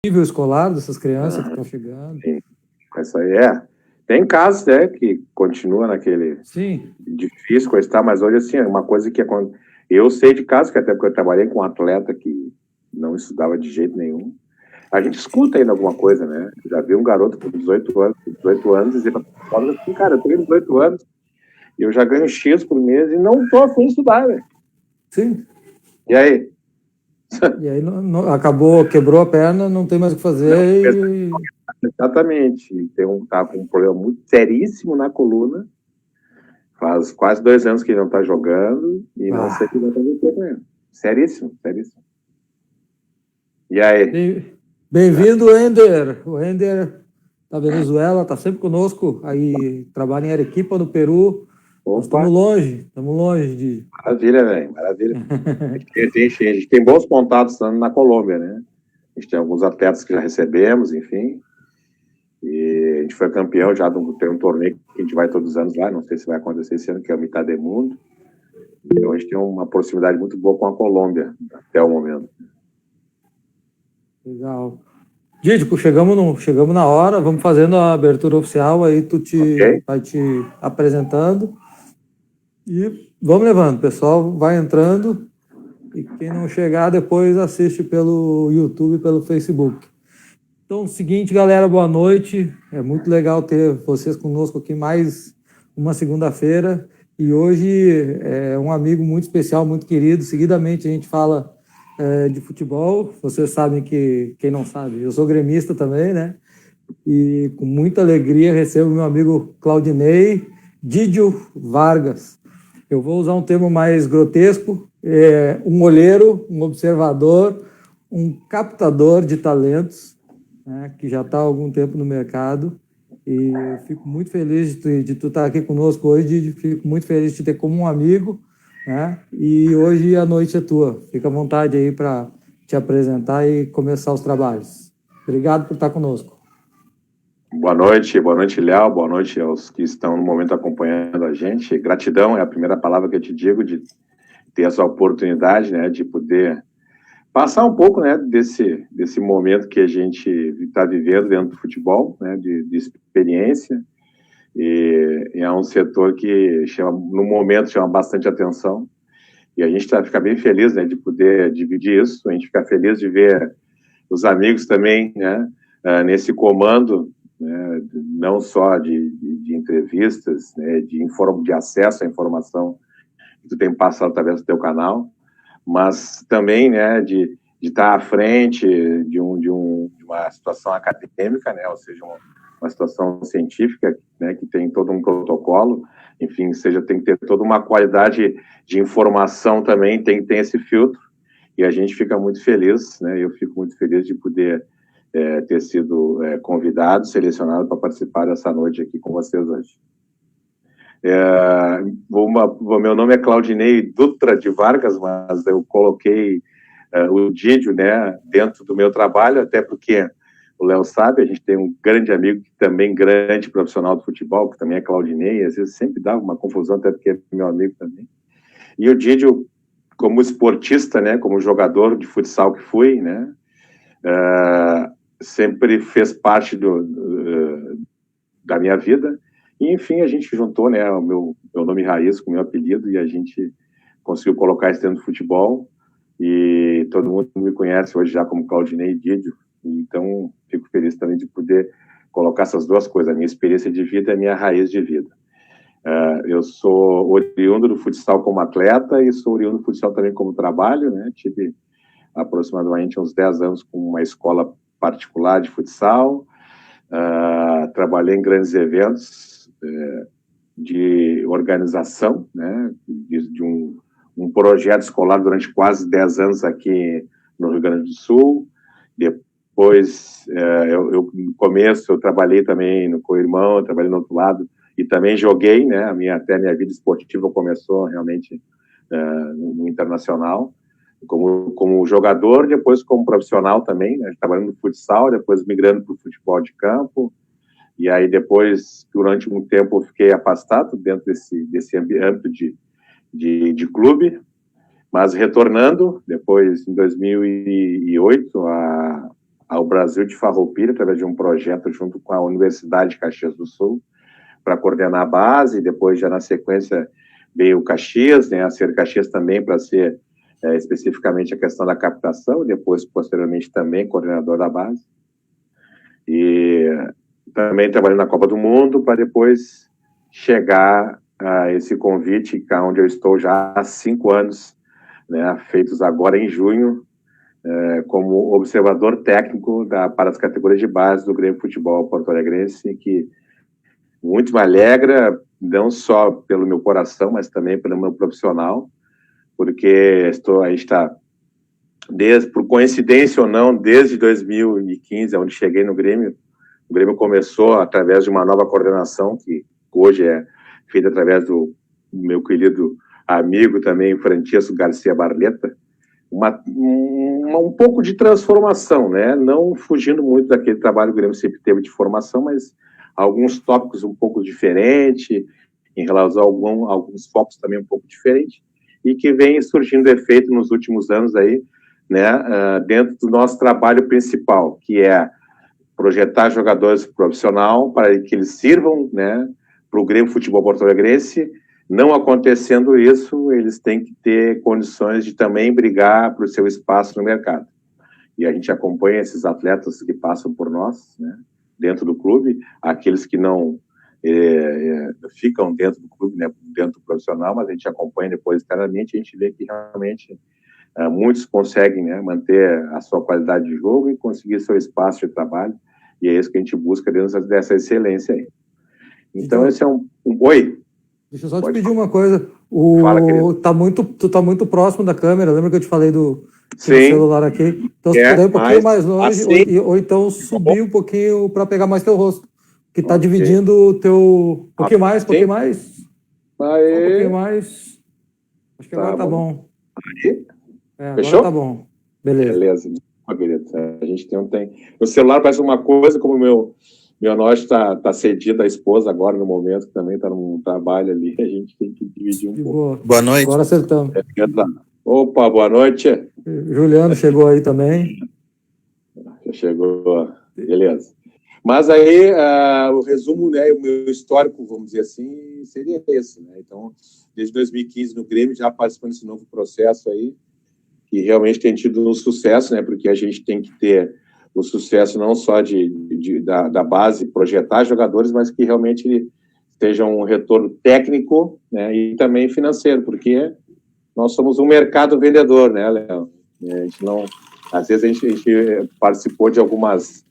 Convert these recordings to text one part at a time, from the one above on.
nível escolar dessas crianças que estão chegando. Sim, isso aí é. Tem casos, né, que continua naquele Sim. difícil, coisa e tal, mas hoje, assim, é uma coisa que eu sei de casos, que até porque eu trabalhei com um atleta que não estudava de jeito nenhum. A gente escuta ainda alguma coisa, né? Já vi um garoto com 18 anos dizer pra escola assim, cara, eu tenho 18 anos e eu já ganho X por mês e não tô afim de estudar, velho. Sim. E aí? E aí acabou, quebrou a perna, não tem mais o que fazer. Exatamente. Tá com um problema muito seríssimo na coluna. Faz quase 2 anos que ele não tá jogando e não sei o que vai acontecer com ele. Seríssimo, seríssimo. E aí? Bem-vindo, Ender. O Ender da Venezuela, está sempre conosco. Aí trabalha em Arequipa, no Peru. Opa. Nós estamos longe de... Maravilha, velho, maravilha. A gente tem bons contatos na Colômbia, né? A gente tem alguns atletas que já recebemos, enfim. E a gente foi campeão já tem um torneio que a gente vai todos os anos lá, não sei se vai acontecer esse ano, que é o Mitad do Mundo. Então a gente tem uma proximidade muito boa com a Colômbia, até o momento. Legal. Dídico, chegamos na hora, vamos fazendo a abertura oficial, aí tu vai te apresentando e vamos levando, o pessoal vai entrando e quem não chegar depois assiste pelo YouTube e pelo Facebook. Então, seguinte, galera, boa noite, é muito legal ter vocês conosco aqui mais uma segunda-feira e hoje é um amigo muito especial, muito querido, seguidamente a gente fala de futebol, vocês sabem que, quem não sabe, eu sou gremista também, né? E com muita alegria recebo meu amigo Claudinei Didio Vargas. Eu vou usar um termo mais grotesco, um olheiro, um observador, um captador de talentos, né, que já está há algum tempo no mercado. E eu fico muito feliz de tu estar aqui conosco hoje, Didio, fico muito feliz de te ter como um amigo, né? E hoje a noite é tua. Fica à vontade aí para te apresentar e começar os trabalhos. Obrigado por estar conosco. Boa noite, Léo, boa noite aos que estão no momento acompanhando a gente. Gratidão é a primeira palavra que eu te digo, de ter essa oportunidade, né, de poder passar um pouco, né, desse momento que a gente está vivendo dentro do futebol, né, de experiência. E é um setor que no momento chama bastante atenção e a gente fica bem feliz, né, de poder dividir isso. A gente fica feliz de ver os amigos também, né, nesse comando, né, não só de entrevistas, né, de acesso à informação que tu tem passado através do teu canal, mas também, né, de estar à frente de uma situação acadêmica, né, ou seja, uma situação científica, né, que tem todo um protocolo, enfim, tem que ter toda uma qualidade de informação também, tem que ter esse filtro, e a gente fica muito feliz, né, eu fico muito feliz de poder ter sido convidado, selecionado para participar dessa noite aqui com vocês hoje. Meu nome é Claudinei Dutra de Vargas, mas eu coloquei o Didio, né, dentro do meu trabalho, até porque o Léo sabe, a gente tem um grande amigo, também grande profissional do futebol, que também é Claudinei, às vezes sempre dá uma confusão, até porque é meu amigo também. E o Didio, como esportista, né, como jogador de futsal que fui, né, sempre fez parte da minha vida. E, enfim, a gente juntou, né, o meu nome raiz com o meu apelido e a gente conseguiu colocar isso dentro do futebol. E todo mundo me conhece hoje já como Claudinei Didio. Então, fico feliz também de poder colocar essas duas coisas, a minha experiência de vida e a minha raiz de vida. Eu sou oriundo do futsal como atleta e sou oriundo do futsal também como trabalho, né? Tive aproximadamente uns 10 anos com uma escola particular de futsal, trabalhei em grandes eventos de organização, né? De um projeto escolar durante quase 10 anos aqui no Rio Grande do Sul. Depois, no começo, eu trabalhei também no co-irmão, trabalhei no outro lado, e também joguei, né? Até a minha vida esportiva começou realmente no internacional, como jogador, depois como profissional também, né? Trabalhando no futsal, depois migrando para o futebol de campo, e aí depois, durante um tempo, eu fiquei afastado dentro desse âmbito de clube, mas retornando, depois, em 2008, ao Brasil de Farroupilha, através de um projeto junto com a Universidade de Caxias do Sul, para coordenar a base, e depois já na sequência veio o Caxias, né, a Ser Caxias também para ser especificamente a questão da captação, e depois, posteriormente, também coordenador da base. E também trabalhando na Copa do Mundo, para depois chegar a esse convite, onde eu estou já há 5 anos, né, feitos agora em junho, como observador técnico para as categorias de base do Grêmio Futebol Porto-Alegrense, que muito me alegra, não só pelo meu coração, mas também pelo meu profissional, porque a gente está, por coincidência ou não, desde 2015, onde cheguei no Grêmio, o Grêmio começou através de uma nova coordenação, que hoje é feita através do meu querido amigo também, Francisco Garcia Barleta, um pouco de transformação, né? Não fugindo muito daquele trabalho que o Grêmio sempre teve de formação, mas alguns tópicos um pouco diferentes, em relação a alguns focos também um pouco diferentes, e que vem surgindo efeito nos últimos anos aí, né? Dentro do nosso trabalho principal, que é projetar jogadores profissional para que eles sirvam, né, para o Grêmio Futebol Porto-Alegrense. Não acontecendo isso, eles têm que ter condições de também brigar por seu espaço no mercado. E a gente acompanha esses atletas que passam por nós, né, dentro do clube, aqueles que não ficam dentro do clube, né, dentro do profissional, mas a gente acompanha depois externamente, a gente vê que realmente muitos conseguem, né, manter a sua qualidade de jogo e conseguir seu espaço de trabalho, e é isso que a gente busca dentro dessa excelência aí. Então esse é Oi? Deixa eu só te pedir uma coisa. Fala, tu tá muito próximo da câmera, lembra que eu te falei do Sim. celular aqui? Então se puder ir um pouquinho mais longe, assim, ou então subir um pouquinho para pegar mais teu rosto, que tá dividindo o teu... Um pouquinho mais. Aê. Um pouquinho mais. Acho que agora tá bom. Fechou? Agora tá bom. Beleza. Querido. A gente tem... O celular faz uma coisa, como meu norte está cedido à esposa agora, no momento, que também está num trabalho ali, a gente tem que dividir um pouco. Boa noite. Agora acertamos. Opa, boa noite. Juliano chegou aí também. Já chegou, beleza. Mas aí, o resumo, né, o meu histórico, vamos dizer assim, seria esse, né? Então, desde 2015 no Grêmio, já participando desse novo processo aí, que realmente tem tido um sucesso, né, porque a gente tem que ter o sucesso não só da base, projetar jogadores, mas que realmente estejam um retorno técnico, né, e também financeiro, porque nós somos um mercado vendedor, né, Léo? A gente não... Às vezes a gente participou de algumas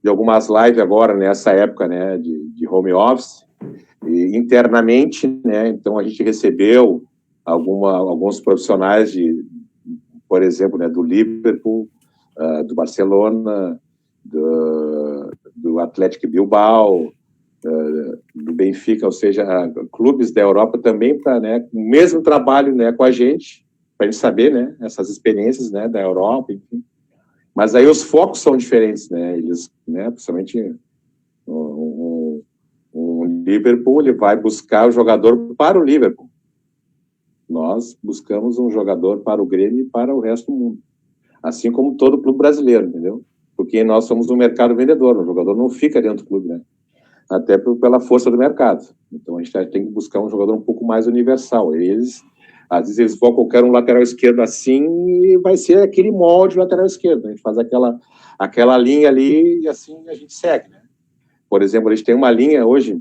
lives agora, nessa época, né, de home office, e internamente, né, então a gente recebeu alguns profissionais por exemplo, né, do Liverpool, do Barcelona, do Atlético Bilbao, do Benfica, ou seja, clubes da Europa também para, né, o mesmo trabalho, né, com a gente, para a gente saber, né, essas experiências, né, da Europa, enfim. Mas aí os focos são diferentes, né, eles, né, principalmente um Liverpool, ele vai buscar o jogador para o Liverpool. Nós buscamos um jogador para o Grêmio e para o resto do mundo. Assim como todo clube brasileiro, entendeu? Porque nós somos um mercado vendedor, o jogador não fica dentro do clube, né? Até pela força do mercado. Então a gente tem que buscar um jogador um pouco mais universal. Às vezes eles vão qualquer um lateral esquerdo assim e vai ser aquele molde lateral esquerdo. A gente faz aquela linha ali e assim a gente segue, né? Por exemplo, a gente tem uma linha hoje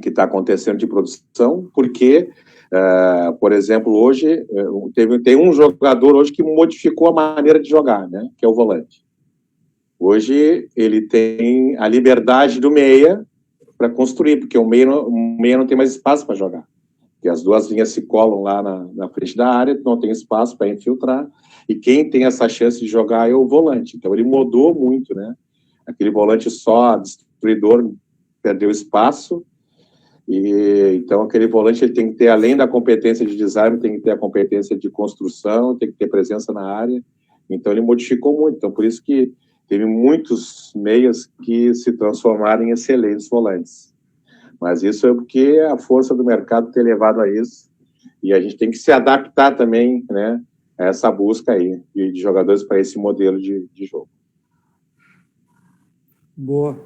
que está acontecendo de produção, porque... por exemplo, hoje tem um jogador hoje que modificou a maneira de jogar, né? Que é o volante. Hoje ele tem a liberdade do meia para construir, porque o meia não tem mais espaço para jogar. Porque as duas linhas se colam lá na frente da área, não tem espaço para infiltrar, e quem tem essa chance de jogar é o volante. Então ele mudou muito, né? Aquele volante só destruidor perdeu espaço. E então aquele volante ele tem que ter, além da competência de design, tem que ter a competência de construção, tem que ter presença na área. Então ele modificou muito. Então por isso que teve muitos meias que se transformaram em excelentes volantes. Mas isso é porque a força do mercado tem levado a isso, e a gente tem que se adaptar também, né, a essa busca aí de jogadores para esse modelo de jogo. Boa.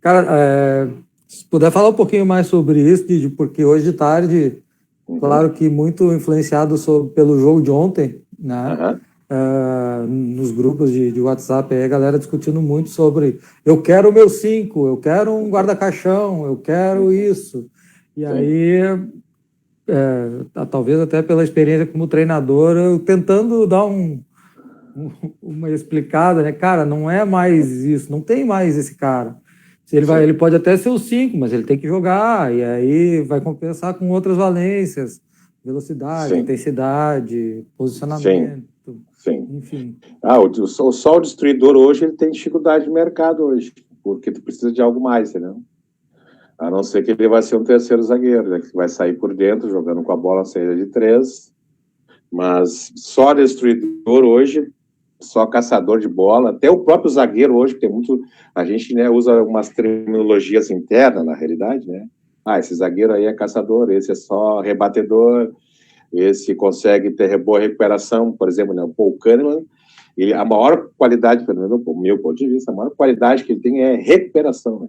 Cara, se puder falar um pouquinho mais sobre isso, Didi, porque hoje de tarde, claro que muito influenciado pelo jogo de ontem, né? Nos grupos de WhatsApp, aí a galera discutindo muito sobre eu quero o meu 5, eu quero um guarda-caixão, eu quero isso. E aí, talvez até pela experiência como treinador, eu tentando dar uma explicada, né? Cara, não é mais isso, não tem mais esse cara. Ele pode até ser o 5, mas ele tem que jogar, e aí vai compensar com outras valências, velocidade, intensidade, posicionamento, enfim. O Sol Destruidor hoje ele tem dificuldade de mercado hoje, porque tu precisa de algo mais, entendeu? A não ser que ele vai ser um terceiro zagueiro, né, que vai sair por dentro, jogando com a bola saída de 3, mas só destruidor hoje, só caçador de bola, até o próprio zagueiro hoje, que tem muito, a gente, né, usa umas terminologias internas, na realidade, né, esse zagueiro aí é caçador, esse é só rebatedor, esse consegue ter boa recuperação, por exemplo, né, o Paul Kahneman, a maior qualidade, pelo menos do meu ponto de vista, a maior qualidade que ele tem é recuperação, né?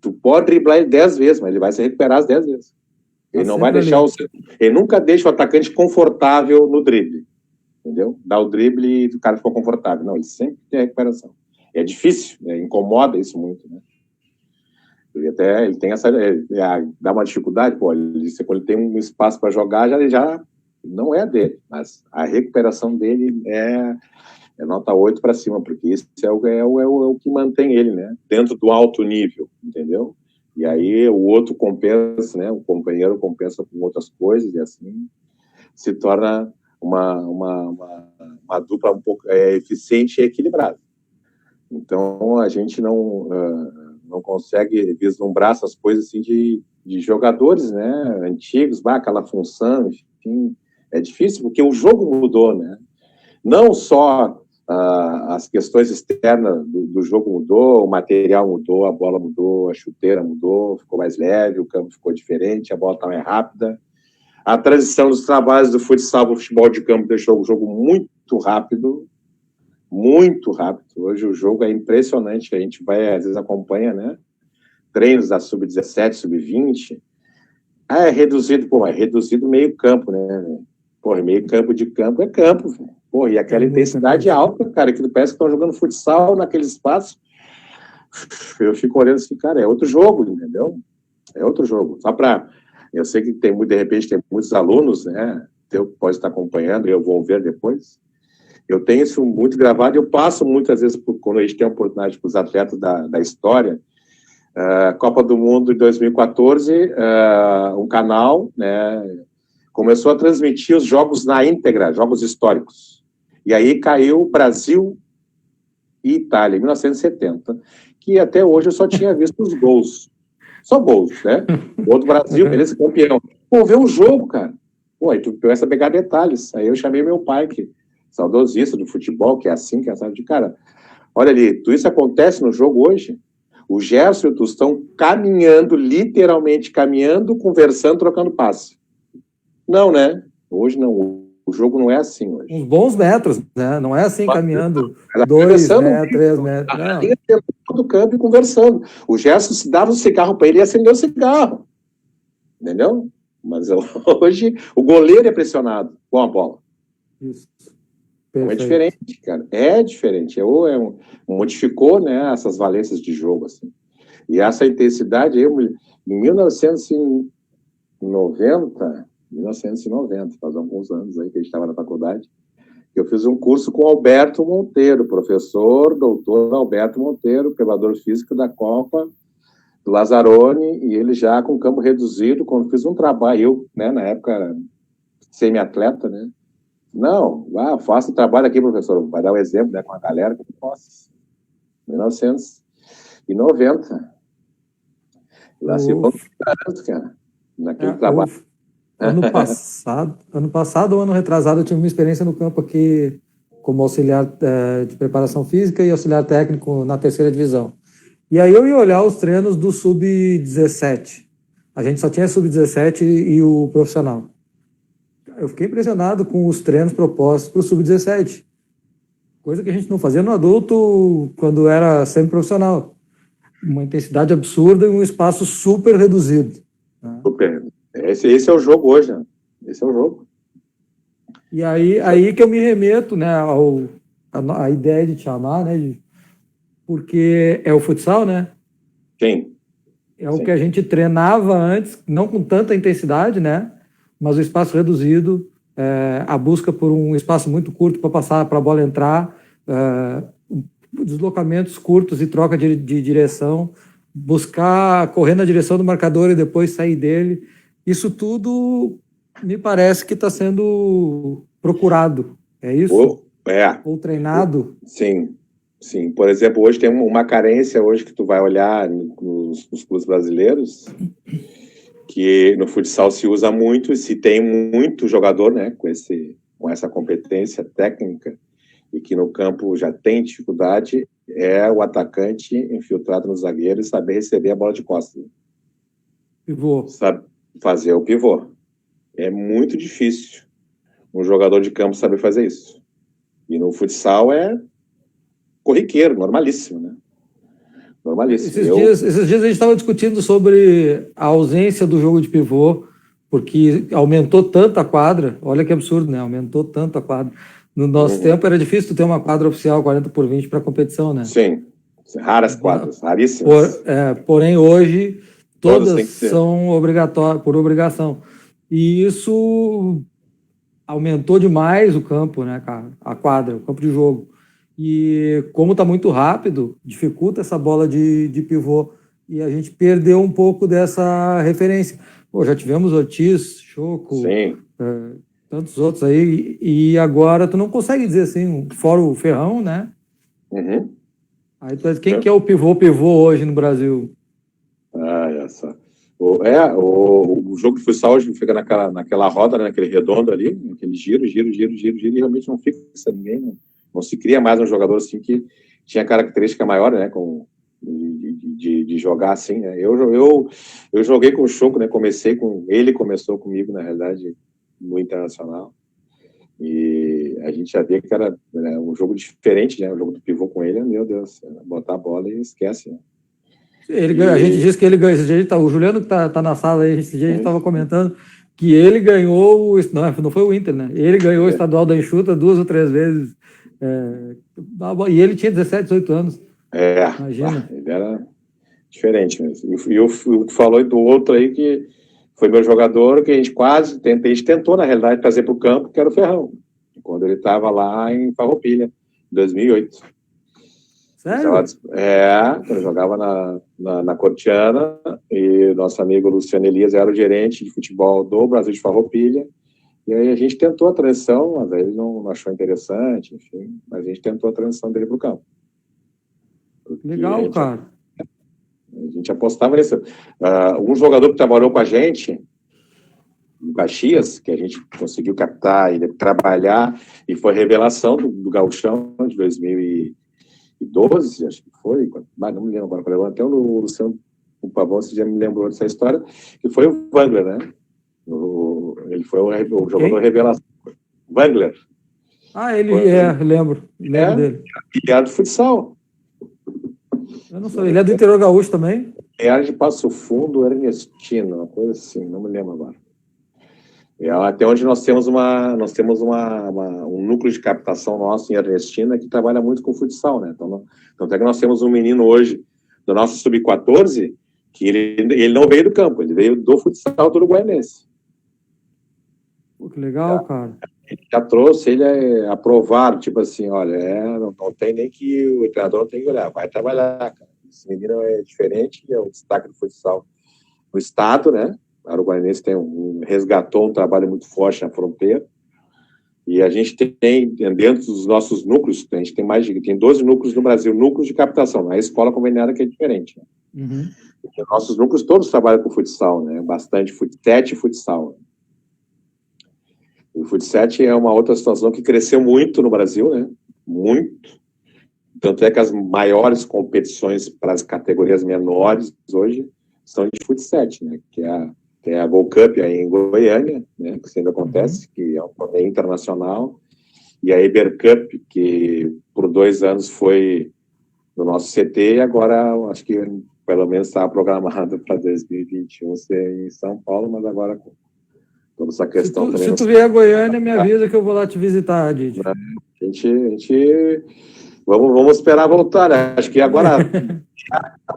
Tu pode driblar ele 10 vezes, mas ele vai se recuperar as 10 vezes. Ele não vai deixar ele nunca deixa o atacante confortável no drible. Entendeu? Dá o drible e o cara ficou confortável. Não, ele sempre tem a recuperação. É difícil, né? Incomoda isso muito, né? Ele tem essa... dá uma dificuldade, pô, quando ele tem um espaço para jogar, já não é dele, mas a recuperação dele é nota 8 para cima, porque isso é o que mantém ele, né? Dentro do alto nível, entendeu? E aí o outro compensa, né? O companheiro compensa com outras coisas e assim se torna uma dupla um pouco eficiente e equilibrada. Então a gente não consegue vislumbrar essas coisas assim de jogadores, né? Antigos, aquela função, enfim, é difícil porque o jogo mudou, né? Não só as questões externas do jogo mudou, o material mudou, a bola mudou, a chuteira mudou, ficou mais leve, o campo ficou diferente, a bola está mais rápida. A transição dos trabalhos do futsal para o futebol de campo deixou o jogo muito rápido, muito rápido. Hoje o jogo é impressionante, a gente vai, às vezes acompanha, né? Treinos da Sub-17, Sub-20. É reduzido, é reduzido meio campo, né? Meio campo de campo é campo, velho. E aquela intensidade alta, cara, que parece que estão jogando futsal naquele espaço. Eu fico olhando assim, cara, é outro jogo, entendeu? É outro jogo. Só para... Eu sei que de repente tem muitos alunos, né? Eu pode estar acompanhando, eu vou ver depois. Eu tenho isso muito gravado e eu passo muitas vezes, quando a gente tem a oportunidade para os atletas da história, Copa do Mundo de 2014, um canal, né, começou a transmitir os jogos na íntegra, jogos históricos. E aí caiu Brasil e Itália, em 1970, que até hoje eu só tinha visto os gols. Só gols, né? O outro Brasil, beleza, campeão. Vê um jogo, cara. Aí tu começa a pegar detalhes. Aí eu chamei meu pai, que saudosista do futebol, que é assim, que é sabe de cara. Olha ali, tudo isso acontece no jogo hoje. O Gerson e o Tostão caminhando, literalmente caminhando, conversando, trocando passe. Não, né? Hoje não. O jogo não é assim hoje. Uns bons metros, né? Não é assim caminhando 2 metros, 3 metros. Não. Todo campo e conversando. O Gerson se dava um cigarro para ele e acendeu o cigarro. Entendeu? Mas hoje o goleiro é pressionado com a bola. Isso. É diferente, cara. É diferente. Modificou, né, essas valências de jogo, assim. E essa intensidade, em 1990, faz alguns anos aí que a gente estava na faculdade, eu fiz um curso com Alberto Monteiro, professor, doutor Alberto Monteiro, preparador físico da Copa do Lazzaroni, e ele já com campo reduzido, quando fiz um trabalho, eu, né, na época, semi-atleta, né, não, faça o trabalho aqui, professor, vai dar um exemplo, né, com a galera que eu posso. 1990. Lá se vão cara, naquele trabalho. Ano passado ou ano retrasado, eu tive uma experiência no campo aqui como auxiliar de preparação física e auxiliar técnico na 3ª divisão. E aí eu ia olhar os treinos do Sub-17. A gente só tinha Sub-17 e o profissional. Eu fiquei impressionado com os treinos propostos para o Sub-17. Coisa que a gente não fazia no adulto quando era semi-profissional. Uma intensidade absurda e um espaço super reduzido. Né? Super. Esse é o jogo hoje, né? Esse é o jogo. E aí que eu me remeto, né, a ideia de te chamar, né, porque é o futsal, né? Sim. É o que a gente treinava antes, não com tanta intensidade, né? Mas o espaço reduzido, a busca por um espaço muito curto para passar, para a bola entrar, deslocamentos curtos e troca de direção, buscar correr na direção do marcador e depois sair dele. Isso tudo me parece que está sendo procurado. É isso? Ou treinado? Sim. Sim, por exemplo, hoje tem uma carência hoje que tu vai olhar nos clubes brasileiros, que no futsal se usa muito, e se tem muito jogador, né, com essa competência técnica, e que no campo já tem dificuldade, é o atacante infiltrado no zagueiro e saber receber a bola de costas. Pivô. Sabe fazer o pivô. É muito difícil um jogador de campo saber fazer isso. E no futsal é corriqueiro, normalíssimo, né? Normalíssimo. Esses dias a gente estava discutindo sobre a ausência do jogo de pivô, porque aumentou tanto a quadra, olha que absurdo, né? Aumentou tanto a quadra. No nosso tempo era difícil ter uma quadra oficial 40x20 para competição, né? Sim, raras quadras, raríssimas. Porém, hoje, todas são obrigatórias, por obrigação. E isso aumentou demais o campo, né, cara? A quadra, o campo de jogo. E como está muito rápido, dificulta essa bola de pivô. E a gente perdeu um pouco dessa referência. Pô, já tivemos Ortiz, Choco, tantos outros aí. E agora tu não consegue dizer assim, fora o Ferrão, né? Uhum. Aí quem que é o pivô hoje no Brasil? Essa. O jogo de futsal hoje fica naquela roda, né, naquele redondo ali, aquele giro, e realmente não fixa ninguém, não se cria mais um jogador assim que tinha característica maior, né, de jogar assim, né? Eu joguei com o Choco, né, ele começou comigo, na realidade, no Internacional, e a gente já via que era, né, um jogo diferente, né, o jogo do pivô com ele, meu Deus, botar a bola e esquece, né? A gente disse que ele ganhou. O Juliano que tá na sala aí, esse dia a gente estava comentando que ele ganhou. Não foi o Inter, né? Ele ganhou o estadual da enxuta 2 ou 3 vezes. E ele tinha 17, 18 anos. Imagina. Ele era diferente mesmo. E o que falou do outro aí, que foi meu jogador, que a gente tentou, na realidade, trazer para o campo, que era o Ferrão, quando ele estava lá em Farroupilha, em 2008. Sério? Quando eu jogava na Cortiana, e nosso amigo Luciano Elias era o gerente de futebol do Brasil de Farroupilha, e aí a gente tentou a transição, mas aí ele não achou interessante, enfim, mas a gente tentou a transição dele para o campo. Legal, cara. A gente apostava nisso. Um jogador que trabalhou com a gente, no Caxias, que a gente conseguiu captar e trabalhar, e foi revelação do Gauchão de 2012, acho que foi, mas não me lembro agora, até o Luciano Pavão, você já me lembrou dessa história, que foi o Wangler, né? Ele foi o jogador revelação. Wangler. Ele lembro dele. Ele era do futsal. Eu não sei, ele é do interior gaúcho também? Era de Passo Fundo, Ernestina, uma coisa assim, não me lembro agora. Até onde nós temos um núcleo de captação nosso em Ernestina que trabalha muito com futsal, né? Então até que nós temos um menino hoje do nosso sub-14 que ele não veio do campo, ele veio do futsal do Uruguaianense. Pô, que legal, cara. Ele já trouxe ele aprovado, tipo assim, olha, não tem nem que o treinador não tem que olhar, vai trabalhar, cara. Esse menino é diferente, é o destaque do futsal no estado, né? A Uruguaianense resgatou um trabalho muito forte na fronteira, e a gente tem, dentro dos nossos núcleos, a gente tem 12 núcleos no Brasil, núcleos de captação, não é a escola conveniada que é diferente, né? Uhum. Nossos núcleos todos trabalham com futsal, né? Bastante futsete e futsal. O futsete é uma outra situação que cresceu muito no Brasil, né? Muito. Tanto é que as maiores competições para as categorias menores hoje são de futsete, né? Que é a Gold Cup aí em Goiânia, né? Que sempre acontece, que é um torneio internacional, e a Iber Cup, que para 2 anos foi no nosso CT e agora acho que pelo menos está programado para 2021 ser em São Paulo, mas agora com toda essa questão se tu vier a Goiânia, me avisa que eu vou lá te visitar, Didi. Vamos esperar voltar, né? Acho que agora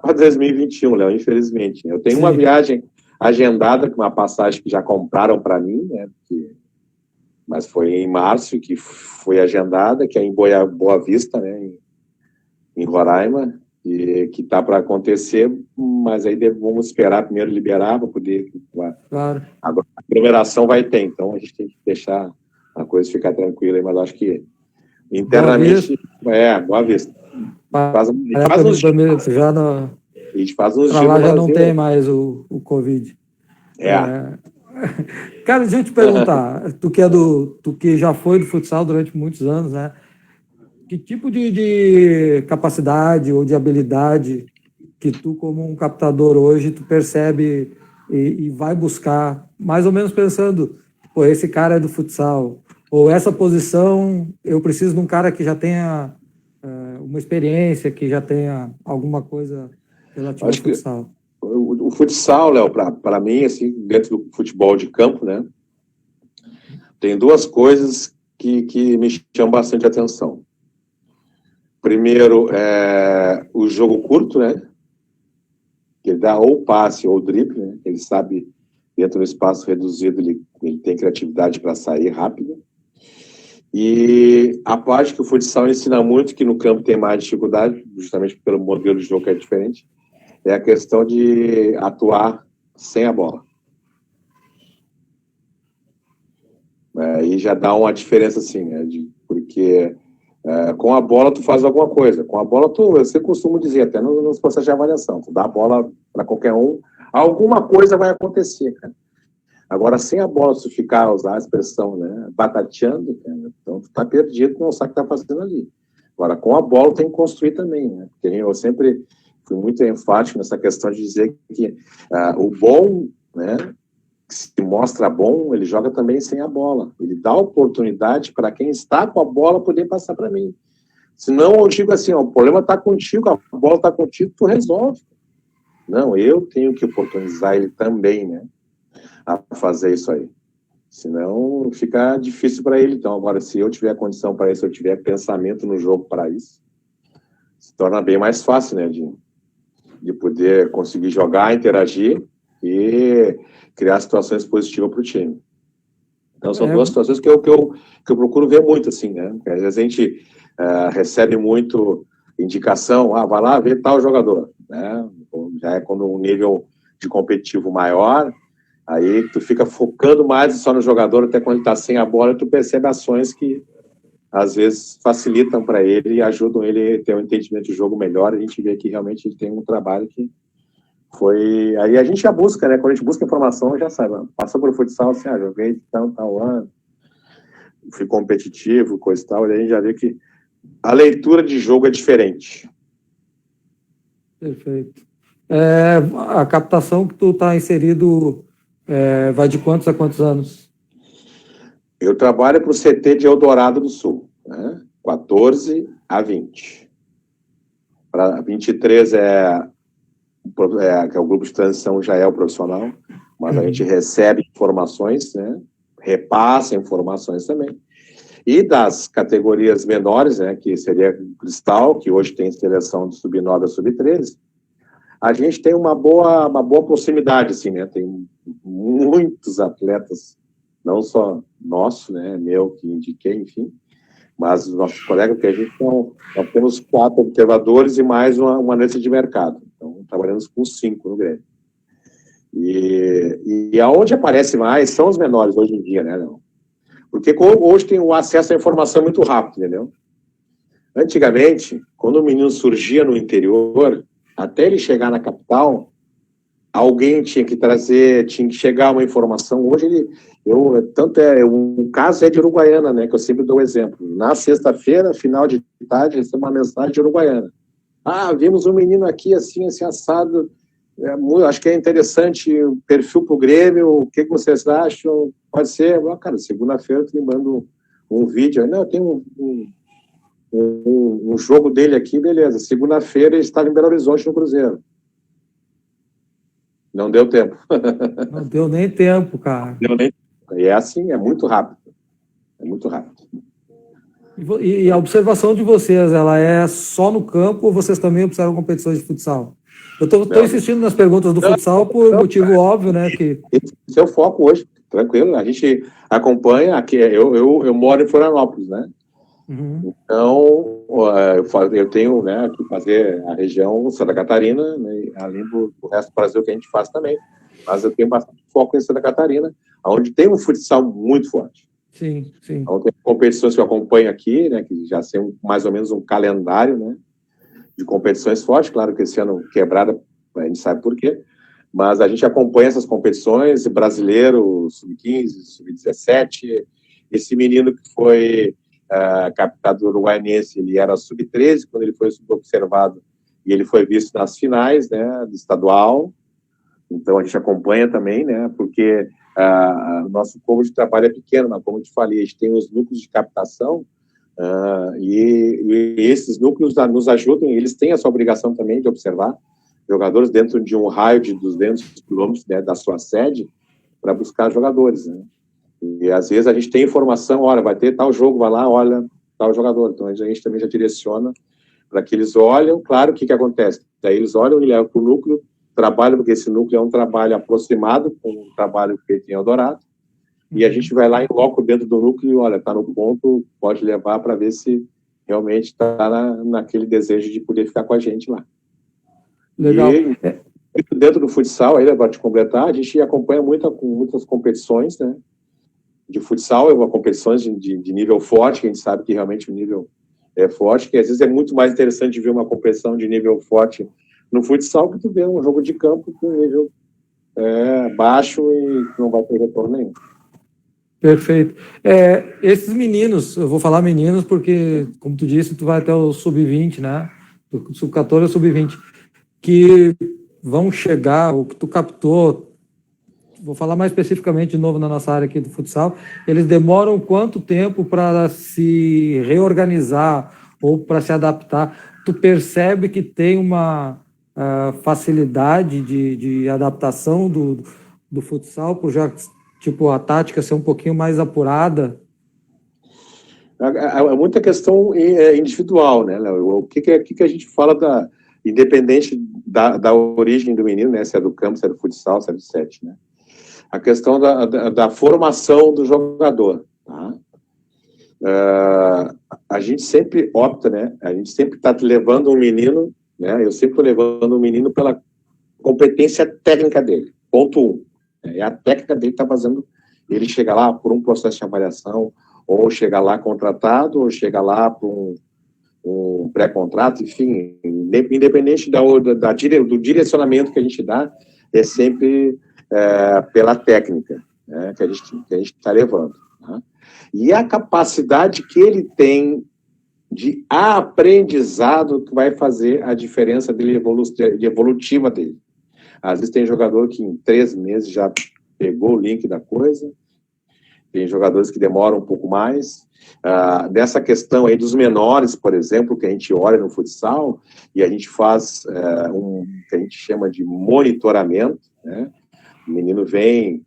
para 2021, Léo, infelizmente. Eu tenho uma viagem agendada, com uma passagem que já compraram para mim, né? Mas foi em março que foi agendada, que é em Boa Vista, né? Em Roraima, e que está para acontecer, mas aí vamos esperar primeiro liberar para poder... Claro. Agora, a aglomeração vai ter, então a gente tem que deixar a coisa ficar tranquila, mas acho que internamente... Boa Vista. A gente faz uns dias. Lá já não tem mais o Covid. Cara, deixa eu te perguntar, tu que já foi do futsal durante muitos anos, né? Que tipo de capacidade ou de habilidade que tu, como um captador hoje, tu percebe e vai buscar, mais ou menos pensando, pô, esse cara é do futsal, ou essa posição, eu preciso de um cara que já tenha uma experiência, que já tenha alguma coisa relativa ao futsal. O futsal, Léo, para mim, assim, dentro do futebol de campo, né, tem 2 coisas que me chamam bastante atenção. Primeiro, o jogo curto, né? Que ele dá ou passe ou drible, né? Ele sabe, dentro do espaço reduzido, ele tem criatividade para sair rápido. E a parte que o futsal ensina muito, que no campo tem mais dificuldade, justamente pelo modelo de jogo que é diferente, é a questão de atuar sem a bola. Aí já dá uma diferença, assim, né? Porque... com a bola tu faz alguma coisa, com a bola você costuma dizer, até nos processos de avaliação, tu dá a bola para qualquer um, alguma coisa vai acontecer, cara. Agora, sem a bola, se tu ficar, usar a expressão, né, batateando, cara, então tu tá perdido, não sabe o que tá fazendo ali. Agora, com a bola tem que construir também, né, porque eu sempre fui muito enfático nessa questão de dizer que o bom, né, que se mostra bom, ele joga também sem a bola. Ele dá oportunidade para quem está com a bola poder passar para mim. Senão eu digo assim, o problema está contigo, a bola está contigo, tu resolve. Não, eu tenho que oportunizar ele também, né, a fazer isso aí. Senão fica difícil para ele. Então, agora, se eu tiver condição para isso, se eu tiver pensamento no jogo para isso, se torna bem mais fácil, né, de poder conseguir jogar, interagir e criar situações positivas para o time. Então, são 2 situações que eu procuro ver muito, assim, né? Porque, às vezes, a gente recebe muito indicação, vai lá ver tal jogador, né? Já é quando um nível de competitivo maior, aí tu fica focando mais só no jogador, até quando ele está sem a bola, tu percebe ações que, às vezes, facilitam para ele e ajudam ele a ter um entendimento de jogo melhor. A gente vê que, realmente, ele tem um trabalho que foi... Aí a gente já busca, né? Quando a gente busca informação, já sabe. Passou por futsal, assim, joguei tal ano, fui competitivo, coisa e tal, e aí a gente já vê que a leitura de jogo é diferente. Perfeito. A captação que tu está inserido vai de quantos a quantos anos? Eu trabalho para o CT de Eldorado do Sul, né? 14 a 20. Para 23 que é o grupo de transição, já é o profissional, mas a gente recebe informações, né? Repassa informações também. E das categorias menores, né, que seria Cristal, que hoje tem seleção de sub-9 a sub-13, a gente tem uma boa proximidade, assim, né? Tem muitos atletas, não só nosso, né, meu que indiquei, enfim, mas os nossos colegas, que a gente nós temos 4 observadores e mais uma analista de mercado. Então, trabalhamos com 5 no Grêmio. E aonde aparece mais são os menores hoje em dia, né, Leão? Porque hoje tem o acesso à informação muito rápido, entendeu? Antigamente, quando o menino surgia no interior, até ele chegar na capital, alguém tinha que trazer, tinha que chegar uma informação. Hoje o caso é de Uruguaiana, né, que eu sempre dou exemplo. Na sexta-feira, final de tarde, recebo uma mensagem de Uruguaiana. Vimos um menino aqui, assim assado, acho que é interessante o perfil para o Grêmio, o que vocês acham? Pode ser? Cara, segunda-feira tu me manda um vídeo. Não, eu tenho um jogo dele aqui, beleza. Segunda-feira ele estava em Belo Horizonte no Cruzeiro. Não deu tempo. Não deu nem tempo, cara. Deu nem... E é assim, é muito rápido. É muito rápido. E a observação de vocês, ela é só no campo ou vocês também observam competições de futsal? Eu estou insistindo nas perguntas do futsal por motivo óbvio, né? Que... Esse é o foco hoje, tranquilo. A gente acompanha, aqui, eu moro em Florianópolis, né? Uhum. Então, eu tenho, né, que fazer a região Santa Catarina, né, além do resto do Brasil que a gente faz também. Mas eu tenho bastante foco em Santa Catarina, onde tem um futsal muito forte. Sim, sim. Então, tem competições que eu acompanho aqui, né, que já tem mais ou menos um calendário, né, de competições fortes. Claro que esse ano quebrada, a gente sabe por quê, mas a gente acompanha essas competições, brasileiro, sub-15, sub-17, esse menino que foi captado do Uruguaiense, ele era sub-13, quando ele foi subobservado, e ele foi visto nas finais, né, do estadual. Então, a gente acompanha também, né, porque o nosso campo de trabalho é pequeno, mas como eu te falei, a gente tem os núcleos de captação, e esses núcleos nos ajudam, e eles têm essa obrigação também de observar jogadores dentro de um raio de 200 quilômetros, né, da sua sede, para buscar jogadores, né. E às vezes a gente tem informação, olha, vai ter tal jogo, vai lá, olha, tal jogador. Então a gente também já direciona para que eles olhem. Claro, o que acontece? Daí eles olham e levam para o núcleo, trabalham, porque esse núcleo é um trabalho aproximado com o trabalho feito em Eldorado, e a gente vai lá em loco dentro do núcleo e olha, está no ponto, pode levar para ver se realmente está naquele desejo de poder ficar com a gente lá. Legal. E dentro do futsal, aí, para te completar, a gente acompanha muitas competições, né, de futsal, é uma competição de nível forte, que a gente sabe que realmente o nível é forte, que às vezes é muito mais interessante ver uma competição de nível forte no futsal que tu ver um jogo de campo com nível baixo e não vai ter retorno nenhum. Perfeito. Esses meninos, eu vou falar meninos porque, como tu disse, tu vai até o sub-20, né? Do sub-14 ao sub-20, que vão chegar, o que tu captou, vou falar mais especificamente de novo na nossa área aqui do futsal, eles demoram quanto tempo para se reorganizar ou para se adaptar? Tu percebe que tem uma facilidade de adaptação do futsal, por já, tipo, a tática ser um pouquinho mais apurada? É muita questão individual, né, Léo? O que a gente fala independente da origem do menino, né, se é do campo, se é do futsal, se é do set, né? A questão da formação do jogador, tá? A gente sempre opta, né? A gente sempre está levando um menino, né? Eu sempre estou levando um menino pela competência técnica dele. Ponto 1. É a técnica dele que está fazendo ele chegar lá por um processo de avaliação, ou chegar lá contratado, ou chegar lá por um pré-contrato, enfim, independente do direcionamento que a gente dá, é sempre pela técnica, né, que a gente está levando. Tá? E a capacidade que ele tem de aprendizado que vai fazer a diferença dele evolutiva dele. Às vezes tem jogador que em 3 meses já pegou o link da coisa, tem jogadores que demoram um pouco mais. Dessa questão aí dos menores, por exemplo, que a gente olha no futsal e a gente faz que a gente chama de monitoramento, né? O menino vem,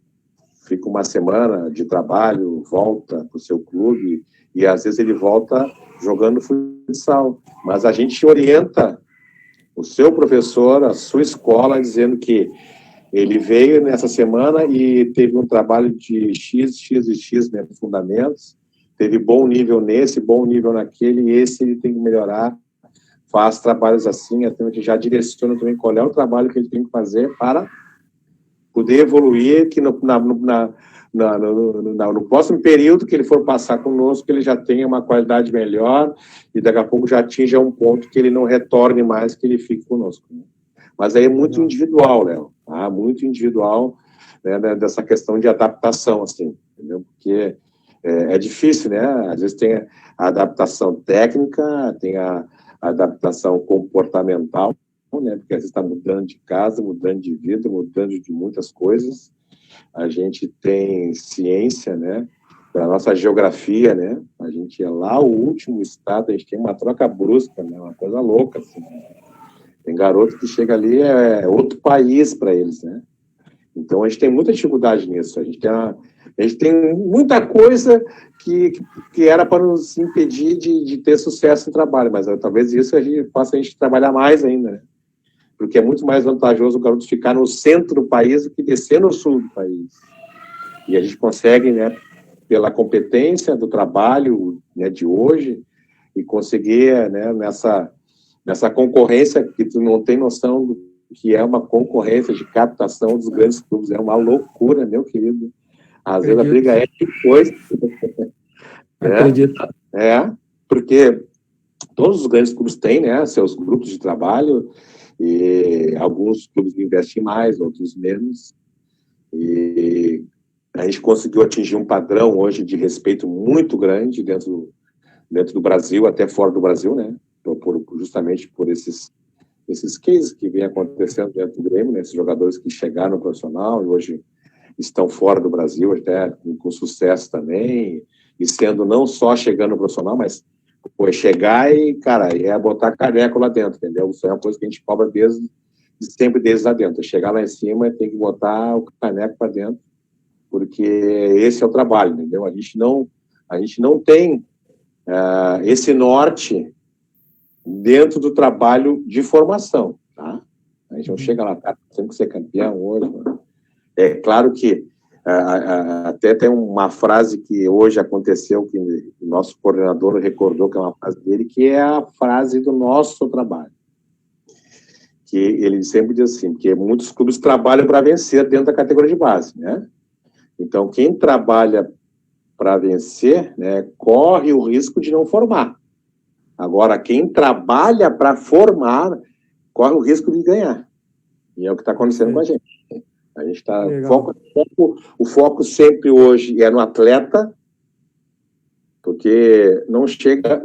fica uma semana de trabalho, volta para o seu clube e às vezes ele volta jogando futsal. Mas a gente orienta o seu professor, a sua escola, dizendo que ele veio nessa semana e teve um trabalho de X e X fundamentos, teve bom nível nesse, bom nível naquele, e esse ele tem que melhorar, faz trabalhos assim, até a gente já direciona também qual é o trabalho que ele tem que fazer para poder evoluir, que no próximo período que ele for passar conosco, ele já tenha uma qualidade melhor e daqui a pouco já atinja um ponto que ele não retorne mais, que ele fique conosco. Mas aí é muito individual, Léo, tá? Muito individual, né, dessa questão de adaptação, assim, entendeu? Porque é difícil, né? Às vezes tem a adaptação técnica, tem a adaptação comportamental, né? Porque às vezes está mudando de casa, mudando de vida, mudando de muitas coisas. A gente tem ciência, né? pela nossa geografia, né? A gente é lá o último estado, a gente tem uma troca brusca, né? Uma coisa louca, assim. Tem garoto que chega ali, é outro país para eles, né? Então, a gente tem muita dificuldade nisso. A gente tem muita coisa que era para nos impedir de ter sucesso no trabalho, mas talvez isso faça a gente trabalhar mais ainda, né? Porque é muito mais vantajoso o garoto ficar no centro do país do que descer no sul do país. E a gente consegue, né, pela competência do trabalho, né, de hoje, e conseguir, né, nessa concorrência que tu não tem noção do que é uma concorrência de captação dos grandes clubes. É uma loucura, meu querido. Às vezes a briga é depois. Acredito. Porque todos os grandes clubes têm, né, seus grupos de trabalho, e alguns clubes investem mais, outros menos. E a gente conseguiu atingir um padrão hoje de respeito muito grande dentro do Brasil, até fora do Brasil, né? Justamente por esses cases que vêm acontecendo dentro do Grêmio, né? Esses jogadores que chegaram no profissional e hoje estão fora do Brasil, até com sucesso também, e sendo não só chegando no profissional, mas chegar e, cara, botar caneco lá dentro, entendeu? Isso é uma coisa que a gente cobra sempre desde lá dentro. Chegar lá em cima tem que botar o caneco para dentro, porque esse é o trabalho, entendeu? A gente não tem esse norte dentro do trabalho de formação, tá? A gente não chega lá, cara, temos que ser campeão hoje, mano. É claro que até tem uma frase que hoje aconteceu, que o nosso coordenador recordou, que é uma frase dele, que é a frase do nosso trabalho. Que ele sempre diz assim, porque muitos clubes trabalham para vencer dentro da categoria de base, né? Então, quem trabalha para vencer, né, corre o risco de não formar. Agora, quem trabalha para formar, corre o risco de ganhar. E é o que está acontecendo com a gente. A gente está... O foco sempre hoje é no atleta, porque não chega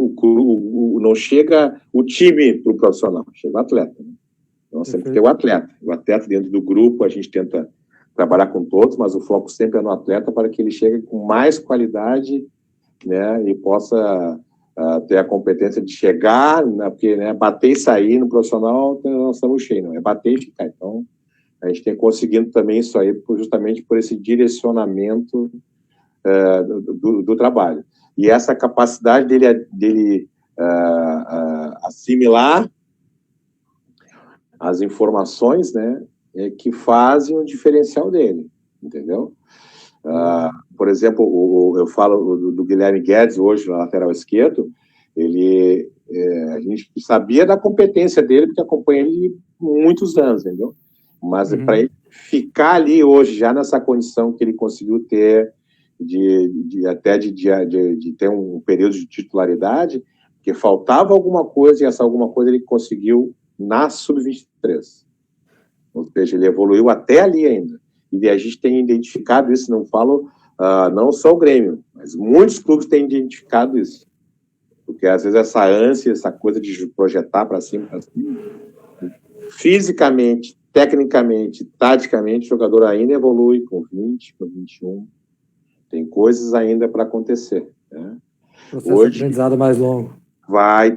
o time para o profissional, chega o atleta. Né? Então, sempre tem o atleta. O atleta dentro do grupo, a gente tenta trabalhar com todos, mas o foco sempre é no atleta para que ele chegue com mais qualidade, né, e possa ter a competência de chegar, né, porque, né, bater e sair no profissional, nós estamos cheios, não é bater e ficar. Então, a gente tem conseguido também isso aí justamente por esse direcionamento do trabalho. E essa capacidade dele assimilar as informações, né, que fazem o diferencial dele, entendeu? Por exemplo, eu falo do Guilherme Guedes hoje, na lateral esquerdo, a gente sabia da competência dele, porque acompanha ele muitos anos, entendeu? Mas para ele ficar ali hoje, já nessa condição que ele conseguiu ter, de ter um período de titularidade, porque faltava alguma coisa, e essa alguma coisa ele conseguiu na Sub-23. Ou seja, ele evoluiu até ali ainda. E a gente tem identificado isso, não falo não só o Grêmio, mas muitos clubes têm identificado isso. Porque às vezes essa ânsia, essa coisa de projetar para cima, fisicamente, tecnicamente, taticamente, o jogador ainda evolui com 20, com 21. Tem coisas ainda para acontecer. Né? Processo hoje, de aprendizado mais longo.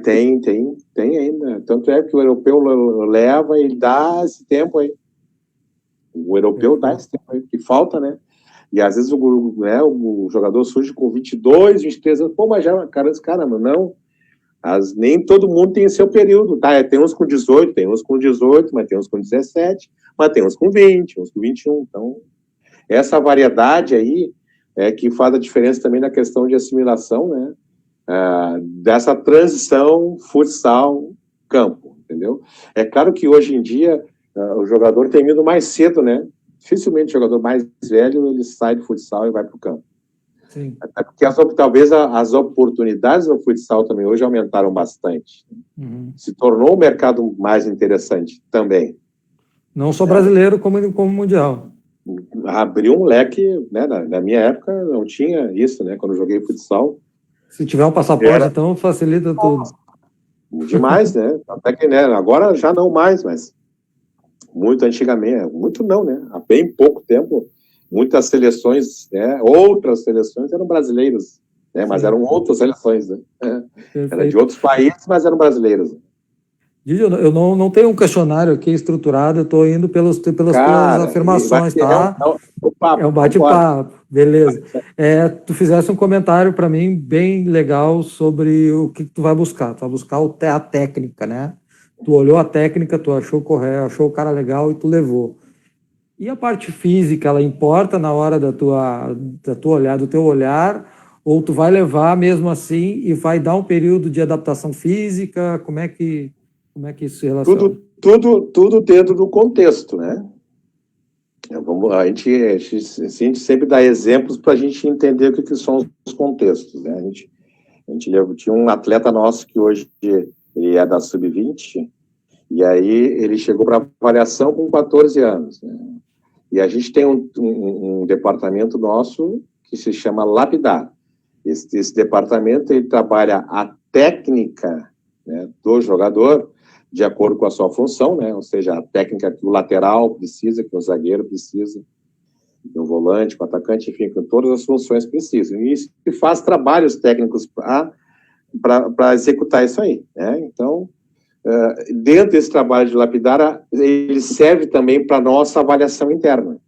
Tem ainda. Tanto é que o europeu leva e dá esse tempo aí. O europeu dá esse tempo aí, que falta, né? E às vezes o jogador surge com 22, 23 anos. Pô, mas já, caramba, não. Nem todo mundo tem seu período, tá? Tem uns com 18, mas tem uns com 17, mas tem uns com 20, uns com 21. Então, essa variedade aí é que faz a diferença também na questão de assimilação, né? Dessa transição futsal-campo, entendeu? É claro que hoje em dia o jogador tem ido mais cedo, né? Dificilmente o jogador mais velho ele sai do futsal e vai para o campo. Sim. Até porque talvez as oportunidades no futsal também hoje aumentaram bastante. Se tornou um mercado mais interessante também. Não só brasileiro, como mundial. Abriu um leque, né? Na minha época não tinha isso, né? Quando eu joguei futsal. Se tiver um passaporte, então facilita tudo. Demais, né? Até que, né? Agora já não mais, mas muito antigamente, muito não, né? Há bem pouco tempo, muitas seleções, né, outras seleções eram brasileiras, né, mas eram outras seleções, né? Era de outros países, mas eram brasileiras. Eu não tenho um questionário aqui estruturado, eu estou indo pelas tuas afirmações, tá? É um bate-papo, beleza. Tu fizesse um comentário para mim bem legal sobre o que tu vai buscar. Tu vai buscar a técnica, né? Tu olhou a técnica, tu achou correto, achou o cara legal e tu levou. E a parte física, ela importa na hora do teu olhar, ou tu vai levar mesmo assim e vai dar um período de adaptação física? Como é que isso se relaciona? Tudo dentro do contexto, né? A gente sempre dá exemplos para a gente entender o que são os contextos, né? Tinha um atleta nosso que hoje ele é da Sub-20, e aí ele chegou para avaliação com 14 anos, né? E a gente tem um departamento nosso que se chama Lapidar. Esse departamento, ele trabalha a técnica, né, do jogador de acordo com a sua função, né? Ou seja, a técnica que o lateral precisa, que o zagueiro precisa, que o volante, que o atacante, enfim, que todas as funções precisam. E isso faz trabalhos técnicos para executar isso aí, né? Então, dentro desse trabalho de lapidar, ele serve também para a nossa avaliação interna.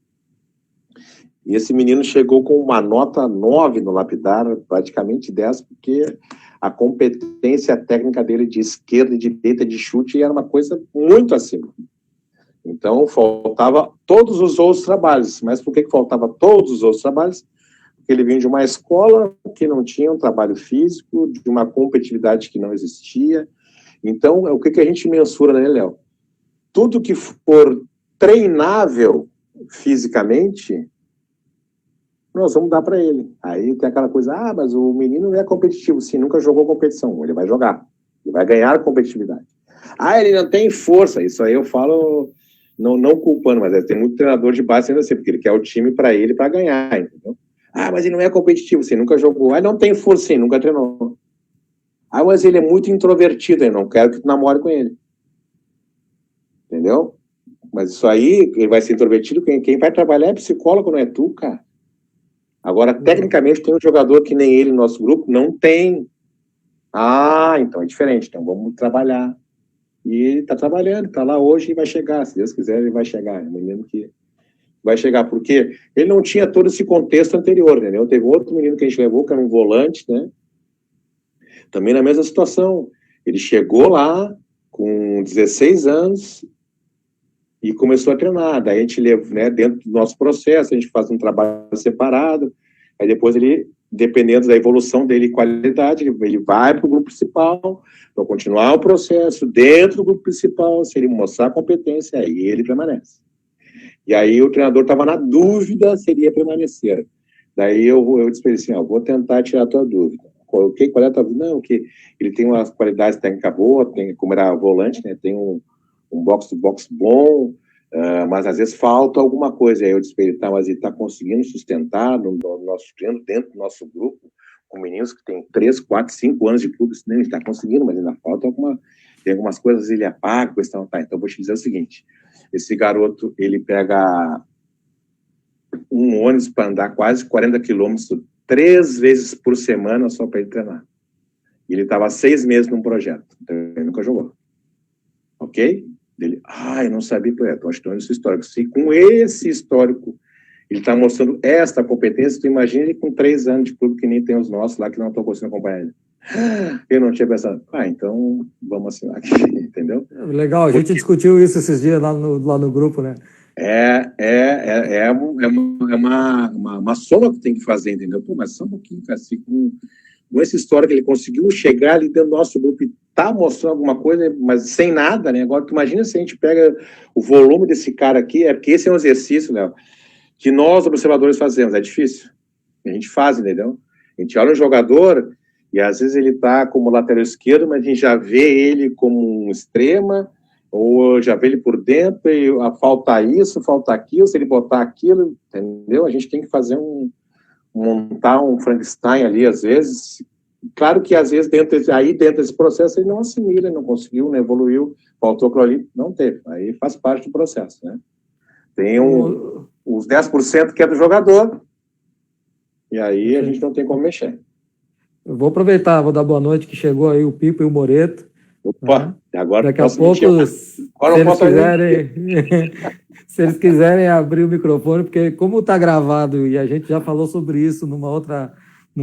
E esse menino chegou com uma nota 9 no lapidar, praticamente 10, porque a competência técnica dele de esquerda e direita de chute era uma coisa muito acima. Então, faltava todos os outros trabalhos. Mas por que faltava todos os outros trabalhos? Porque ele vinha de uma escola que não tinha um trabalho físico, de uma competitividade que não existia. Então, o que a gente mensura, né, Léo? Tudo que for treinável fisicamente, nós vamos dar para ele. Aí tem aquela coisa, mas o menino não é competitivo. Sim, nunca jogou competição. Ele vai jogar. Ele vai ganhar competitividade. Ele não tem força. Isso aí eu falo, não culpando, mas tem muito treinador de base ainda assim, porque ele quer o time para ele para ganhar, entendeu? Mas ele não é competitivo. Sim, nunca jogou. Não tem força, sim, nunca treinou. Mas ele é muito introvertido, eu não quero que tu namore com ele. Entendeu? Mas isso aí, ele vai ser introvertido, quem vai trabalhar é psicólogo, não é tu, cara. Agora, tecnicamente, tem um jogador que nem ele no nosso grupo, não tem. Então é diferente, então vamos trabalhar. E ele tá trabalhando, tá lá hoje e vai chegar, se Deus quiser, ele vai chegar. É um menino que vai chegar, porque ele não tinha todo esse contexto anterior, entendeu? Teve outro menino que a gente levou, que era um volante, né? Também na mesma situação. Ele chegou lá com 16 anos e começou a treinar. Daí a gente leva, né, dentro do nosso processo, a gente faz um trabalho separado. Aí depois ele, dependendo da evolução dele e qualidade, ele vai para o grupo principal para continuar o processo dentro do grupo principal. Se ele mostrar competência, aí ele permanece. E aí o treinador estava na dúvida se ele ia permanecer. Daí eu disse para ele assim, vou tentar tirar a tua dúvida. Qual é a tua dúvida? Não, que ele tem umas qualidades técnicas boas, como era volante, né, tem um box-to-box bom, mas às vezes falta alguma coisa. Aí eu disse para ele, mas ele está conseguindo sustentar no nosso treino, dentro do nosso grupo, com meninos que têm 3, 4, 5 anos de clube. Ele está conseguindo, mas ainda falta tem algumas coisas, ele apaga, questão, então eu vou te dizer o seguinte, esse garoto, ele pega um ônibus para andar quase 40 quilômetros 3 vezes por semana só para ele treinar. E ele estava 6 meses num projeto, então ele nunca jogou. Ok? Ele, eu não sabia, estou achando esse histórico. Se com esse histórico ele está mostrando esta competência, tu imagina ele com 3 anos de clube que nem tem os nossos lá, que não estão conseguindo acompanhar ele. Eu não tinha pensado, então vamos assinar aqui, entendeu? Legal, a gente discutiu isso esses dias lá no grupo, né? É uma soma que tem que fazer, entendeu? Mas só um pouquinho, cara, assim, com essa história que ele conseguiu chegar ali dentro do nosso grupo e tá mostrando alguma coisa, mas sem nada, né? Agora, tu imagina se a gente pega o volume desse cara aqui, porque esse é um exercício, Léo, que nós, observadores, fazemos, é difícil. A gente faz, entendeu? A gente olha um jogador e às vezes ele tá como lateral esquerdo, mas a gente já vê ele como um extrema, ou já vê ele por dentro e falta isso, falta aquilo, se ele botar aquilo, entendeu? A gente tem que fazer montar um Frankenstein ali, às vezes. Claro que, às vezes, dentro desse processo, ele não assimila, não conseguiu, não evoluiu, faltou aquilo ali, não teve. Aí faz parte do processo, né? os 10% que é do jogador, e aí a gente não tem como mexer. Eu vou aproveitar, vou dar boa noite, que chegou aí o Pipo e o Moreto. Opa, né? Agora daqui a pouco, se eles quiserem abrir o microfone, porque como está gravado e a gente já falou sobre isso num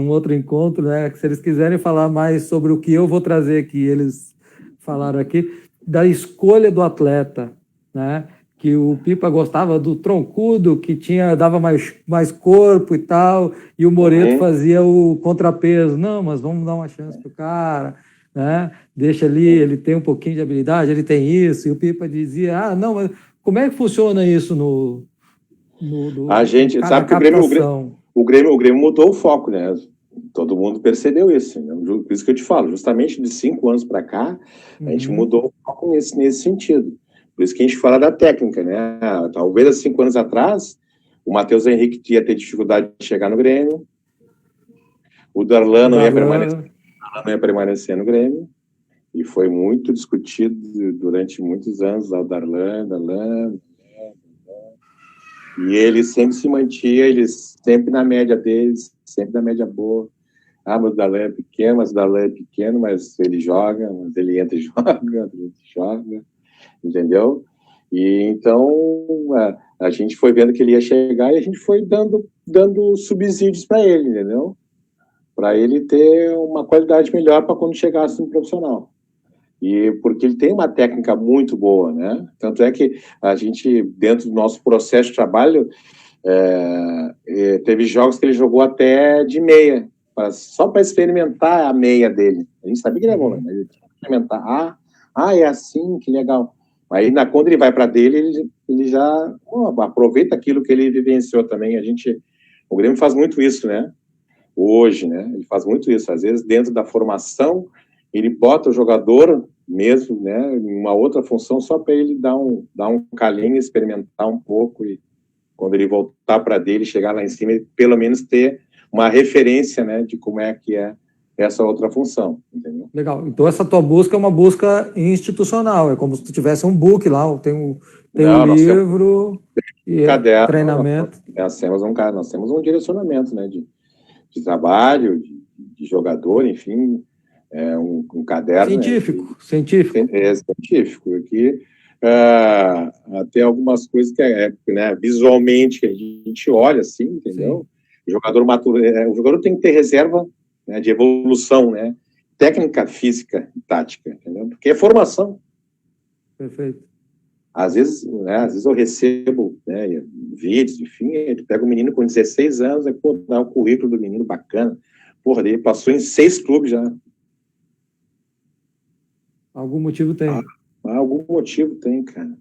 outro encontro, né? Se eles quiserem falar mais sobre o que eu vou trazer aqui, eles falaram aqui, da escolha do atleta, né? Que o Pipa gostava do troncudo, que dava mais corpo e tal, e o Moreto fazia o contrapeso. Não, mas vamos dar uma chance pro cara, né? Deixa ali, ele tem um pouquinho de habilidade, ele tem isso. E o Pipa dizia, não, mas como é que funciona isso a gente sabe que o Grêmio mudou o foco, né? Todo mundo percebeu isso, né? Por isso que eu te falo, justamente de 5 anos para cá, a gente mudou o foco nesse sentido. Por isso que a gente fala da técnica, né? Talvez há 5 anos atrás, o Matheus Henrique ia ter dificuldade de chegar no Grêmio, o Darlan não ia permanecer no Grêmio, e foi muito discutido durante muitos anos, o Darlan, e ele sempre se mantinha, eles sempre na média deles, sempre na média boa. Mas o Darlan é pequeno, mas ele joga, mas ele entra e joga, entendeu? E então a gente foi vendo que ele ia chegar e a gente foi dando subsídios para ele, entendeu? Para ele ter uma qualidade melhor para quando chegasse no profissional. E porque ele tem uma técnica muito boa, né? Tanto é que a gente, dentro do nosso processo de trabalho, teve jogos que ele jogou até de meia, só para experimentar a meia dele. A gente sabia que ele é bom, mas ele tinha que experimentar. É assim, que legal. Aí, quando ele vai para dele, ele já aproveita aquilo que ele vivenciou também. O Grêmio faz muito isso, né? Hoje, né? Ele faz muito isso. Às vezes, dentro da formação, ele bota o jogador mesmo, né, em uma outra função, só para ele dar um calinho, experimentar um pouco, e quando ele voltar para dele, chegar lá em cima, ele pelo menos ter uma referência, né, de como é que é essa outra função, entendeu? Legal. Então essa tua busca é uma busca institucional, é como se tu tivesse um book lá, tem um livro e caderno, treinamento. Nós temos um direcionamento, né, de trabalho, de jogador, enfim, um caderno. Científico. Científico, que até algumas coisas que né, visualmente que a gente olha assim, entendeu? O jogador tem que ter reserva, né, de evolução, né? Técnica, física e tática, entendeu? Porque é formação. Perfeito. Às vezes eu recebo, né, vídeos, enfim, ele pega um menino com 16 anos, aí, dá o currículo do menino bacana, ele passou em 6 clubes já. Algum motivo tem. Algum motivo tem, cara.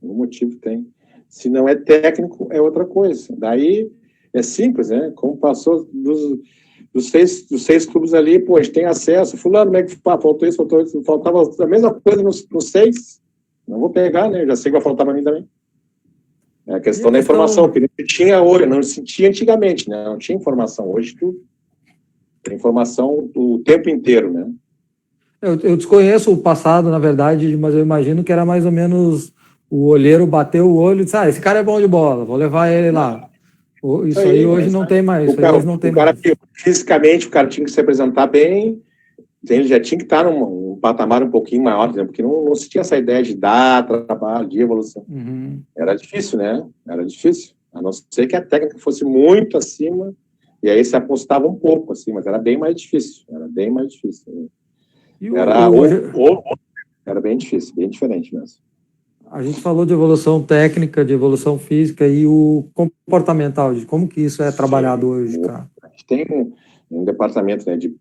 Algum motivo tem. Se não é técnico, é outra coisa. Daí é simples, né? Como passou dos seis clubes ali, a gente tem acesso. Fulano, como é que faltou isso, faltava a mesma coisa nos 6. Não vou pegar, né? Já sei que vai faltar para mim também. É a questão da informação, que não tinha hoje, não se tinha antigamente, né? Não tinha informação. Hoje tu tem informação o tempo inteiro, né? Eu desconheço o passado, na verdade, mas eu imagino que era mais ou menos o olheiro bateu o olho e disse, esse cara é bom de bola, vou levar ele lá. Isso aí hoje não tem mais. Fisicamente, o cara tinha que se apresentar bem, ele já tinha que estar num patamar um pouquinho maior, porque não se tinha essa ideia de dar trabalho, de evolução. Era difícil, né? Era difícil. A não ser que a técnica fosse muito acima, e aí se apostava um pouco, assim, mas era bem mais difícil. Era bem mais difícil. Né? Era bem difícil, bem diferente mesmo. A gente falou de evolução técnica, de evolução física e o comportamental, de como que isso é trabalhado hoje, cara? A gente tem um departamento, né, de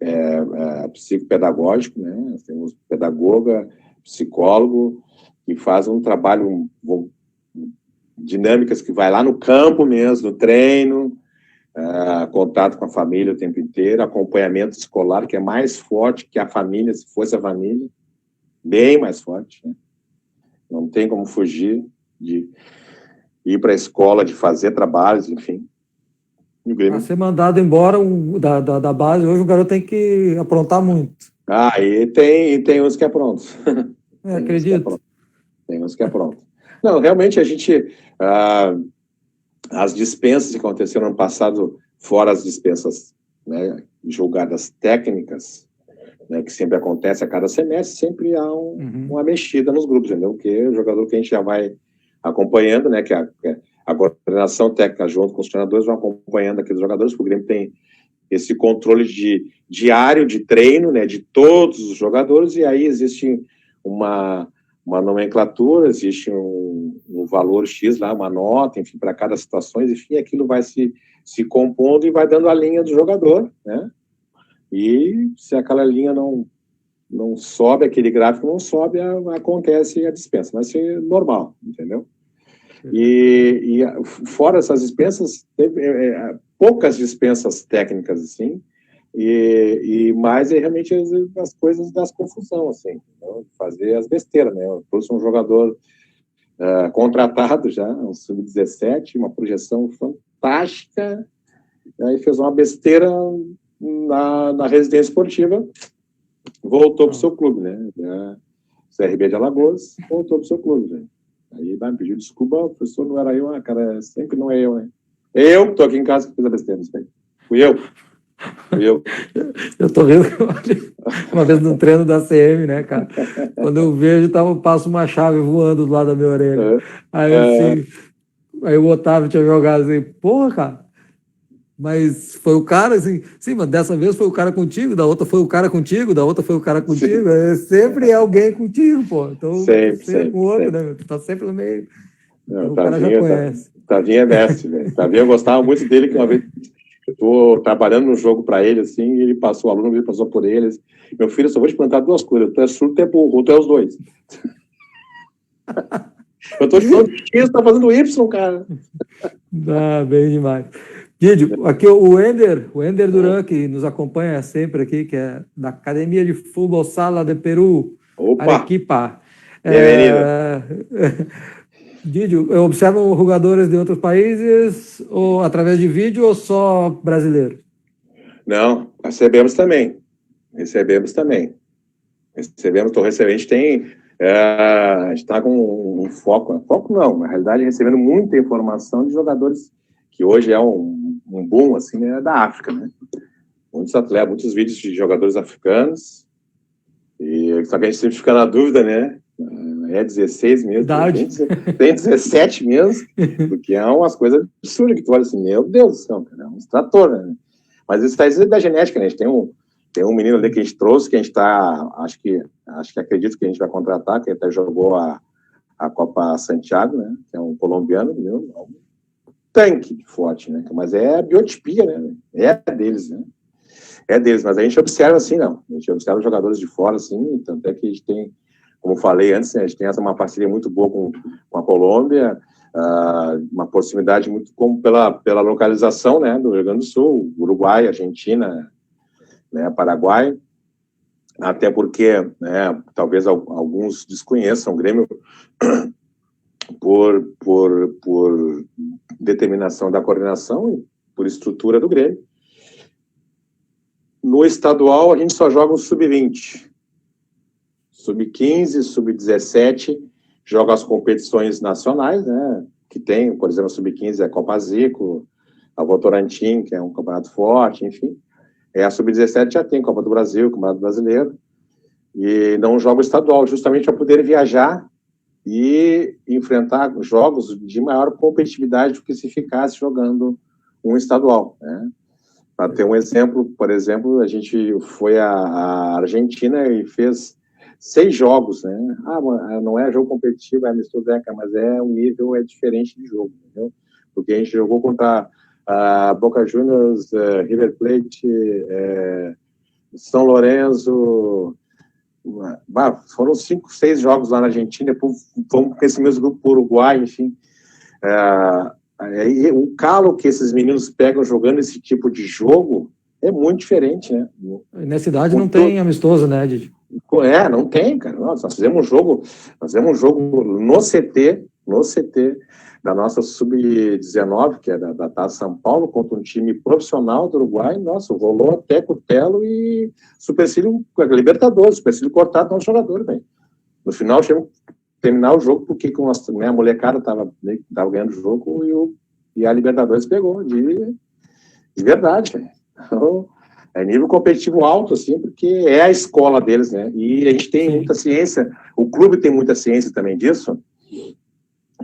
psicopedagógico, né? Nós temos pedagoga, psicólogo, que faz um trabalho, dinâmicas que vai lá no campo mesmo, no treino, contato com a família o tempo inteiro, acompanhamento escolar, que é mais forte que a família, se fosse a família, bem mais forte, né? Não tem como fugir de ir para a escola, de fazer trabalhos, enfim. Para ser mandado embora da base, hoje o garoto tem que aprontar muito. E tem uns que aprontam. Acredito. Tem uns que aprontam. Não, realmente a gente... as dispensas que aconteceram no ano passado, fora as dispensas, né, julgadas técnicas, né, que sempre acontece a cada semestre, sempre há uma mexida nos grupos, entendeu? Porque o jogador que a gente já vai acompanhando, né, que a coordenação técnica junto com os treinadores vão acompanhando aqueles jogadores, porque o Grêmio tem esse controle diário de treino, né, de todos os jogadores, e aí existe uma nomenclatura, existe um valor X lá, uma nota, enfim, para cada situação, enfim, aquilo vai se compondo e vai dando a linha do jogador, né, e se aquela linha não sobe, aquele gráfico não sobe, acontece a dispensa, vai ser normal, entendeu? E fora essas dispensas, poucas dispensas técnicas, assim, e mais realmente as coisas das confusão, assim, né? Fazer as besteiras, né? Eu trouxe um jogador contratado já, um sub-17, uma projeção fantástica, aí fez uma besteira na residência esportiva, voltou para o seu clube, né? CRB de Alagoas, voltou para o seu clube, né? Aí vai me pedir desculpa, professor, não era eu, cara, sempre não é eu, né? Eu que tô aqui em casa que fiz a besteira, fui eu. Eu tô vendo uma vez no treino da CM, né, cara? Quando eu vejo, passo uma chave voando do lado da minha orelha. Aí o Otávio tinha jogado assim, porra, cara. Mas foi o cara, assim, sim, mas dessa vez foi o cara contigo, da outra foi o cara contigo, da outra foi o cara contigo. Sempre é alguém contigo, pô. Então, sempre o outro, né? Tu tá sempre no meio. Não, o cara já conhece. Tavinho é mestre, velho. Tavinho, eu gostava muito dele, que uma vez eu tô trabalhando no jogo pra ele, assim, e ele passou, o aluno ele passou por eles. Meu filho, eu só vou te perguntar duas coisas. Tu é surdo, tu é burro, tu é os dois. Eu tô te falando X, tá fazendo Y, cara. Bem demais. Didio, aqui o Ender Duran, que nos acompanha sempre aqui, que é da Academia de Futebol Sala de Peru, Arequipa. Didio, observam jogadores de outros países, ou através de vídeo, ou só brasileiro? Não, recebemos também. Tô recebendo, a gente tem... a gente está com um foco não, na realidade recebendo muita informação de jogadores que hoje é um boom, assim, né, da África, né? Muitos atletas, muitos vídeos de jogadores africanos, e só que a gente sempre fica na dúvida, né? É 16 mesmo, tem 17 mesmo, porque é umas coisas absurdas que tu olha assim, meu Deus do céu, cara, é um extrator, né? Mas isso está da genética, né? A gente tem um menino ali que a gente trouxe, que a gente está, acho que acredito que a gente vai contratar, que até jogou a Copa Santiago, né? Que é um colombiano, meu, um tanque forte, né? Mas é a biotipia, né? É deles, né? É deles, mas a gente observa assim, não. A gente observa jogadores de fora, assim, tanto é que a gente tem, como falei antes, né, a gente tem uma parceria muito boa com a Colômbia, uma proximidade muito pela localização, né, do Rio Grande do Sul, Uruguai, Argentina, né, Paraguai, até porque, né, talvez alguns desconheçam o Grêmio por determinação da coordenação e por estrutura do Grêmio. No estadual, a gente só joga o sub-20. Sub-15, sub-17, joga as competições nacionais, né? Que tem, por exemplo, sub-15 é a Copa Zico, a Votorantim, que é um campeonato forte, enfim. A sub-17 já tem Copa do Brasil, Campeonato Brasileiro, e não joga o estadual, justamente para poder viajar e enfrentar jogos de maior competitividade do que se ficasse jogando um estadual, né? Para ter um exemplo, por exemplo, a gente foi à Argentina e fez 6 jogos, né? Não é jogo competitivo, é amistoso, mas um nível diferente de jogo, entendeu? Porque a gente jogou contra Boca Juniors, River Plate, São Lourenço, foram 5, 6 jogos lá na Argentina, depois fomos com esse mesmo grupo para o Uruguai, enfim. O calo que esses meninos pegam jogando esse tipo de jogo é muito diferente, né? Nessa cidade não tem amistoso, né, Didi? Não tem, cara. Nós fizemos um jogo no CT da nossa Sub-19, que é da Taça São Paulo, contra um time profissional do Uruguai. Nossa, rolou até cutelo e supercílio, Libertadores, supercílio cortado no jogador, velho. No final, terminar o jogo, porque a molecada estava ganhando o jogo e e a Libertadores pegou, de verdade, velho. Então, é nível competitivo alto, assim, porque é a escola deles, né? E a gente tem muita ciência, o clube tem muita ciência também disso,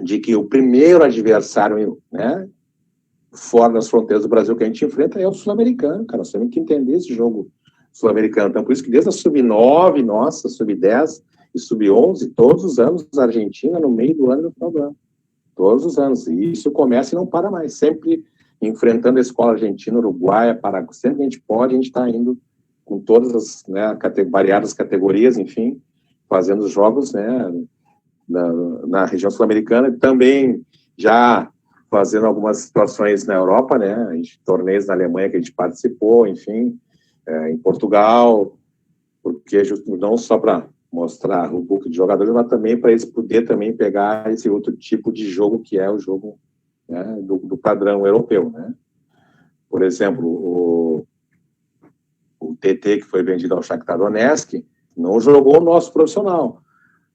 de que o primeiro adversário, né, fora das fronteiras do Brasil que a gente enfrenta é o sul-americano, cara. Nós temos que entender esse jogo sul-americano. Então, por isso que desde a sub-9, nossa, sub-10 e sub-11, todos os anos, a Argentina no meio do ano e no final do ano. Todos os anos. E isso começa e não para mais. Sempre enfrentando a escola argentina, uruguaia, Paraguai. Sempre que a gente pode, a gente está indo com todas as, né, variadas categorias, enfim, fazendo os jogos, né, na região sul-americana, e também já fazendo algumas situações na Europa, né, torneios na Alemanha que a gente participou, enfim, em Portugal, porque não só para mostrar o book de jogadores, mas também para eles poderem também pegar esse outro tipo de jogo que é o jogo, né, do padrão europeu, né. Por exemplo, o TT, que foi vendido ao Shakhtar Donetsk, não jogou o nosso profissional,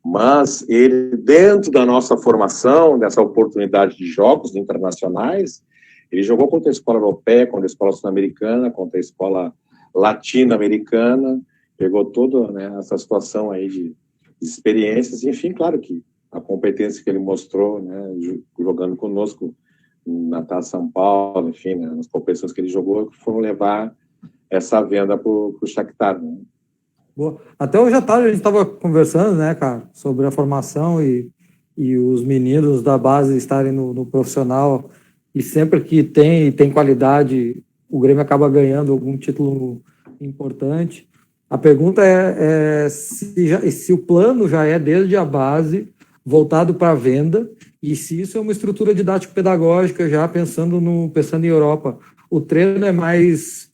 mas ele, dentro da nossa formação, dessa oportunidade de jogos internacionais, ele jogou contra a escola europeia, contra a escola sul-americana, contra a escola latino-americana, pegou toda, né, essa situação aí de experiências, enfim, claro que a competência que ele mostrou, né, jogando conosco na Taça São Paulo, enfim, né, nas competições que ele jogou, que foram levar essa venda para o Shakhtar, né. Boa. Até hoje à tarde a gente estava conversando, né, cara, sobre a formação e os meninos da base estarem no profissional, e sempre que tem qualidade, o Grêmio acaba ganhando algum título importante. A pergunta é se o plano já é desde a base voltado para a venda, e se isso é uma estrutura didático-pedagógica já pensando em Europa. O treino é mais,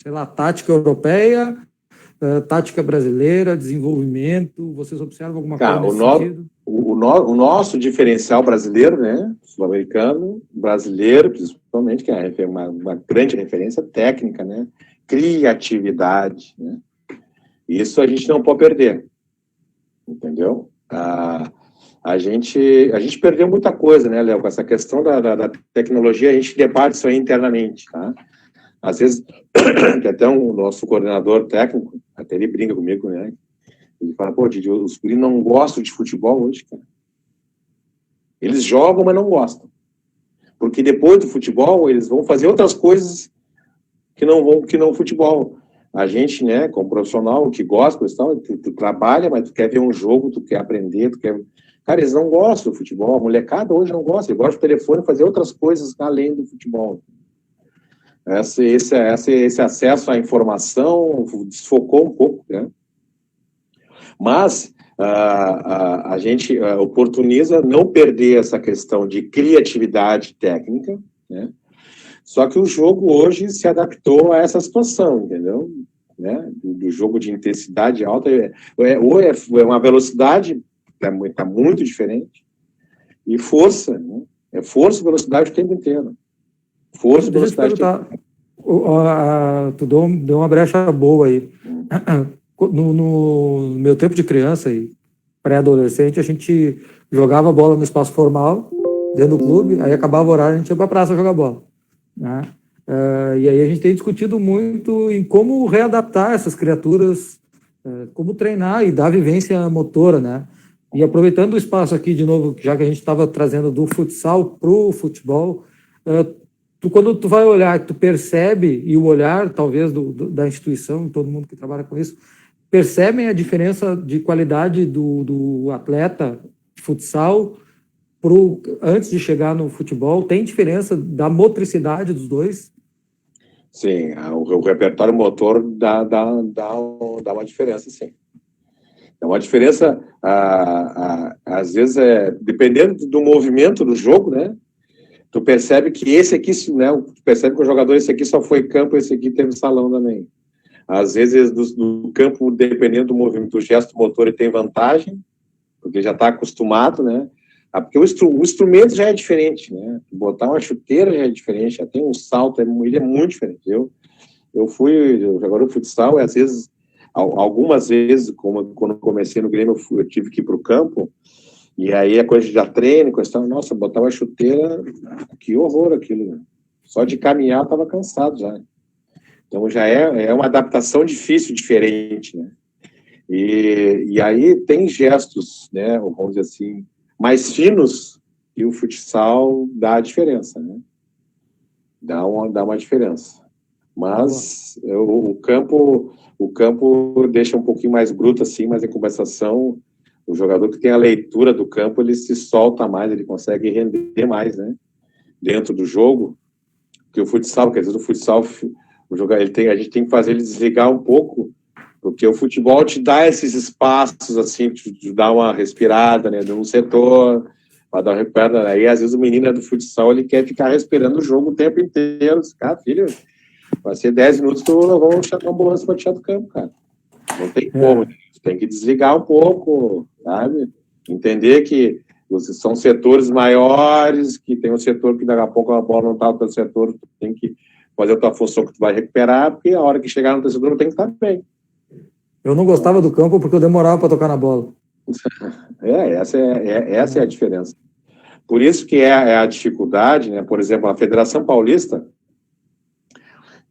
sei lá, tática europeia, tática brasileira, desenvolvimento, vocês observam alguma coisa nesse sentido? O nosso diferencial brasileiro, né, sul-americano, brasileiro, principalmente, que é uma grande referência técnica, né, criatividade, né, isso a gente não pode perder, entendeu? A gente perdeu muita coisa, né, Léo, com essa questão da tecnologia, a gente debate isso aí internamente, tá? Às vezes, que até o nosso coordenador técnico, até ele brinca comigo, né? Ele fala, pô, Didi, os guris não gostam de futebol hoje, cara. Eles jogam, mas não gostam. Porque depois do futebol, eles vão fazer outras coisas que não futebol. A gente, né, como profissional, que gosta, tu trabalha, mas tu quer ver um jogo, tu quer aprender, tu quer... Cara, eles não gostam do futebol. A molecada hoje não gosta. Eles gostam do telefone, fazer outras coisas além do futebol. Esse acesso à informação desfocou um pouco, né? Mas a gente oportuniza não perder essa questão de criatividade técnica, né? Só que o jogo hoje se adaptou a essa situação, entendeu? Né? Do jogo de intensidade alta, ou é uma velocidade, está muito diferente, e força, né? É força e velocidade o tempo inteiro. Força e velocidade. Tu deu uma brecha boa aí. No meu tempo de criança e pré-adolescente, a gente jogava bola no espaço formal, dentro do clube, aí acabava o horário, a gente ia para a praça jogar bola, né? E aí a gente tem discutido muito em como readaptar essas criaturas, como treinar e dar vivência motora, né? E aproveitando o espaço aqui de novo, já que a gente estava trazendo do futsal para o futebol, quando tu vai olhar, tu percebe, e o olhar, talvez, da instituição, todo mundo que trabalha com isso, percebem a diferença de qualidade do atleta de futsal antes de chegar no futebol? Tem diferença da motricidade dos dois? Sim, o repertório motor dá uma diferença, sim. É uma diferença, às vezes, dependendo do movimento do jogo, né? Tu percebe que esse aqui, né? Tu percebe que o jogador, esse aqui só foi campo, esse aqui teve salão também. Às vezes, do campo, dependendo do movimento, do gesto motor, ele tem vantagem, porque já está acostumado, né? Porque o instrumento já é diferente, né? Botar uma chuteira já é diferente, já tem um salto, ele é muito diferente. Eu fui jogador de futsal, e às vezes, algumas vezes, quando comecei no Grêmio, eu tive que ir para o campo, E aí a coisa de dar treino, questão, nossa, botar uma chuteira, que horror aquilo, né? Só de caminhar eu estava cansado já. Então já é uma adaptação difícil, diferente, né? E aí tem gestos, né, vamos dizer assim, mais finos, e o futsal dá a diferença, né? Dá uma diferença. Mas o campo deixa um pouquinho mais bruto, assim, mas em compensação, o jogador que tem a leitura do campo, ele se solta mais, ele consegue render mais, né? Dentro do jogo, que o futsal, quer dizer, o futsal, a gente tem que fazer ele desligar um pouco, porque o futebol te dá esses espaços, assim, te dá uma respirada, né? Num setor, para dar uma recuperada. Aí, às vezes, o menino do futsal, ele quer ficar respirando o jogo o tempo inteiro. Cara, filho, vai ser 10 minutos, tu vamos chamar a ambulância para tirar do campo, cara. Não tem como. Tem que desligar um pouco, sabe? Entender que são setores maiores, que tem um setor que daqui a pouco a bola não está no teu setor, tu tem que fazer a tua função que tu vai recuperar, porque a hora que chegar no teu setor tem que estar bem. Eu não gostava do campo porque eu demorava para tocar na bola. Essa é a diferença. Por isso que é a dificuldade, né? Por exemplo, a Federação Paulista,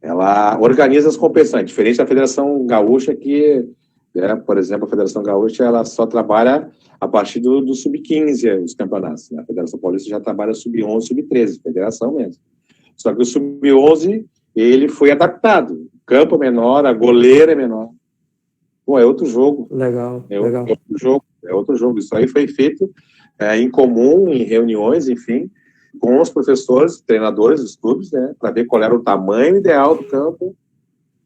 ela organiza as competições, diferente da Federação Gaúcha, que, por exemplo, a Federação Gaúcha, ela só trabalha a partir do sub-15, os campeonatos, né? A Federação Paulista já trabalha sub-11, sub-13, federação mesmo. Só que o sub-11, ele foi adaptado. O campo é menor, a goleira é menor. Pô, é outro jogo. Legal. É outro jogo. Isso aí foi feito em comum, em reuniões, enfim, com os professores, treinadores dos clubes, né, para ver qual era o tamanho ideal do campo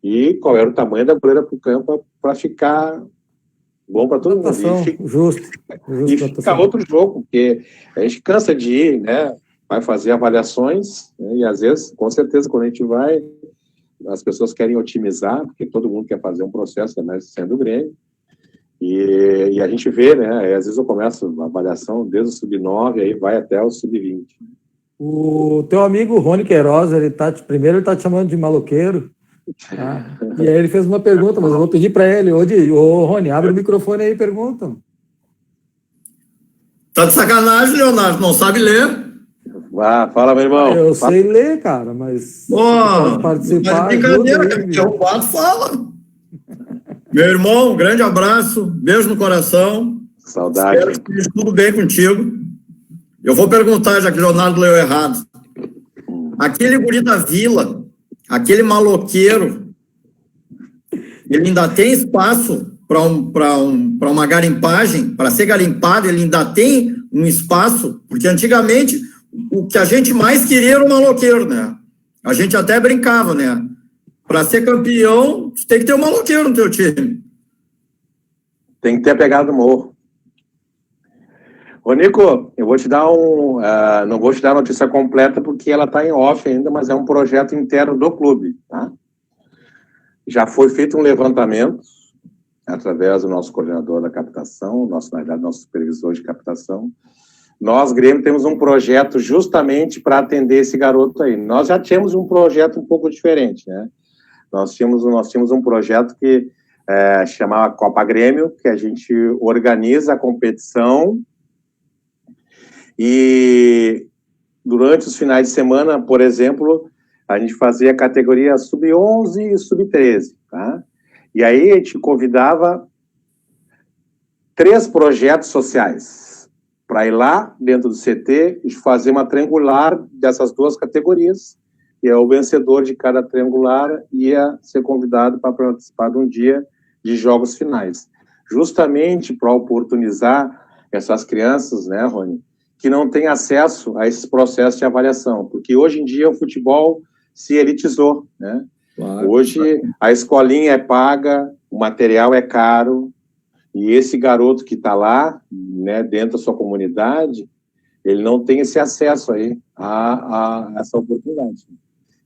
e qual era o tamanho da goleira para o campo para ficar bom para todo mundo. Justo. E fica outro jogo, porque a gente cansa de ir, né, vai fazer avaliações, né, e às vezes, com certeza, quando a gente vai, as pessoas querem otimizar, porque todo mundo quer fazer um processo, né, sendo o Grêmio, e a gente vê, né, às vezes eu começo a avaliação desde o sub-9, aí vai até o sub-20. O teu amigo Rony Queiroz, primeiro ele tá te chamando de maloqueiro, tá? E aí ele fez uma pergunta, mas eu vou pedir para ele, ô Rony, abre o microfone aí e pergunta. Tá de sacanagem, Leonardo, não sabe ler? Fala, meu irmão. Eu sei ler, cara, mas participar. Mas brincadeira, que o quadro fala. Meu irmão, um grande abraço, beijo no coração. Saudade. Espero que esteja tudo bem contigo. Eu vou perguntar, já que o Leonardo leu errado. Aquele guri da vila, aquele maloqueiro, ele ainda tem espaço para uma garimpagem, para ser garimpado, ele ainda tem um espaço, porque antigamente o que a gente mais queria era o maloqueiro, né? A gente até brincava, né? Para ser campeão, tem que ter um maloqueiro no teu time. Tem que ter a pegada do morro. Ô, Nico, eu vou te dar não vou te dar a notícia completa porque ela está em off ainda, mas é um projeto interno do clube, tá? Já foi feito um levantamento através do nosso coordenador da captação, nosso supervisor de captação. Nós, Grêmio, temos um projeto justamente para atender esse garoto aí. Nós já tínhamos um projeto um pouco diferente, né? Nós tínhamos um projeto que chamava Copa Grêmio, que a gente organiza a competição e durante os finais de semana, por exemplo, a gente fazia a categoria sub-11 e sub-13, tá? E aí a gente convidava 3 projetos sociais para ir lá dentro do CT e fazer uma triangular dessas 2 categorias, e o vencedor de cada triangular ia ser convidado para participar de um dia de jogos finais, justamente para oportunizar essas crianças, né, Rony, que não têm acesso a esses processos de avaliação, porque hoje em dia o futebol se elitizou, né? Claro. Hoje a escolinha é paga, o material é caro, e esse garoto que está lá, né, dentro da sua comunidade, ele não tem esse acesso aí a essa oportunidade.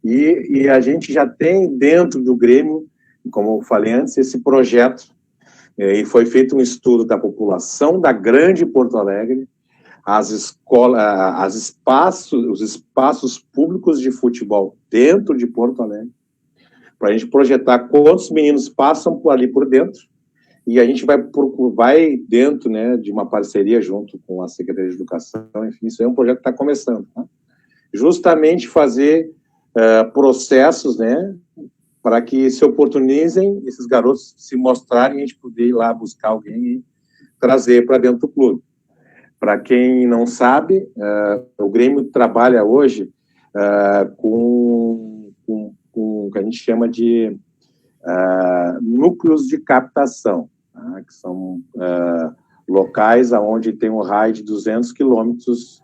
E a gente já tem dentro do Grêmio, como eu falei antes, esse projeto, e foi feito um estudo da população da Grande Porto Alegre, as escolas, os espaços públicos de futebol dentro de Porto Alegre, para a gente projetar quantos meninos passam por ali por dentro e a gente vai dentro, né, de uma parceria junto com a Secretaria de Educação, enfim, isso é um projeto que está começando, tá? Justamente fazer processos, né, para que se oportunizem esses garotos se mostrarem, a gente poder ir lá buscar alguém e trazer para dentro do clube. Para quem não sabe, o Grêmio trabalha hoje com o que a gente chama de núcleos de captação, tá? Que são locais onde tem um raio de 200 quilômetros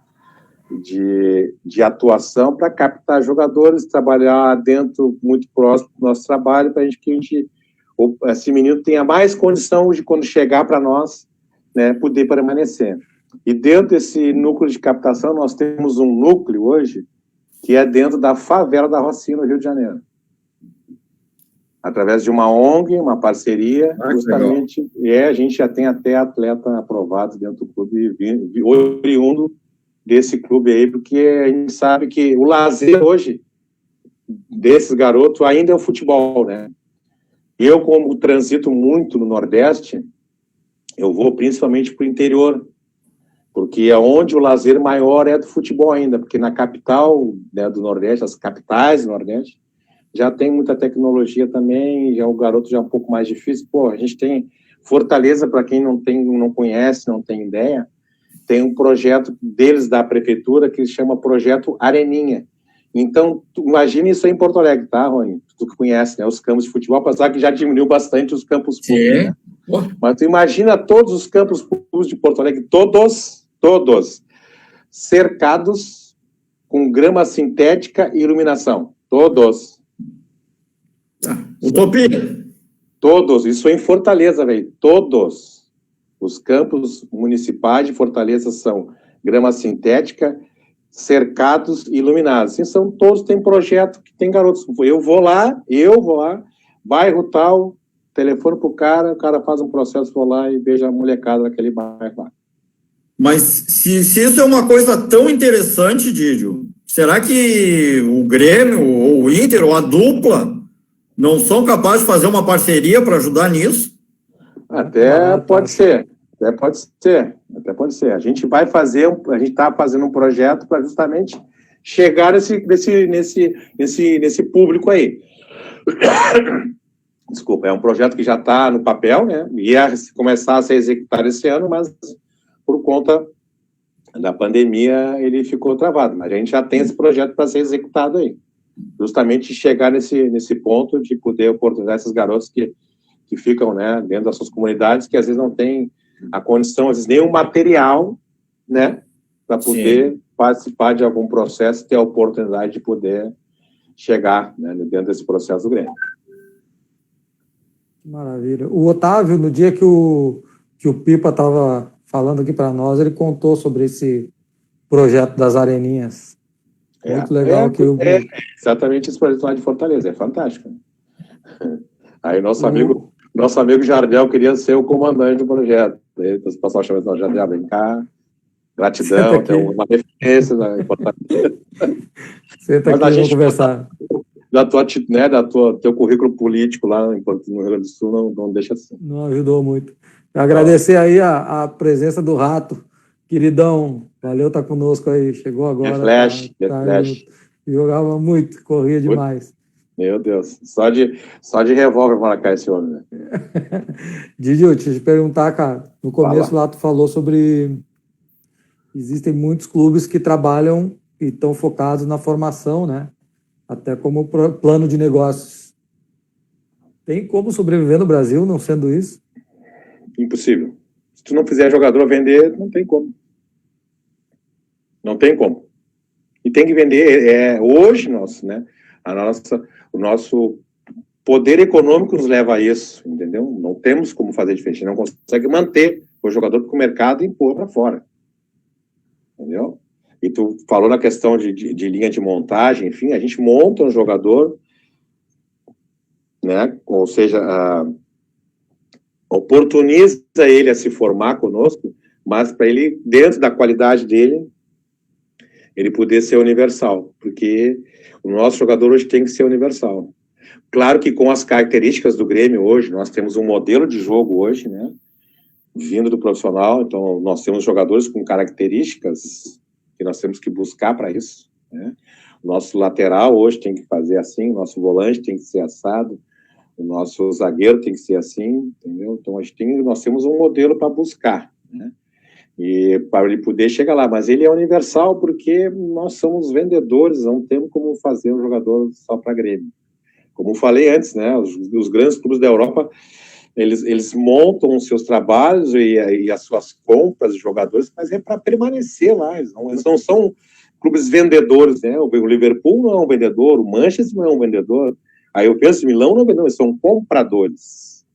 de atuação para captar jogadores, trabalhar dentro, muito próximo do nosso trabalho, para que esse menino tenha mais condição de, quando chegar para nós, né, poder permanecer. E dentro desse núcleo de captação, nós temos um núcleo hoje, que é dentro da favela da Rocinha, no Rio de Janeiro. Através de uma ONG, uma parceria, justamente, a gente já tem até atleta aprovado dentro do clube, oriundo desse clube aí, porque a gente sabe que o lazer hoje desses garotos ainda é o futebol, né? Eu, como transito muito no Nordeste, eu vou principalmente para o interior, porque é onde o lazer maior é do futebol ainda, porque na capital, né, do Nordeste, as capitais do Nordeste, já tem muita tecnologia também, já o garoto já é um pouco mais difícil. Pô, a gente tem Fortaleza, para quem não conhece, não tem ideia, tem um projeto deles da prefeitura que se chama Projeto Areninha. Então, imagine isso aí em Porto Alegre, tá, Rony? Tu que conhece, né, os campos de futebol, apesar que já diminuiu bastante os campos públicos, né? Mas tu imagina todos os campos públicos de Porto Alegre, todos cercados com grama sintética e iluminação. Todos. Utopia. Todos. Isso em Fortaleza, velho. Todos. Os campos municipais de Fortaleza são grama sintética, cercados e iluminados. Assim, são todos, tem projeto que tem garotos. Eu vou lá, bairro tal, telefone pro cara, o cara faz um processo, vou lá e vejo a molecada daquele bairro lá. Mas se isso é uma coisa tão interessante, Didio, será que o Grêmio, ou o Inter, ou a dupla, não são capazes de fazer uma parceria para ajudar nisso? Até pode ser. A gente vai fazer, a gente está fazendo um projeto para justamente chegar nesse público aí. Desculpa, é um projeto que já está no papel, né? Ia começar a ser executado esse ano, mas por conta da pandemia ele ficou travado. Mas a gente já tem esse projeto para ser executado aí. Justamente chegar nesse ponto de poder oportunizar esses garotos que ficam, né, dentro das suas comunidades, que às vezes não tem a condição, às vezes nem o material, né, para poder participar de algum processo e ter a oportunidade de poder chegar, né, dentro desse processo do Grêmio. Maravilha. O Otávio, no dia que o Pipa estava falando aqui para nós, ele contou sobre esse projeto das areninhas. Muito legal. Exatamente esse projeto lá de Fortaleza, é fantástico. Aí nosso amigo Jardel queria ser o comandante do projeto. Aí o pessoal chama de Jardel, vem cá, gratidão, tem uma referência na Fortaleza. Senta aqui, vamos conversar. Teu currículo político lá no Rio Grande do Sul não deixa assim. Não ajudou muito. Agradecer aí a presença do Rato, queridão, valeu, tá conosco aí, chegou agora. Flash. Jogava muito, corria demais. Meu Deus, só de revólver marcar esse homem, né? Didio, deixa eu te perguntar, cara, no começo lá tu falou sobre existem muitos clubes que trabalham e estão focados na formação, né? Até como plano de negócios. Tem como sobreviver no Brasil não sendo isso? Impossível. Se tu não fizer jogador vender, não tem como. Não tem como. E tem que vender. Hoje, né? O nosso poder econômico nos leva a isso, entendeu? Não temos como fazer diferente. Não consegue manter o jogador porque o mercado empurra para fora. Entendeu? E tu falou na questão de linha de montagem, enfim, a gente monta um jogador, né? Ou seja, oportuniza ele a se formar conosco, mas para ele, dentro da qualidade dele, ele poder ser universal, porque o nosso jogador hoje tem que ser universal. Claro que com as características do Grêmio hoje, nós temos um modelo de jogo hoje, né? Vindo do profissional, então nós temos jogadores com características que nós temos que buscar para isso, né? O nosso lateral hoje tem que fazer assim, o nosso volante tem que ser assado, o nosso zagueiro tem que ser assim, entendeu? Então nós temos um modelo para buscar, né? E para ele poder chegar lá, mas ele é universal porque nós somos vendedores, não temos como fazer um jogador só para Grêmio. Como eu falei antes, né, os grandes clubes da Europa, eles montam os seus trabalhos e as suas compras de jogadores, mas é para permanecer lá, eles não são clubes vendedores, né? O Liverpool não é um vendedor, o Manchester não é um vendedor, aí eu penso em Milão não é vendedor, eles são compradores.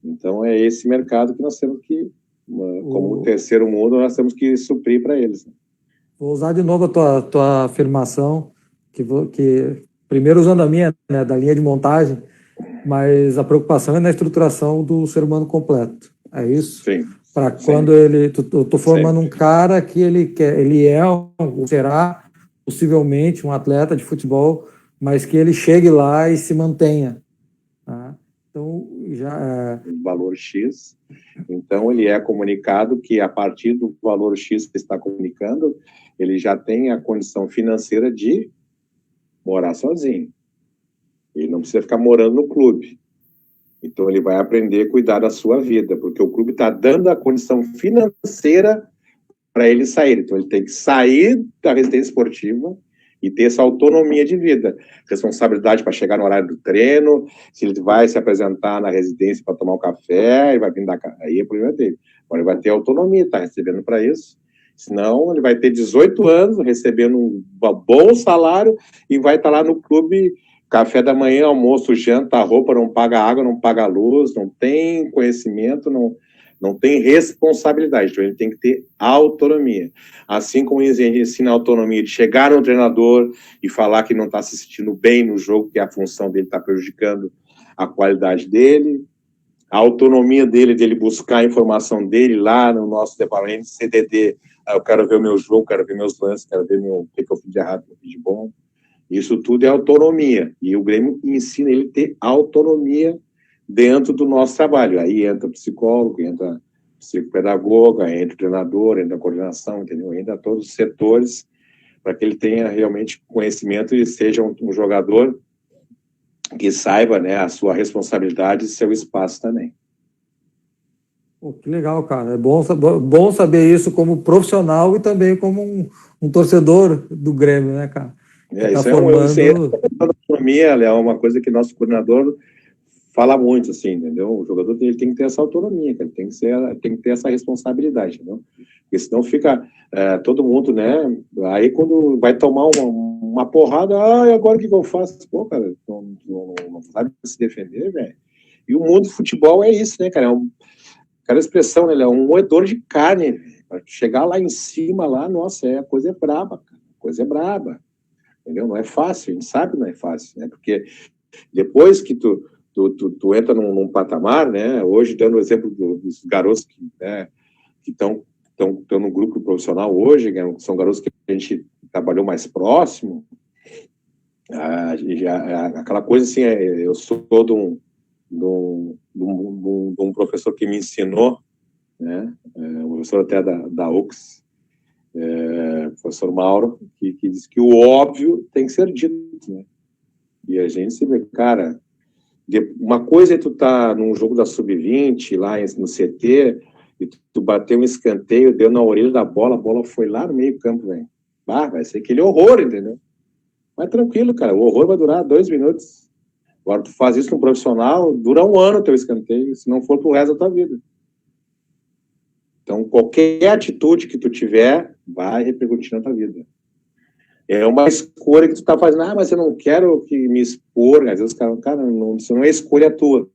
Então é esse mercado que nós temos que, como terceiro mundo, nós temos que suprir para eles. Vou usar de novo a tua afirmação, que primeiro usando a minha, né, da linha de montagem, mas a preocupação é na estruturação do ser humano completo. É isso? Sim. Para quando eu estou formando um cara que ele será possivelmente um atleta de futebol, mas que ele chegue lá e se mantenha. Tá? Então, já valor X. Então, ele é comunicado que, a partir do valor X que está comunicando, ele já tem a condição financeira de morar sozinho. Ele não precisa ficar morando no clube. Então, ele vai aprender a cuidar da sua vida, porque o clube está dando a condição financeira para ele sair. Então, ele tem que sair da residência esportiva e ter essa autonomia de vida, responsabilidade para chegar no horário do treino, se ele vai se apresentar na residência para tomar um café, ele vai vir da casa, aí é o problema dele. Agora ele vai ter autonomia, está recebendo para isso, senão ele vai ter 18 anos, recebendo um bom salário e vai estar lá no clube, café da manhã, almoço, janta, roupa, não paga água, não paga luz, não tem conhecimento, não tem responsabilidade, então ele tem que ter autonomia. Assim como ele ensina a autonomia de chegar no treinador e falar que não está se sentindo bem no jogo, que a função dele está prejudicando a qualidade dele, a autonomia dele buscar a informação dele lá no nosso departamento de CDD, eu quero ver o meu jogo, quero ver meus lances, quero ver o que eu fiz de errado, o que eu fiz de bom. Isso tudo é autonomia, e o Grêmio ensina ele a ter autonomia dentro do nosso trabalho. Aí entra o psicólogo, entra o psicopedagoga, entra o treinador, entra a coordenação, entendeu? Entra todos os setores para que ele tenha realmente conhecimento e seja um jogador que saiba, né, a sua responsabilidade e seu espaço também. Pô, que legal, cara. É bom saber isso como profissional e também como um torcedor do Grêmio, né, cara? Isso a autonomia é uma coisa que nosso coordenador fala muito, assim, entendeu? O jogador ele tem que ter essa autonomia, cara, tem que ter essa responsabilidade, entendeu? Porque senão fica todo mundo, né? Aí quando vai tomar uma porrada, agora o que eu faço? Pô, cara, não sabe se defender, velho. E o mundo do futebol é isso, né, cara? Aquela expressão, né? Ele é um moedor de carne, velho. Pra chegar lá em cima, lá, nossa, a coisa é braba, cara. A coisa é braba. Entendeu? Não é fácil, a gente sabe que não é fácil, né? Porque depois que tu entra num patamar, né? Hoje, dando o exemplo dos garotos que estão no grupo profissional hoje, né? São garotos que a gente trabalhou mais próximo, aquela coisa assim, eu sou de um professor que me ensinou, né? Um professor até da UX, professor Mauro, que diz que o óbvio tem que ser dito, né? E a gente se vê, cara, uma coisa é tu tá num jogo da Sub-20, lá no CT, e tu bateu um escanteio, deu na orelha da bola, a bola foi lá no meio campo, velho. Vai ser aquele horror, entendeu? Mas tranquilo, cara, o horror vai durar 2 minutos. Agora, tu faz isso no profissional, dura 1 ano o teu escanteio, se não for pro resto da tua vida. Então, qualquer atitude que tu tiver, vai repercutir na tua vida. É uma escolha que tu tá fazendo, mas eu não quero me expor. Às vezes, cara, isso não é escolha tua.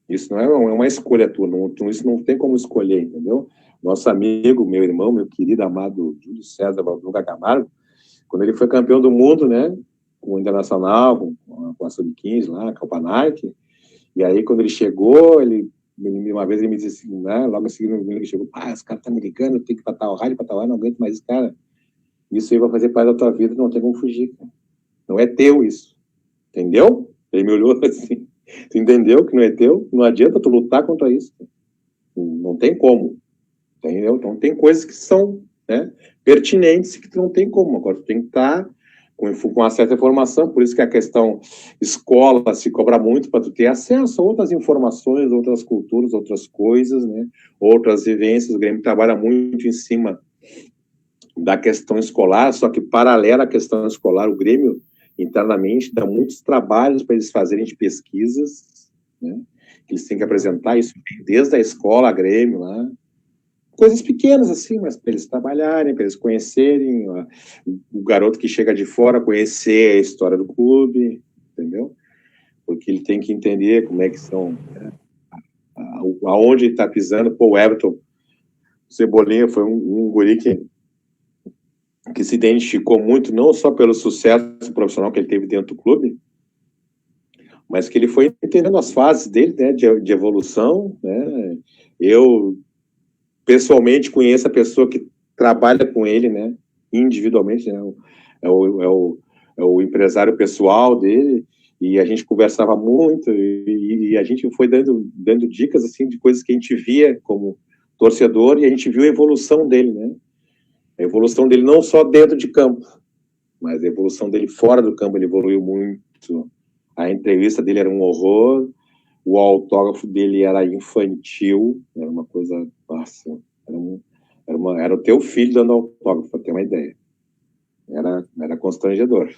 Isso não é uma escolha tua. Isso não tem como escolher, entendeu? Nosso amigo, meu irmão, meu querido, amado Júlio César Valduca Camargo, quando ele foi campeão do mundo, né, com o Internacional, com a Sub-15 lá, com a Nike, e aí quando ele chegou, uma vez ele me disse assim, né, logo em seguida ele chegou, esse cara tá me ligando, eu tenho que patar o rádio, não aguento mais esse cara. Isso aí vai fazer parte da tua vida, não tem como fugir, cara. Não é teu isso. Entendeu? Ele me olhou assim. Tu entendeu que não é teu? Não adianta tu lutar contra isso. Não tem como. Entendeu? Então tem coisas que são, né, pertinentes que tu não tem como. Agora tu tem que estar com uma certa informação, por isso que a questão escola se cobra muito para tu ter acesso a outras informações, outras culturas, outras coisas, né, outras vivências. O Grêmio trabalha muito em cima da questão escolar, só que paralela à questão escolar, o Grêmio internamente dá muitos trabalhos para eles fazerem de pesquisas, né, eles têm que apresentar isso desde a escola, a Grêmio, lá, coisas pequenas assim, mas para eles trabalharem, para eles conhecerem, ó, o garoto que chega de fora, conhecer a história do clube, entendeu? Porque ele tem que entender como é que são, né, aonde ele está pisando. Pô, o Everton, o Cebolinha foi um guri que se identificou muito, não só pelo sucesso profissional que ele teve dentro do clube, mas que ele foi entendendo as fases dele, né, de evolução, né? Eu pessoalmente conheço a pessoa que trabalha com ele, né, individualmente, né, é o empresário pessoal dele, e a gente conversava muito, e a gente foi dando dicas, assim, de coisas que a gente via como torcedor, e a gente viu a evolução dele, né, a evolução dele não só dentro de campo, mas a evolução dele fora do campo. Ele evoluiu muito, a entrevista dele era um horror, o autógrafo dele era infantil, era uma coisa, nossa, era o teu filho dando autógrafo, para ter uma ideia. Era constrangedor,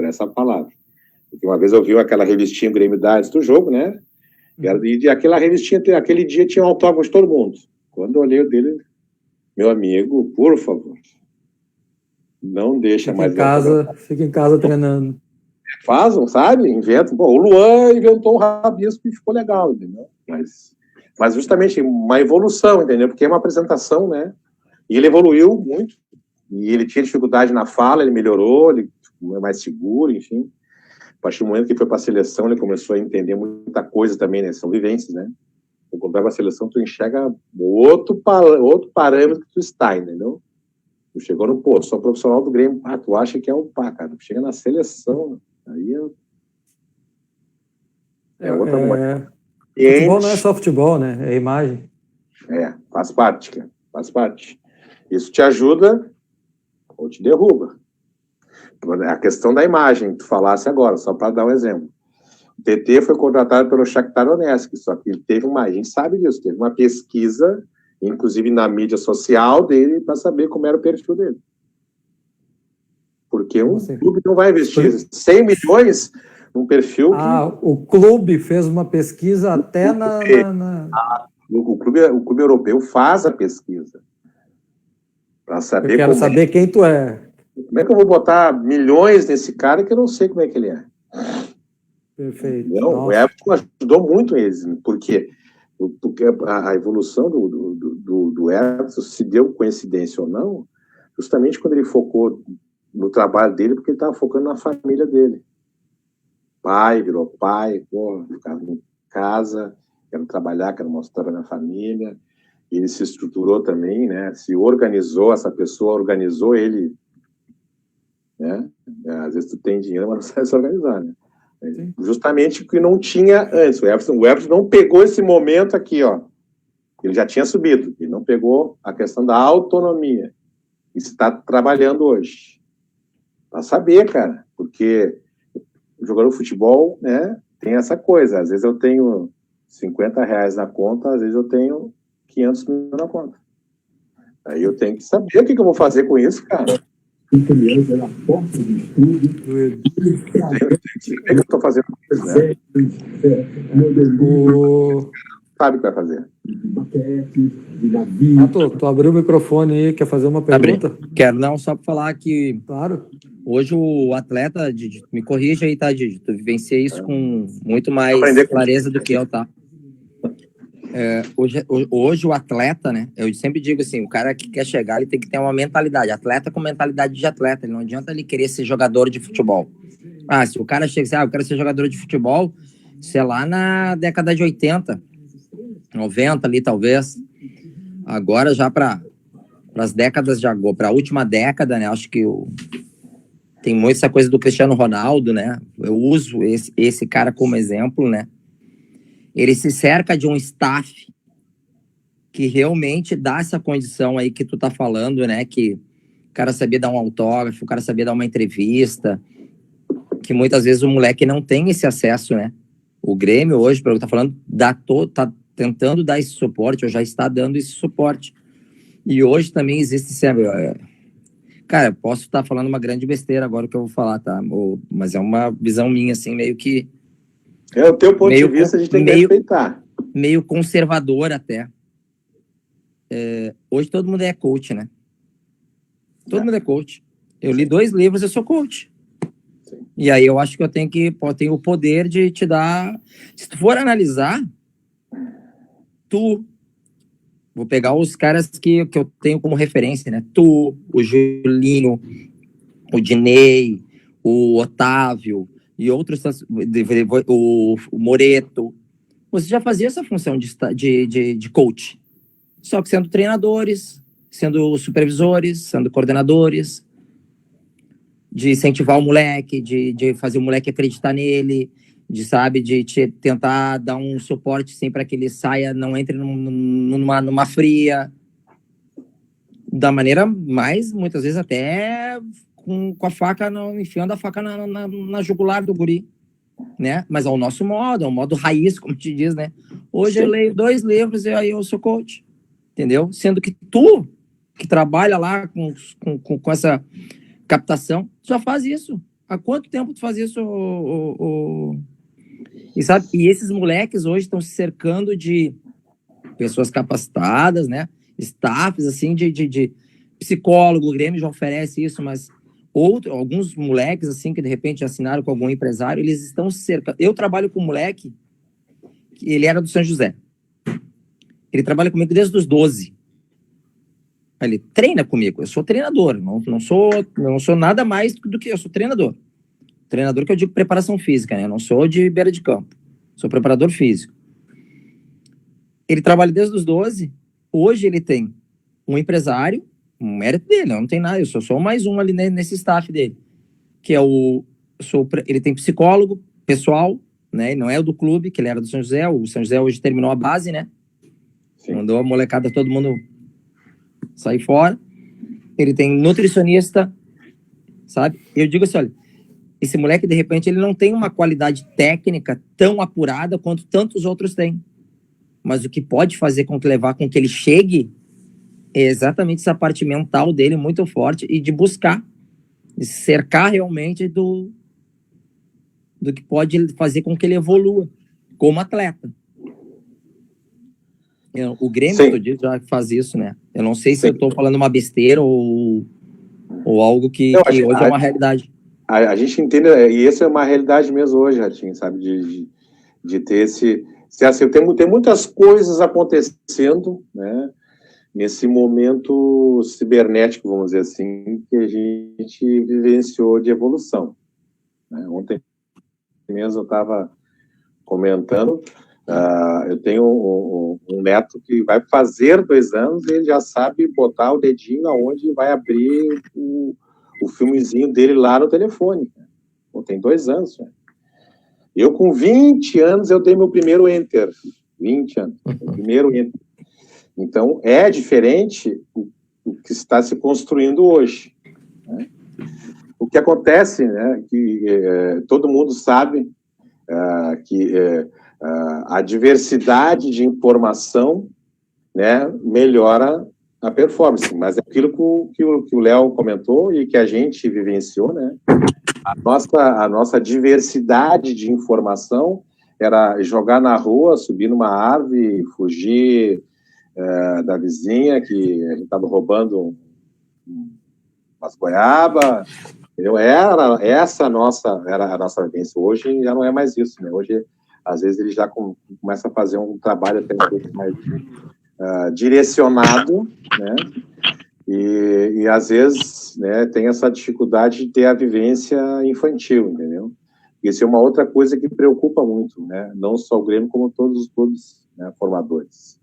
essa é a palavra. Porque uma vez eu vi aquela revistinha Grêmio Dads do jogo, né? E aquela revistinha, aquele dia tinha um autógrafo de todo mundo. Quando eu olhei o dele, meu amigo, por favor, não deixa mais... Fica em casa treinando. Fazem, sabe? Inventam. Bom, o Luan inventou um rabisco e ficou legal, entendeu? Mas justamente uma evolução, entendeu? Porque é uma apresentação, né? E ele evoluiu muito. E ele tinha dificuldade na fala, ele melhorou, ele é mais seguro, enfim. A partir do momento que foi para a seleção, ele começou a entender muita coisa também, né? São vivências, né? Quando vai para a seleção, tu enxerga outro parâmetro que tu está, entendeu? Tu chegou no, pô, sou profissional do Grêmio, tu acha que é um pá, cara. Tu chega na seleção, aí é outra moeda. Futebol não é só futebol, né? É imagem. Faz parte, cara. Faz parte. Isso te ajuda ou te derruba. A questão da imagem, que tu falasse agora, só para dar um exemplo. O TT foi contratado pelo Shakhtar Donetsk, só que ele teve a gente sabe disso, teve uma pesquisa, inclusive na mídia social dele, para saber como era o perfil dele. Porque clube não vai investir 100 milhões num perfil que... O clube fez uma pesquisa até O clube europeu faz a pesquisa. Para saber... Eu quero saber quem tu é. Como é que eu vou botar milhões nesse cara que eu não sei como é que ele é? Perfeito. Não, o Everton ajudou muito eles, porque a evolução do Everton se deu coincidência ou não, justamente quando ele focou no trabalho dele, porque ele estava focando na família dele. Pai, virou pai, ficava em casa, quero trabalhar, quero mostrar na família. Ele se estruturou também, né? Se organizou, essa pessoa organizou ele, né? Às vezes tu tem dinheiro, mas não sabe se organizar, né? Sim. Justamente o que não tinha antes. O Everton não pegou esse momento aqui, ó. Ele já tinha subido. Ele não pegou a questão da autonomia. E está trabalhando hoje. Para saber, cara. Porque o jogador de futebol, né, tem essa coisa. Às vezes eu tenho R$50 na conta, às vezes eu tenho 500 mil na conta. Aí eu tenho que saber o que eu vou fazer com isso, cara. Pela porta do estúdio. O que eu estou fazendo com isso, né? Sabe o que vai fazer. Tu abriu o microfone aí, quer fazer uma pergunta? Quero não, só para falar que... Claro. Hoje o atleta, me corrija aí, tá, Didi? Tu vivencia isso com muito mais clareza do que eu, tá? Hoje o atleta, né? Eu sempre digo assim, o cara que quer chegar, ele tem que ter uma mentalidade. Atleta com mentalidade de atleta. Ele não adianta ele querer ser jogador de futebol. Se o cara chega assim, eu quero ser jogador de futebol, sei lá, na década de 80, 90 ali, talvez. Agora já para as décadas de agora, para a última década, né? Acho que tem muito essa coisa do Cristiano Ronaldo, né? Eu uso esse cara como exemplo, né? Ele se cerca de um staff que realmente dá essa condição aí que tu tá falando, né? Que o cara sabia dar um autógrafo, o cara sabia dar uma entrevista, que muitas vezes o moleque não tem esse acesso, né? O Grêmio hoje, pelo que tá falando, tá tentando dar esse suporte, ou já está dando esse suporte. E hoje também existe, cara, posso estar falando uma grande besteira agora que eu vou falar, tá? Mas é uma visão minha, assim, meio que... É o teu ponto de vista, a gente tem que respeitar. Meio conservador até. Hoje todo mundo é coach, né? Todo mundo é coach. Eu li 2 livros, eu sou coach. Sim. E aí eu acho que eu tenho o poder de te dar... Se tu for analisar, vou pegar os caras que eu tenho como referência, né? Tu, o Julinho, o Dinei, o Otávio e outros, o Moreto. Você já fazia essa função de coach. Só que sendo treinadores, sendo supervisores, sendo coordenadores, de incentivar o moleque, de fazer o moleque acreditar nele, de tentar dar um suporte sempre para que ele saia, não entre numa fria, da maneira mais, muitas vezes até com a faca, enfiando a faca na jugular do guri, né? Mas é o nosso modo, é um modo raiz, como te diz, né? Hoje eu leio 2 livros e aí eu sou coach, entendeu? Sendo que tu, que trabalha lá com essa captação, já faz isso. Há quanto tempo tu faz isso, E sabe, e esses moleques hoje estão se cercando de pessoas capacitadas, né? Staffs, assim, de psicólogo. O Grêmio já oferece isso, mas alguns moleques, assim, que de repente assinaram com algum empresário, eles estão se cercando. Eu trabalho com um moleque, que ele era do São José. Ele trabalha comigo desde os 12. Ele treina comigo. Eu sou treinador, não sou nada mais do que eu sou treinador. Treinador que eu digo preparação física, né? Eu não sou de beira de campo. Sou preparador físico. Ele trabalha desde os 12. Hoje ele tem um empresário, um mérito dele, não tem nada. Eu sou mais um ali nesse staff dele. Que é ele tem psicólogo pessoal, né? Ele não é o do clube, que ele era do São José. O São José hoje terminou a base, né? Sim. Mandou a molecada, todo mundo sair fora. Ele tem nutricionista, sabe? Eu digo assim, olha, esse moleque, de repente, ele não tem uma qualidade técnica tão apurada quanto tantos outros têm. Mas o que pode fazer com que ele chegue é exatamente essa parte mental dele muito forte e de buscar, de se cercar realmente do que pode fazer com que ele evolua como atleta. O Grêmio, já faz isso, né? Eu não sei se eu estou falando uma besteira ou algo que hoje é uma realidade. A gente entende, e essa é uma realidade mesmo hoje, Ratinho, sabe? De ter esse assim, tem muitas coisas acontecendo, né? Nesse momento cibernético, vamos dizer assim, que a gente vivenciou de evolução. Né? Ontem mesmo eu estava comentando, eu tenho um neto que vai fazer 2 anos e ele já sabe botar o dedinho aonde vai abrir o filmezinho dele lá no telefone. Pô, tem 2 anos, né? Eu, com 20 anos, eu dei meu primeiro enter. 20 anos. Primeiro enter. Então, é diferente o que está se construindo hoje. Né? O que acontece, né, que todo mundo sabe que a diversidade de informação, né, melhora a performance. Mas é aquilo que o Léo comentou e que a gente vivenciou, né? A nossa diversidade de informação era jogar na rua, subir numa árvore, fugir da vizinha que a gente estava roubando umas goiabas. Era a nossa vivência. Hoje já não é mais isso, né? Hoje, às vezes, ele já começa a fazer um trabalho até um pouco mais direcionado, né? E às vezes, né, tem essa dificuldade de ter a vivência infantil, entendeu? Isso é uma outra coisa que preocupa muito, né? Não só o Grêmio, como todos os clubes, né, formadores.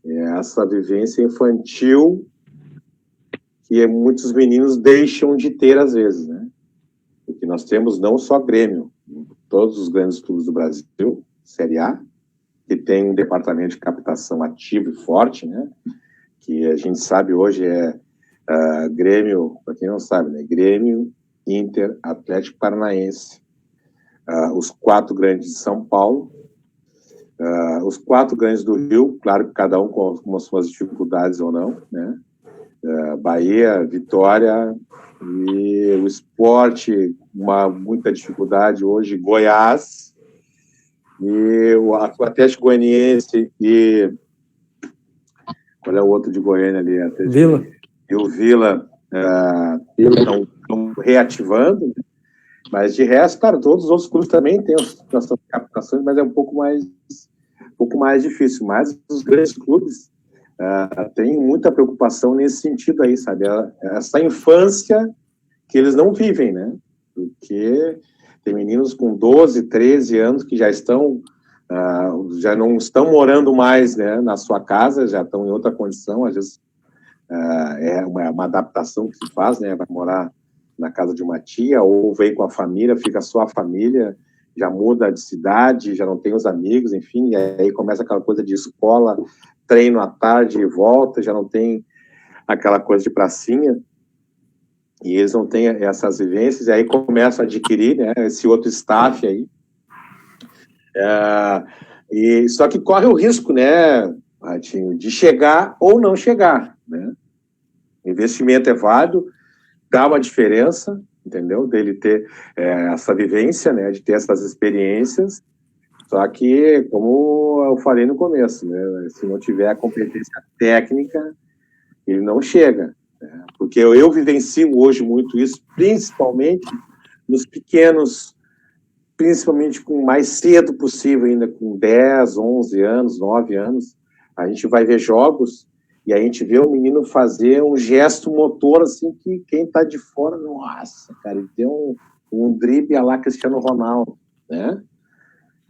Essa vivência infantil que muitos meninos deixam de ter às vezes, né? porque nós temos não só Grêmio, todos os grandes clubes do Brasil, Série A, que tem um departamento de captação ativo e forte, né? Que a gente sabe hoje Grêmio, para quem não sabe, né? Grêmio, Inter, Atlético Paranaense, os 4 grandes de São Paulo, os 4 grandes do Rio, claro que cada um com as suas dificuldades ou não, né? Bahia, Vitória, e o Sport, muita dificuldade hoje, Goiás, e o Atlético Goianiense, e qual é o outro de Goiânia ali? Vila. E o Vila estão reativando, né? Mas de resto, cara, todos os outros clubes também têm as suas captações, mas é um pouco mais difícil. Mas os grandes clubes têm muita preocupação nesse sentido aí, sabe? Essa infância que eles não vivem, né? Porque tem meninos com 12, 13 anos que já não estão morando mais, né, na sua casa, já estão em outra condição, às vezes é uma adaptação que se faz, né? Vai morar na casa de uma tia, ou vem com a família, fica só a família, já muda de cidade, já não tem os amigos, enfim, e aí começa aquela coisa de escola, treino à tarde e volta, já não tem aquela coisa de pracinha, e eles não têm essas vivências, e aí começam a adquirir, né, esse outro staff aí. E só que corre o risco, né, Ratinho, de chegar ou não chegar, né? O investimento é válido, dá uma diferença, entendeu? Dele ter essa vivência, né? De ter essas experiências. Só que, como eu falei no começo, né? Se não tiver a competência técnica, ele não chega, né? Porque eu vivencio hoje muito isso, principalmente nos pequenos, principalmente com mais cedo possível, ainda com 10, 11 anos, 9 anos, a gente vai ver jogos e a gente vê o menino fazer um gesto motor, assim, que quem tá de fora, nossa, cara, ele deu um drible à la Cristiano Ronaldo, né?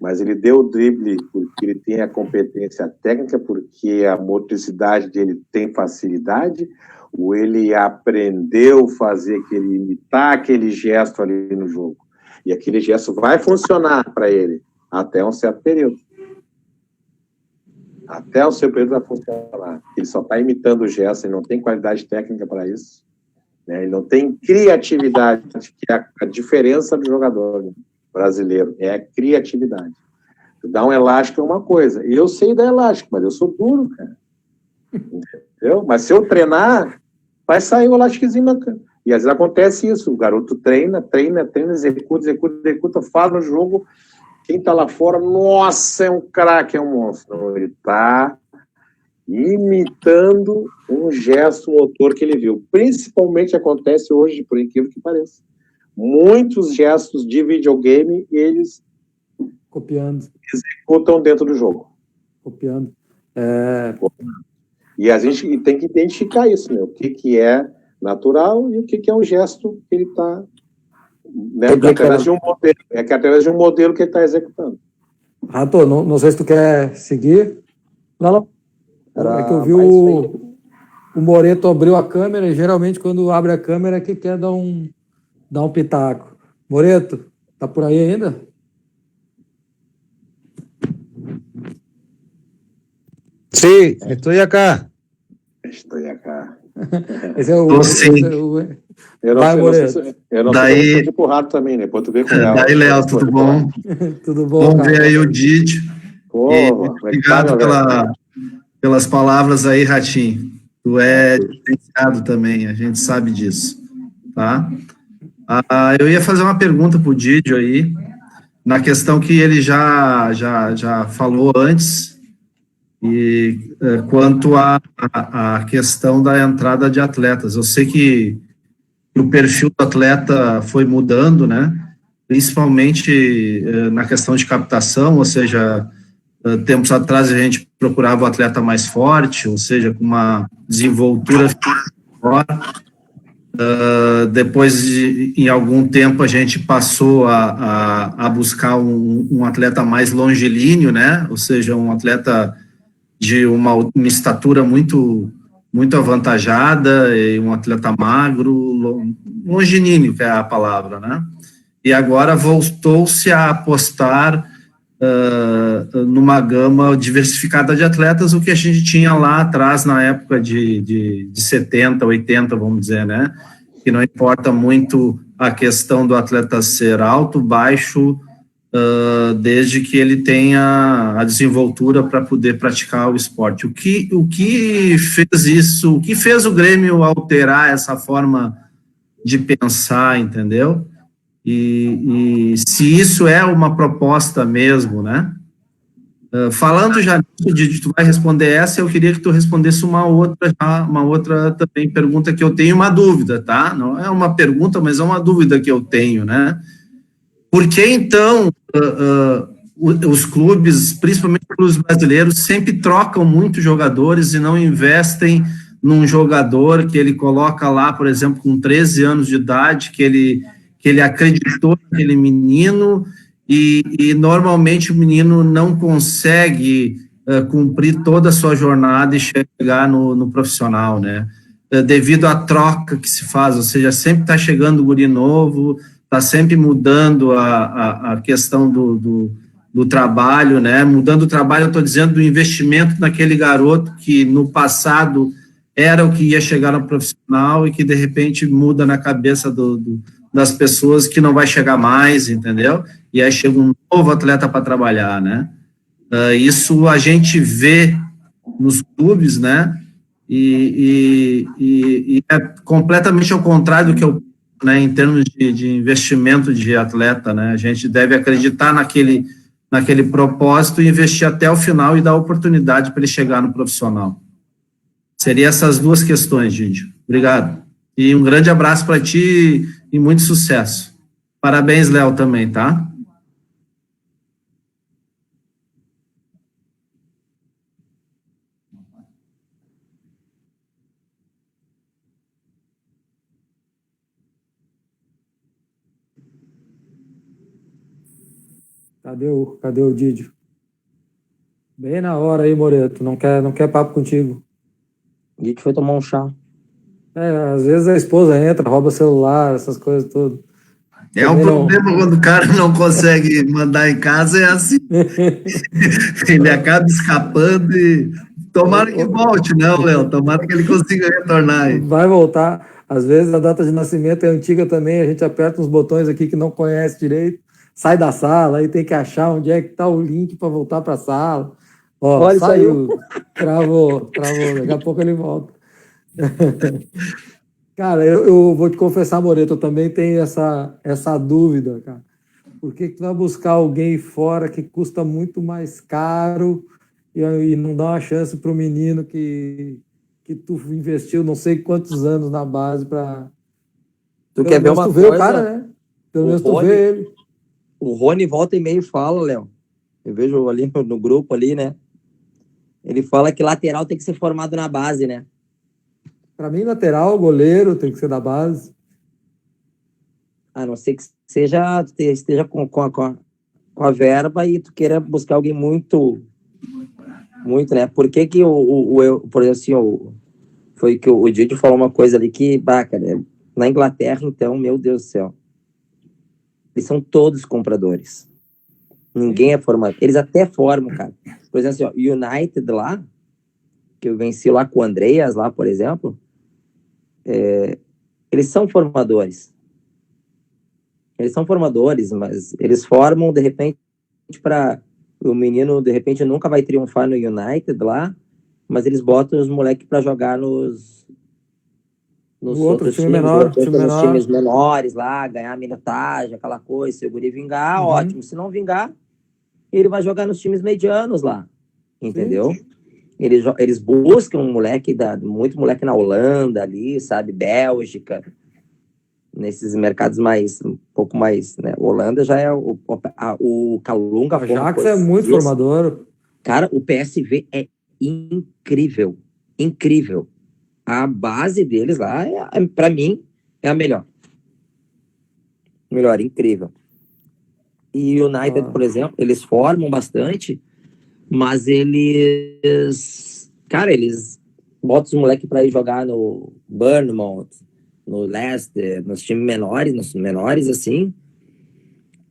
Mas ele deu o drible porque ele tem a competência técnica, porque a motricidade dele tem facilidade, ou ele aprendeu imitar aquele gesto ali no jogo. E aquele gesto vai funcionar para ele até um certo período. Até o seu período vai funcionar. Ele só está imitando o gesto, ele não tem qualidade técnica para isso, né? Ele não tem criatividade, que é a diferença do jogador brasileiro, é a criatividade. Dar um elástico é uma coisa. Eu sei dar elástico, mas eu sou duro, cara. Entendeu? Mas se eu treinar, vai sair o elásticozinho bacana. E às vezes acontece isso, o garoto treina, executa, faz no jogo, quem tá lá fora, nossa, é um craque, é um monstro. Não, ele tá imitando um gesto motor que ele viu. Principalmente acontece hoje, por incrível que pareça. Muitos gestos de videogame, eles executam dentro do jogo. Copiando. E a gente tem que identificar isso, né? O que é natural e o que é um gesto que ele está... Né? Através de um modelo. É que através de um modelo que ele está executando. Rato, não sei se tu quer seguir. Não. É que eu vi o Moreto abriu a câmera, e geralmente quando abre a câmera é que quer dar um pitaco. Moreto, tá por aí ainda? Sí, estoy acá. Estou acá. Esse é o... Eu não Vai, sei, Moreto. eu não sei se eu tô empurrado também, né? Pô, tu vê com ela. Daí, Léo, tudo bom? Tudo bom, Vamos cara? ver aí o Didi. Obrigado pelas palavras aí, Ratinho. Tu é diferenciado também, a gente sabe disso, tá? Eu ia fazer uma pergunta pro Didi aí, na questão que ele já falou antes, e quanto à questão da entrada de atletas. Eu sei que o perfil do atleta foi mudando, né? Principalmente na questão de captação, ou seja, tempos atrás a gente procurava o atleta mais forte, ou seja, com uma desenvoltura maior. Depois, em algum tempo, a gente passou a buscar um atleta mais longilíneo, né? Ou seja, um atleta de uma estatura muito avantajada, e um atleta magro, longilíneo, que é a palavra, né? e agora voltou-se a apostar numa gama diversificada de atletas, o que a gente tinha lá atrás, na época de 70, 80, vamos dizer, né? Que não importa muito a questão do atleta ser alto, baixo, desde que ele tenha a desenvoltura para poder praticar o esporte. O que fez isso, o que fez o Grêmio alterar essa forma de pensar, entendeu? E se isso é uma proposta mesmo, né? Falando já nisso, Didi, tu vai responder essa, eu queria que tu respondesse uma outra também pergunta que eu tenho, uma dúvida, tá? Não é uma pergunta, mas é uma dúvida que eu tenho, né? Por que, então, os clubes, principalmente os clubes brasileiros, sempre trocam muitos jogadores e não investem num jogador que ele coloca lá, por exemplo, com 13 anos de idade, que ele acreditou naquele menino e normalmente o menino não consegue cumprir toda a sua jornada e chegar no profissional, né? Devido à troca que se faz, ou seja, sempre está chegando o guri novo, está sempre mudando a questão do trabalho, né? Mudando o trabalho, eu estou dizendo, do investimento naquele garoto que no passado era o que ia chegar no profissional e que de repente muda na cabeça das pessoas que não vai chegar mais, entendeu? E aí chega um novo atleta para trabalhar, né? Isso a gente vê nos clubes, né? E é completamente ao contrário do que eu, né, em termos de investimento de atleta, né? A gente deve acreditar naquele propósito e investir até o final e dar oportunidade para ele chegar no profissional. Seria essas duas questões, Didi. Obrigado. E um grande abraço para ti e muito sucesso. Parabéns, Léo, também, tá? Cadê o Didio? Bem na hora aí, Moreto. Não quer papo contigo. O Didio foi tomar um chá. Às vezes a esposa entra, rouba celular, essas coisas todas. Um problema quando o cara não consegue mandar em casa, é assim. Ele acaba escapando e tomara que volte, não, Léo? Tomara que ele consiga retornar aí. Vai voltar. Às vezes a data de nascimento é antiga também, a gente aperta uns botões aqui que não conhece direito, sai da sala, aí tem que achar onde é que está o link para voltar para a sala. Ó, olha, saiu. Travou. Daqui a pouco ele volta. Cara, eu vou te confessar, Moreto, eu também tenho essa dúvida, cara. Por que tu vai buscar alguém fora que custa muito mais caro e não dá uma chance para o menino que tu investiu não sei quantos anos na base para... Tu quer ver uma coisa? Tu vê o cara, né? Pelo menos tu vê ele. O Rony volta e meio fala, Léo. Eu vejo ali no grupo ali, né? Ele fala que lateral tem que ser formado na base, né? Para mim, lateral, goleiro, tem que ser da base. A não ser que esteja com a verba e tu queira buscar alguém muito, né? Por que por exemplo, assim, foi que o Didi falou uma coisa ali que, cara, na Inglaterra, então, meu Deus do céu, eles são todos compradores. Ninguém é formado. Eles até formam, cara. Por exemplo, assim, ó, United lá, que eu venci lá com o Andreas, lá, por exemplo, eles são formadores. Eles são formadores, mas eles formam, de repente, para o menino, de repente, nunca vai triunfar no United lá, mas eles botam os moleques para jogar nos outros times, nos times menores lá, ganhar minutagem, aquela coisa. Se o guri vingar, ótimo. Se não vingar, ele vai jogar nos times medianos lá, entendeu? Sim. Eles buscam muito moleque na Holanda ali, sabe? Bélgica, nesses mercados um pouco mais, né? Holanda já é o Calunga. O Ajax é muito formador. Cara, o PSV é incrível. Incrível. A base deles lá, para mim, é a melhor. Melhor, incrível. E o United, por exemplo, eles formam bastante, mas eles botam os moleques para ir jogar no Bournemouth, no Leicester, nos times menores, assim,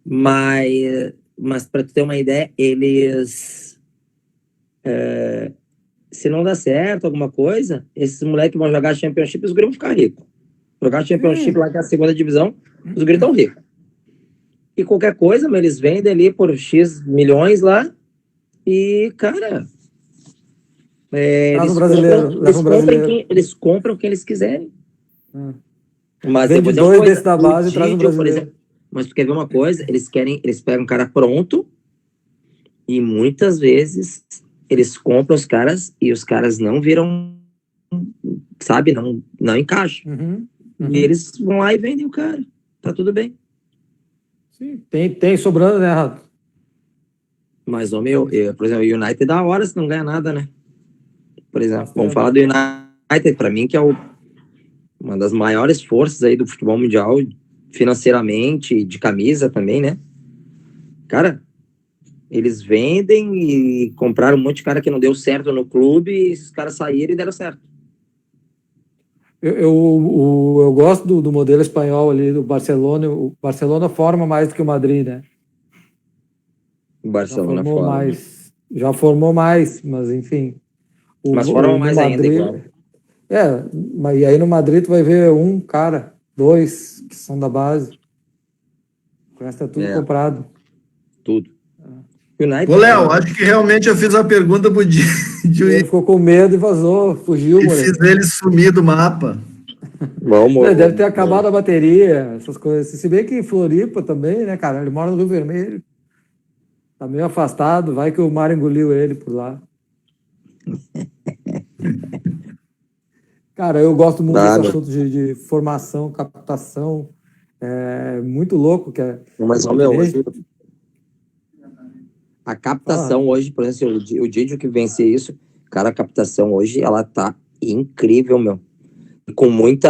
Mas para tu ter uma ideia, eles... se não dá certo alguma coisa, esses moleques vão jogar Championship, os guris vão ficar ricos. Jogar Championship lá, que é a segunda divisão, os guris estão ricos. E qualquer coisa, mas eles vendem ali por X milhões lá. E, cara... eles compram quem eles quiserem. Mas vende dois desses da base e traz um brasileiro. Exemplo, mas tu quer ver uma coisa? Eles pegam um cara pronto e muitas vezes eles compram os caras e os caras não viram, sabe? Não encaixam. E eles vão lá e vendem o cara. Tá tudo bem. Sim, tem sobrando, né, Rato? Mas, por exemplo, o United da hora se não ganha nada, né? Por exemplo, vamos falar do United, para mim, que é uma das maiores forças aí do futebol mundial, financeiramente, de camisa também, né? Cara, eles vendem e compraram um monte de cara que não deu certo no clube e esses caras saíram e deram certo. Eu gosto do modelo espanhol ali, do Barcelona. O Barcelona forma mais do que o Madrid, né? O Barcelona forma. Já formou mais, mas enfim. Mas forma mais Madrid, ainda igual. Mas e aí no Madrid tu vai ver um cara, dois, que são da base. O resto é tudo comprado. Tudo. Ô, Léo, acho que realmente eu fiz a pergunta pro Didio. Ele ficou com medo e vazou, fugiu. E fiz ele sumir do mapa. Deve ter acabado a bateria, essas coisas. Se bem que em Floripa também, né, cara? Ele mora no Rio Vermelho. Tá meio afastado, vai que o mar engoliu ele por lá. Cara, eu gosto muito desse assunto de formação, captação. É muito louco. Mas, a captação hoje, por exemplo, o Didio que vencer isso, cara, a captação hoje, ela tá incrível, meu. Com muito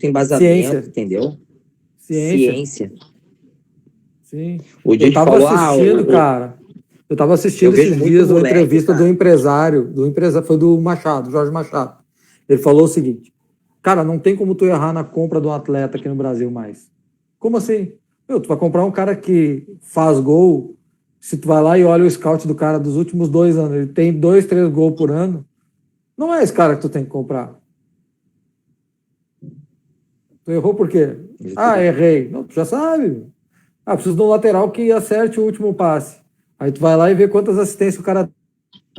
embasamento, ciência. Entendeu? Ciência. Sim. Eu tava assistindo, cara. Eu tava assistindo esses dias uma entrevista do empresário, foi do Machado, Jorge Machado. Ele falou o seguinte: cara, não tem como tu errar na compra de um atleta aqui no Brasil mais. Como assim? Tu vai comprar um cara que faz gol. Se tu vai lá e olha o scout do cara dos últimos 2 anos, ele tem 2, 3 gols por ano, não é esse cara que tu tem que comprar. Tu errou por quê? Errei. Não, tu já sabe. Preciso de um lateral que acerte o último passe. Aí tu vai lá e vê quantas assistências o cara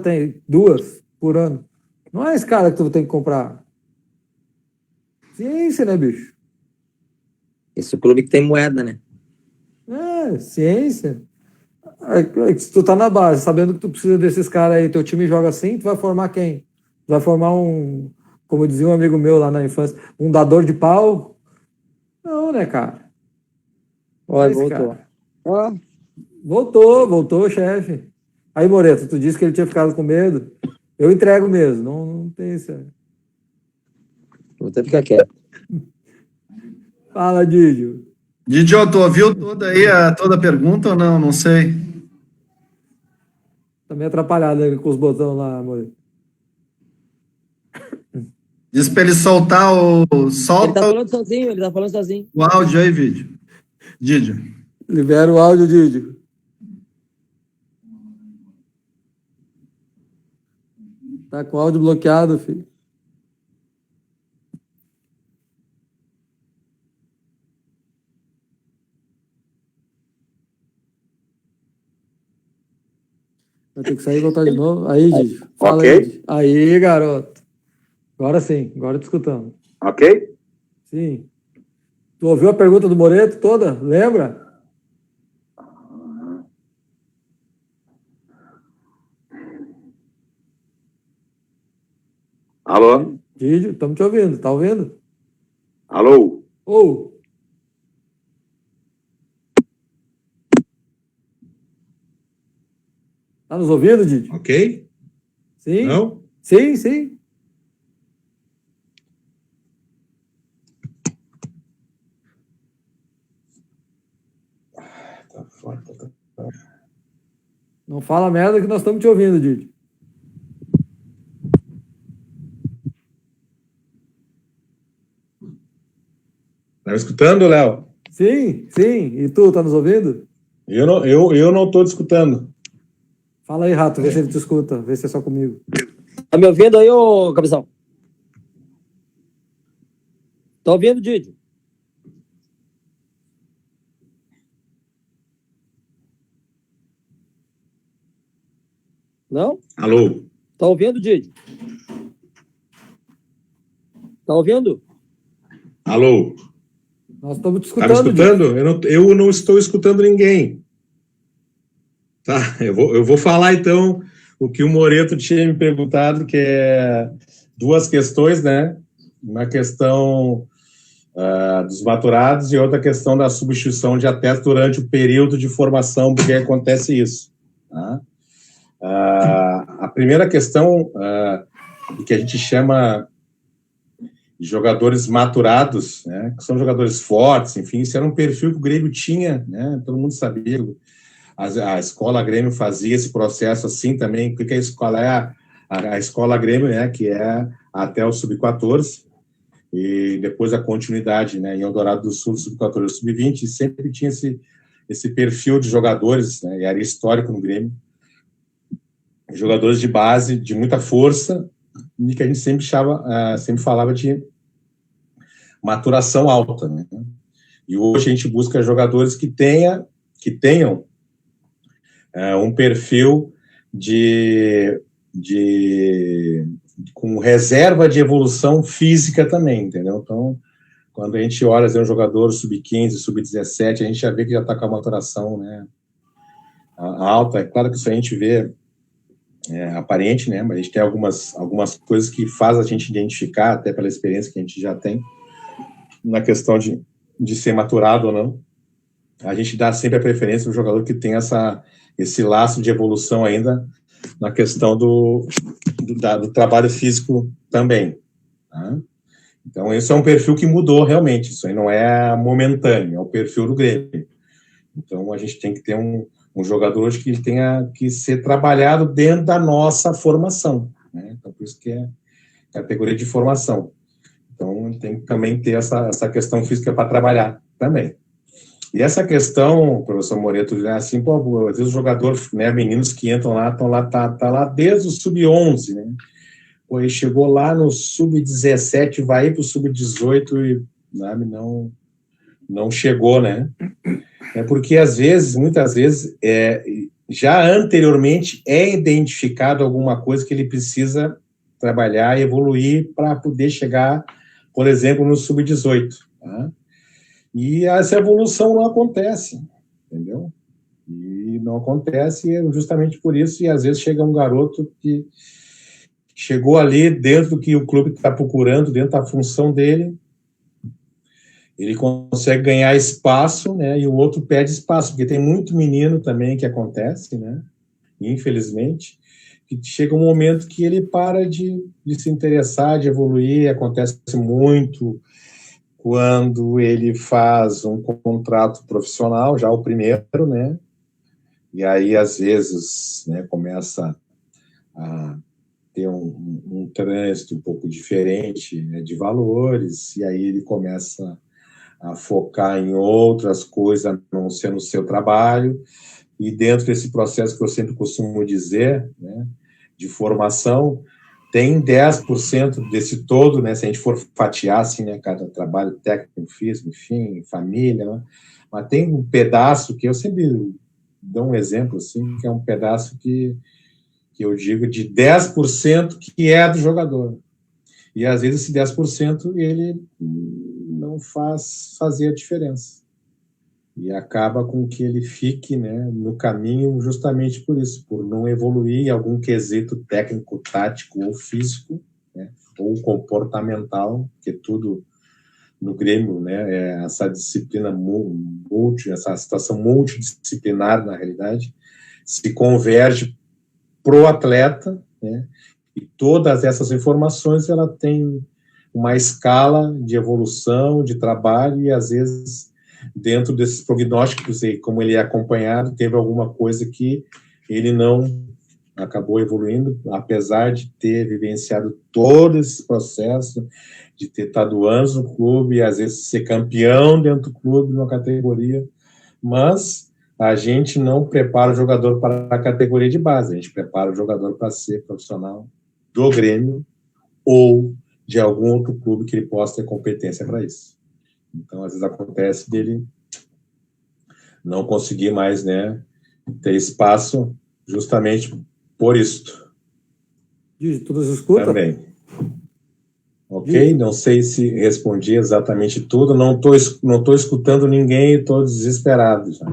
tem. 2 por ano. Não é esse cara que tu tem que comprar. Ciência, né, bicho? Esse clube que tem moeda, né? Ciência. Se tu tá na base, sabendo que tu precisa desses caras aí, teu time joga assim, tu vai formar quem? Tu vai formar como dizia um amigo meu lá na infância, um dador de pau? Não, né, cara? Olha, voltou. Cara. Voltou, chefe. Aí, Moreto, tu disse que ele tinha ficado com medo. Eu entrego mesmo, não tem isso. Vou até ficar quieto. Fala, Didio. Didio, tu ouviu toda a pergunta ou não? Não sei. Tá meio atrapalhado aí com os botões lá, amor. Diz pra ele soltar o... Ele tá falando sozinho. O áudio aí, Didio. Libera o áudio, Didio. Tá com o áudio bloqueado, filho. Vai ter que sair e voltar de novo. Aí, Didio. Fala aí, Didio. Aí, garoto. Agora sim, agora te escutamos. Ok? Sim. Tu ouviu a pergunta do Moreto toda? Lembra? Alô? Didio, estamos te ouvindo. Tá ouvindo? Alô? Tá nos ouvindo, Didio? Ok? Sim? Não? Sim. Tá foda. Não fala merda que nós estamos te ouvindo, Didio. Tá me escutando, Léo? Sim. E tu, tá nos ouvindo? Eu não estou te escutando. Fala aí, Rato, vê se ele te escuta, vê se é só comigo. Tá me ouvindo aí, ô Cabeção? Tá ouvindo, Didi? Não? Alô? Tá ouvindo, Didi? Tá ouvindo? Alô? Nós estamos te Tá me escutando. escutando? Eu não estou escutando ninguém. Tá, eu vou falar então o que o Moreto tinha me perguntado, que é duas questões, né? Uma questão dos maturados e outra questão da substituição de atletas durante o período de formação, porque acontece isso. Tá? A primeira questão que a gente chama de jogadores maturados, né, que são jogadores fortes, enfim, isso era um perfil que o Grêmio tinha, né, todo mundo sabia, a escola Grêmio fazia esse processo assim também. O que é a escola? A escola Grêmio, né, que é até o Sub-14, e depois a continuidade, né, em Eldorado do Sul, Sub-14, Sub-20, e sempre tinha esse perfil de jogadores, né, e era histórico no Grêmio, jogadores de base, de muita força, e que a gente sempre falava de maturação alta, né? E hoje a gente busca jogadores que tenham um perfil com reserva de evolução física também, entendeu? Então, quando a gente olha um jogador sub-15, sub-17, a gente já vê que já está com a maturação, né, alta. É claro que isso a gente vê aparente, né, mas a gente tem algumas coisas que faz a gente identificar, até pela experiência que a gente já tem, na questão de ser maturado ou não. A gente dá sempre a preferência para o jogador que tem esse laço de evolução ainda na questão do trabalho físico também. Tá? Então, esse é um perfil que mudou realmente, isso aí não é momentâneo, é o perfil do Grêmio. Então, a gente tem que ter um jogador hoje que ele tenha que ser trabalhado dentro da nossa formação, né? Então, por isso que é categoria de formação. Então, tem que também ter essa questão física para trabalhar também. E essa questão, professor Moreto, é assim, pô, às vezes o jogador, né, meninos que entram lá, tá lá desde o sub-11, né? Pô, ele chegou lá no sub-17, vai para o sub-18 e não chegou, né? É porque, muitas vezes, já anteriormente é identificado alguma coisa que ele precisa trabalhar e evoluir para poder chegar, por exemplo, no sub-18, tá? E essa evolução não acontece, entendeu? E não acontece justamente por isso, e às vezes chega um garoto que chegou ali dentro do que o clube está procurando, dentro da função dele, ele consegue ganhar espaço, né, e o outro perde espaço, porque tem muito menino também que acontece, né, infelizmente, que chega um momento que ele para de se interessar, de evoluir. Acontece muito quando ele faz um contrato profissional, já o primeiro, né, e aí às vezes, né, começa a ter um trânsito um pouco diferente, né, de valores, e aí ele começa a focar em outras coisas, a não ser no seu trabalho, e dentro desse processo que eu sempre costumo dizer, né, de formação, tem 10% desse todo, né, se a gente for fatiar, assim, né, cada trabalho técnico, físico, enfim, família, né, mas tem um pedaço que eu sempre dou um exemplo, assim, que é um pedaço que eu digo de 10% que é do jogador. E, às vezes, esse 10% ele não fazer a diferença. E acaba com que ele fique, né, no caminho justamente por isso, por não evoluir em algum quesito técnico, tático ou físico, né, ou comportamental, que tudo no Grêmio, né, é essa disciplina essa situação multidisciplinar, na realidade, se converge pro atleta, né, e todas essas informações, ela tem uma escala de evolução, de trabalho, e às vezes, dentro desses prognósticos, e como ele é acompanhado, teve alguma coisa que ele não acabou evoluindo, apesar de ter vivenciado todo esse processo, de ter estado anos no clube, e às vezes ser campeão dentro do clube, numa categoria, mas a gente não prepara o jogador para a categoria de base, a gente prepara o jogador para ser profissional do Grêmio ou de algum outro clube que ele possa ter competência para isso. Então, às vezes acontece dele não conseguir mais, né, ter espaço justamente por isso. Tu nos escuta? Também. Ok? Não sei se respondi exatamente tudo, não tô escutando ninguém e estou desesperado já.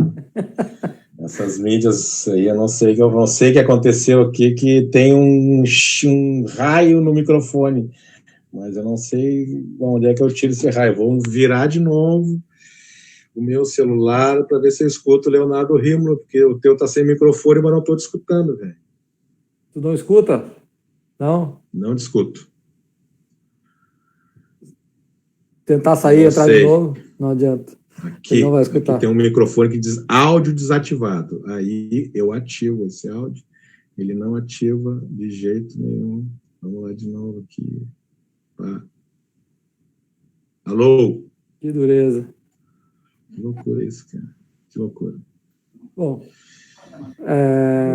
Essas mídias aí, eu não sei o que aconteceu aqui, que tem um raio no microfone, mas eu não sei onde é que eu tiro esse raio. Vou virar de novo o meu celular para ver se eu escuto o Leonardo Rímulo, porque o teu tá sem microfone, mas não estou te escutando, velho. Tu não escuta? Não? Não te escuto. Tentar sair atrás de novo? Não adianta. Aqui, não vai escutar. Aqui tem um microfone que diz áudio desativado. Aí eu ativo esse áudio. Ele não ativa de jeito nenhum. Vamos lá de novo aqui. Tá. Alô? Que dureza. Que loucura isso, cara. Que loucura. Bom.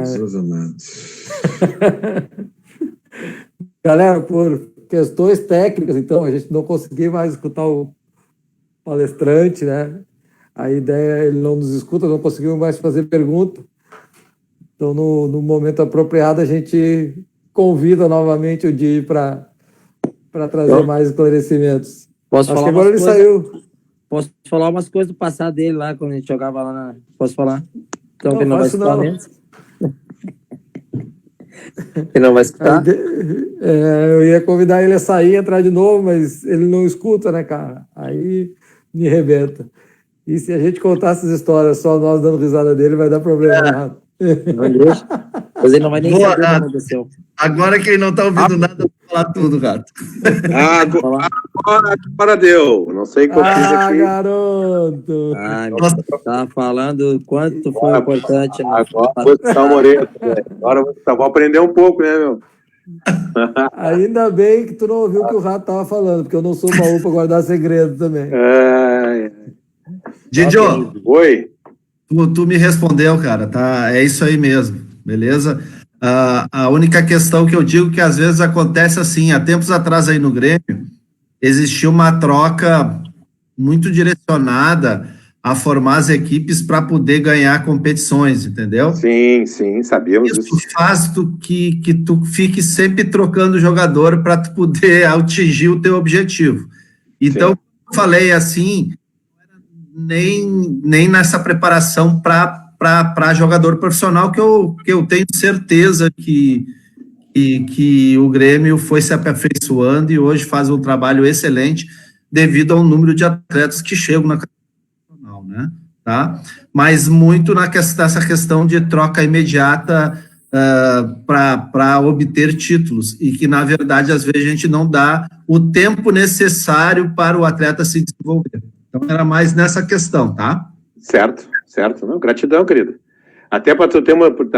Jesus amados. Galera, por questões técnicas, então, a gente não conseguiu mais escutar o palestrante, né? A ideia, ele não nos escuta, não conseguiu mais fazer pergunta. Então, no momento apropriado, a gente convida novamente o Di para trazer mais esclarecimentos. Posso Acho falar que agora ele saiu. Posso falar umas coisas do passado dele lá, quando a gente jogava lá na... Posso falar? Então, não, que não vai escutar mesmo? Ele não vai escutar? Eu ia convidar ele a sair e entrar de novo, mas ele não escuta, né, cara? Aí me arrebenta. E se a gente contar essas histórias só nós dando risada dele, vai dar problema. Não deixa. Mas ele não vai nem saber o que aconteceu. Agora que ele não está ouvindo nada, eu vou falar tudo, Rato. Agora deu. Não sei o que eu fiz aqui. Garoto! Tá falando quanto foi importante. Agora vou escutar o Moreira. Agora vou aprender um pouco, né, meu? Ainda bem que tu não ouviu o que o Rato tava falando, porque eu não sou baú para guardar segredo também. Didio, oi. Tu me respondeu, cara, tá? É isso aí mesmo, beleza? A única questão que eu digo que às vezes acontece assim, há tempos atrás aí no Grêmio, existiu uma troca muito direcionada a formar as equipes para poder ganhar competições, entendeu? Sim, sabemos disso. Isso faz que tu fique sempre trocando jogador para tu poder atingir o teu objetivo. Então, eu falei assim, nem nessa preparação para jogador profissional que eu tenho certeza que o Grêmio foi se aperfeiçoando e hoje faz um trabalho excelente devido ao número de atletas que chegam na profissional, né? Tá? Mas muito nessa questão de troca imediata para obter títulos e que, na verdade, às vezes a gente não dá o tempo necessário para o atleta se desenvolver. Então, era mais nessa questão, tá? Certo. Não, gratidão, querido. Até para tu ter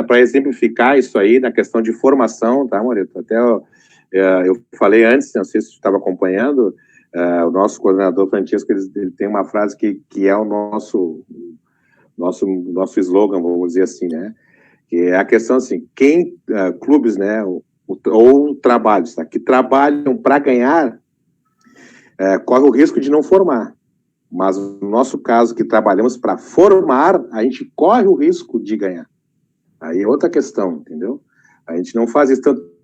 para exemplificar isso aí na questão de formação, tá, Moreto? Até eu falei antes, não sei se tu estava acompanhando, o nosso coordenador Francisco, ele tem uma frase que é o nosso slogan, vamos dizer assim, né? Que é a questão assim, clubes, né, ou trabalhos, tá, que trabalham para ganhar, corre o risco de não formar. Mas no nosso caso, que trabalhamos para formar, a gente corre o risco de ganhar. Aí é outra questão, entendeu? A gente não faz isso.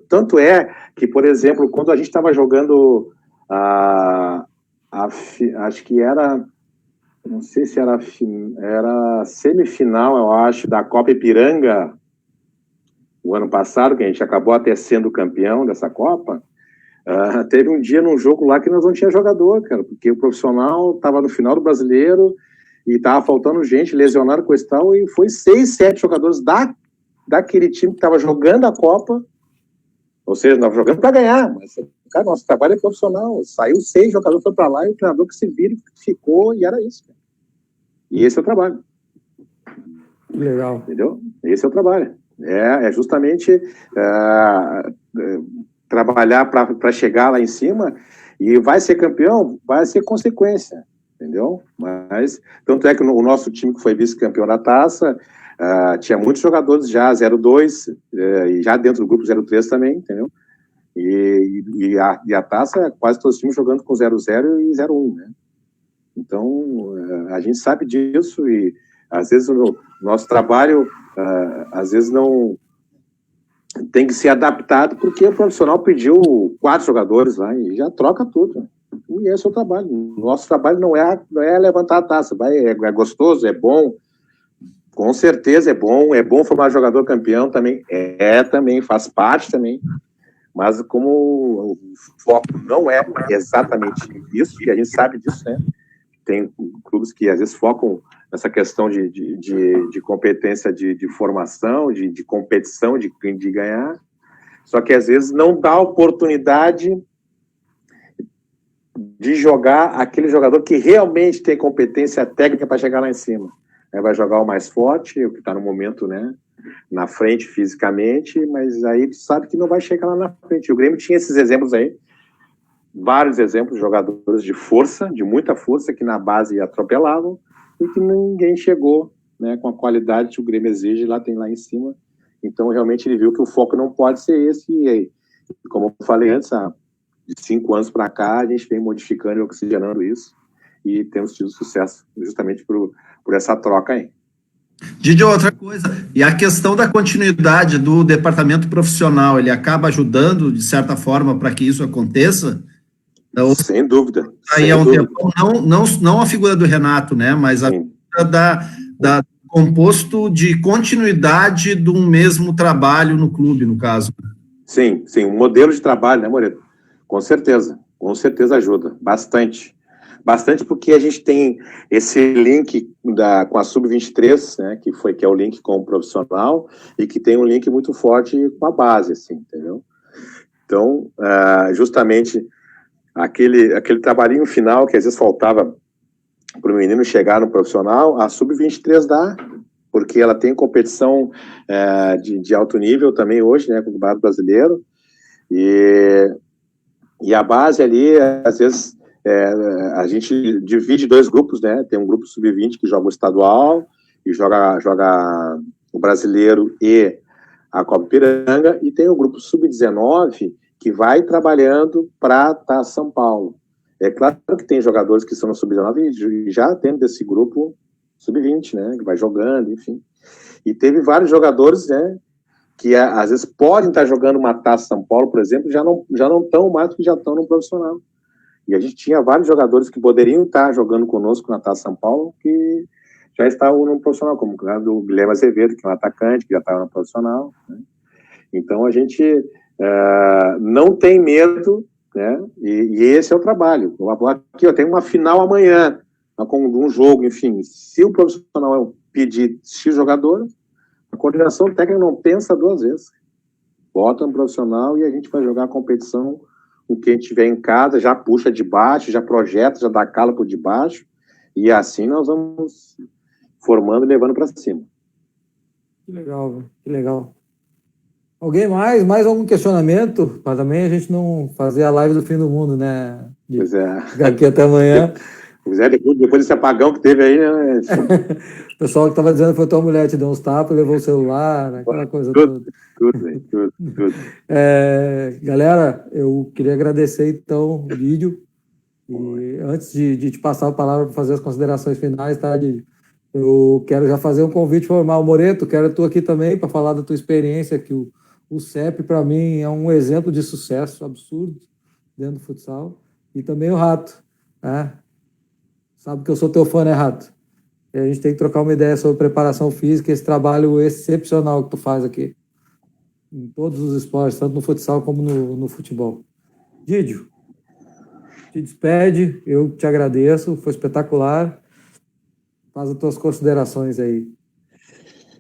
Tanto é que, por exemplo, quando a gente estava jogando acho que era, não sei se era semifinal, eu acho, da Copa Ipiranga, o ano passado, que a gente acabou até sendo campeão dessa Copa. Teve um dia num jogo lá que nós não tinha jogador, cara, porque o profissional estava no final do Brasileiro e estava faltando gente, lesionaram com esse tal, e foi 6, 7 jogadores daquele time que estava jogando a Copa, ou seja, nós jogando para ganhar, mas, cara, nosso trabalho é profissional, saiu 6 jogadores, foi para lá, e o treinador que se vira ficou, e era isso, cara. E esse é o trabalho. Legal. Entendeu? Esse é o trabalho. É justamente trabalhar para chegar lá em cima, e vai ser campeão, vai ser consequência. entendeu? Mas, tanto é que o nosso time que foi vice-campeão da taça, tinha muitos jogadores já 02, e já dentro do grupo 03 também, entendeu? E a taça, quase todos os times jogando com 00 e 01, né? Então, a gente sabe disso e, às vezes, o nosso trabalho, às vezes, não tem que ser adaptado porque o profissional pediu 4 jogadores lá e já troca tudo. E esse é o trabalho. O nosso trabalho não é levantar a taça. É gostoso, é bom, com certeza é bom formar jogador campeão também, também, faz parte também, mas como o foco não é exatamente isso, e a gente sabe disso, né? Tem clubes que às vezes focam nessa questão de competência de formação, de competição, de ganhar, só que às vezes não dá oportunidade de jogar aquele jogador que realmente tem competência técnica para chegar lá em cima. Vai jogar o mais forte, o que está no momento, né, na frente fisicamente, mas aí tu sabe que não vai chegar lá na frente. O Grêmio tinha esses exemplos aí, vários exemplos de jogadores de força, de muita força, que na base atropelavam e que ninguém chegou, né, com a qualidade que o Grêmio exige, tem lá em cima. Então, realmente, ele viu que o foco não pode ser esse, e como eu falei antes, de 5 anos para cá, a gente vem modificando e oxigenando isso, e temos tido sucesso, justamente por essa troca aí. Didi, outra coisa, e a questão da continuidade do departamento profissional, ele acaba ajudando, de certa forma, para que isso aconteça? Sem dúvida. Aí há um tempo, não a figura do Renato, né, mas a figura da composto de continuidade de um mesmo trabalho no clube, no caso. Sim, um modelo de trabalho, né, Moreto? Com certeza ajuda, bastante porque a gente tem esse link com a Sub-23, né, que é o link com o profissional, e que tem um link muito forte com a base, assim, entendeu? Então, justamente, aquele trabalhinho final que às vezes faltava para o menino chegar no profissional, a Sub-23 dá, porque ela tem competição de alto nível também hoje, né, com o Campeonato Brasileiro, e a base ali, às vezes, a gente divide 2 grupos, né? Tem um grupo sub-20 que joga o estadual e joga o brasileiro e a Copa Ipiranga, e tem o grupo sub-19 que vai trabalhando para São Paulo. É claro que tem jogadores que são no sub-19 e já tem desse grupo sub-20, né? Que vai jogando, enfim. E teve vários jogadores, né? Que às vezes podem estar jogando uma Taça São Paulo, por exemplo, já não estão mais do que já estão no profissional. E a gente tinha vários jogadores que poderiam estar jogando conosco na Taça São Paulo, que já estavam no profissional, como o caso do Guilherme Azevedo, que é um atacante, que já estava no profissional, né? Então a gente não tem medo, né? E esse é o trabalho. Aqui, tem uma final amanhã, com um jogo, enfim. Se o profissional pedir X jogador, a coordenação técnica não pensa 2 vezes. Bota um profissional e a gente vai jogar a competição. O que a gente tiver em casa, já puxa de baixo, já projeta, já dá cala por debaixo, e assim nós vamos formando e levando para cima. Que legal, que legal. Alguém mais algum questionamento? Para também a gente não fazer a live do fim do mundo, né? Pois é. Ficar aqui até amanhã. Pois é, depois desse apagão que teve aí, né? O pessoal que estava dizendo que foi tua mulher, te deu uns tapas, levou o celular, aquela coisa toda. Tudo. Galera, eu queria agradecer, então, o vídeo. E antes de te passar a palavra para fazer as considerações finais, tá, Didi? Eu quero já fazer um convite formal. Moreto, quero tu aqui também para falar da tua experiência, que o CEP, para mim, é um exemplo de sucesso absurdo dentro do futsal. E também o Rato, né? Sabe que eu sou teu fã, né, Rato? E a gente tem que trocar uma ideia sobre preparação física, esse trabalho excepcional que tu faz aqui. Em todos os esportes, tanto no futsal como no futebol. Didio, te despede, eu te agradeço, foi espetacular. Faz as tuas considerações aí.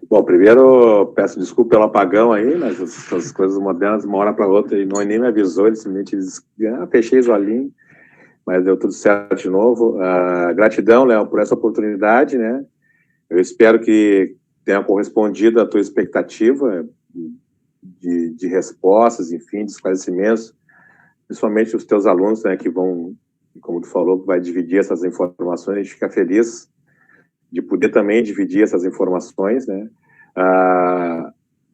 Bom, primeiro, peço desculpa pelo apagão aí, mas as coisas modernas, uma hora para outra, e nem me avisou, ele simplesmente disse, fechei os olhinhos, mas deu tudo certo de novo. Gratidão, Léo, por essa oportunidade, né? Eu espero que tenha correspondido à tua expectativa de respostas, enfim, de esclarecimentos, principalmente os teus alunos, né, que vão E como tu falou, vai dividir essas informações, a gente fica feliz de poder também dividir essas informações, né?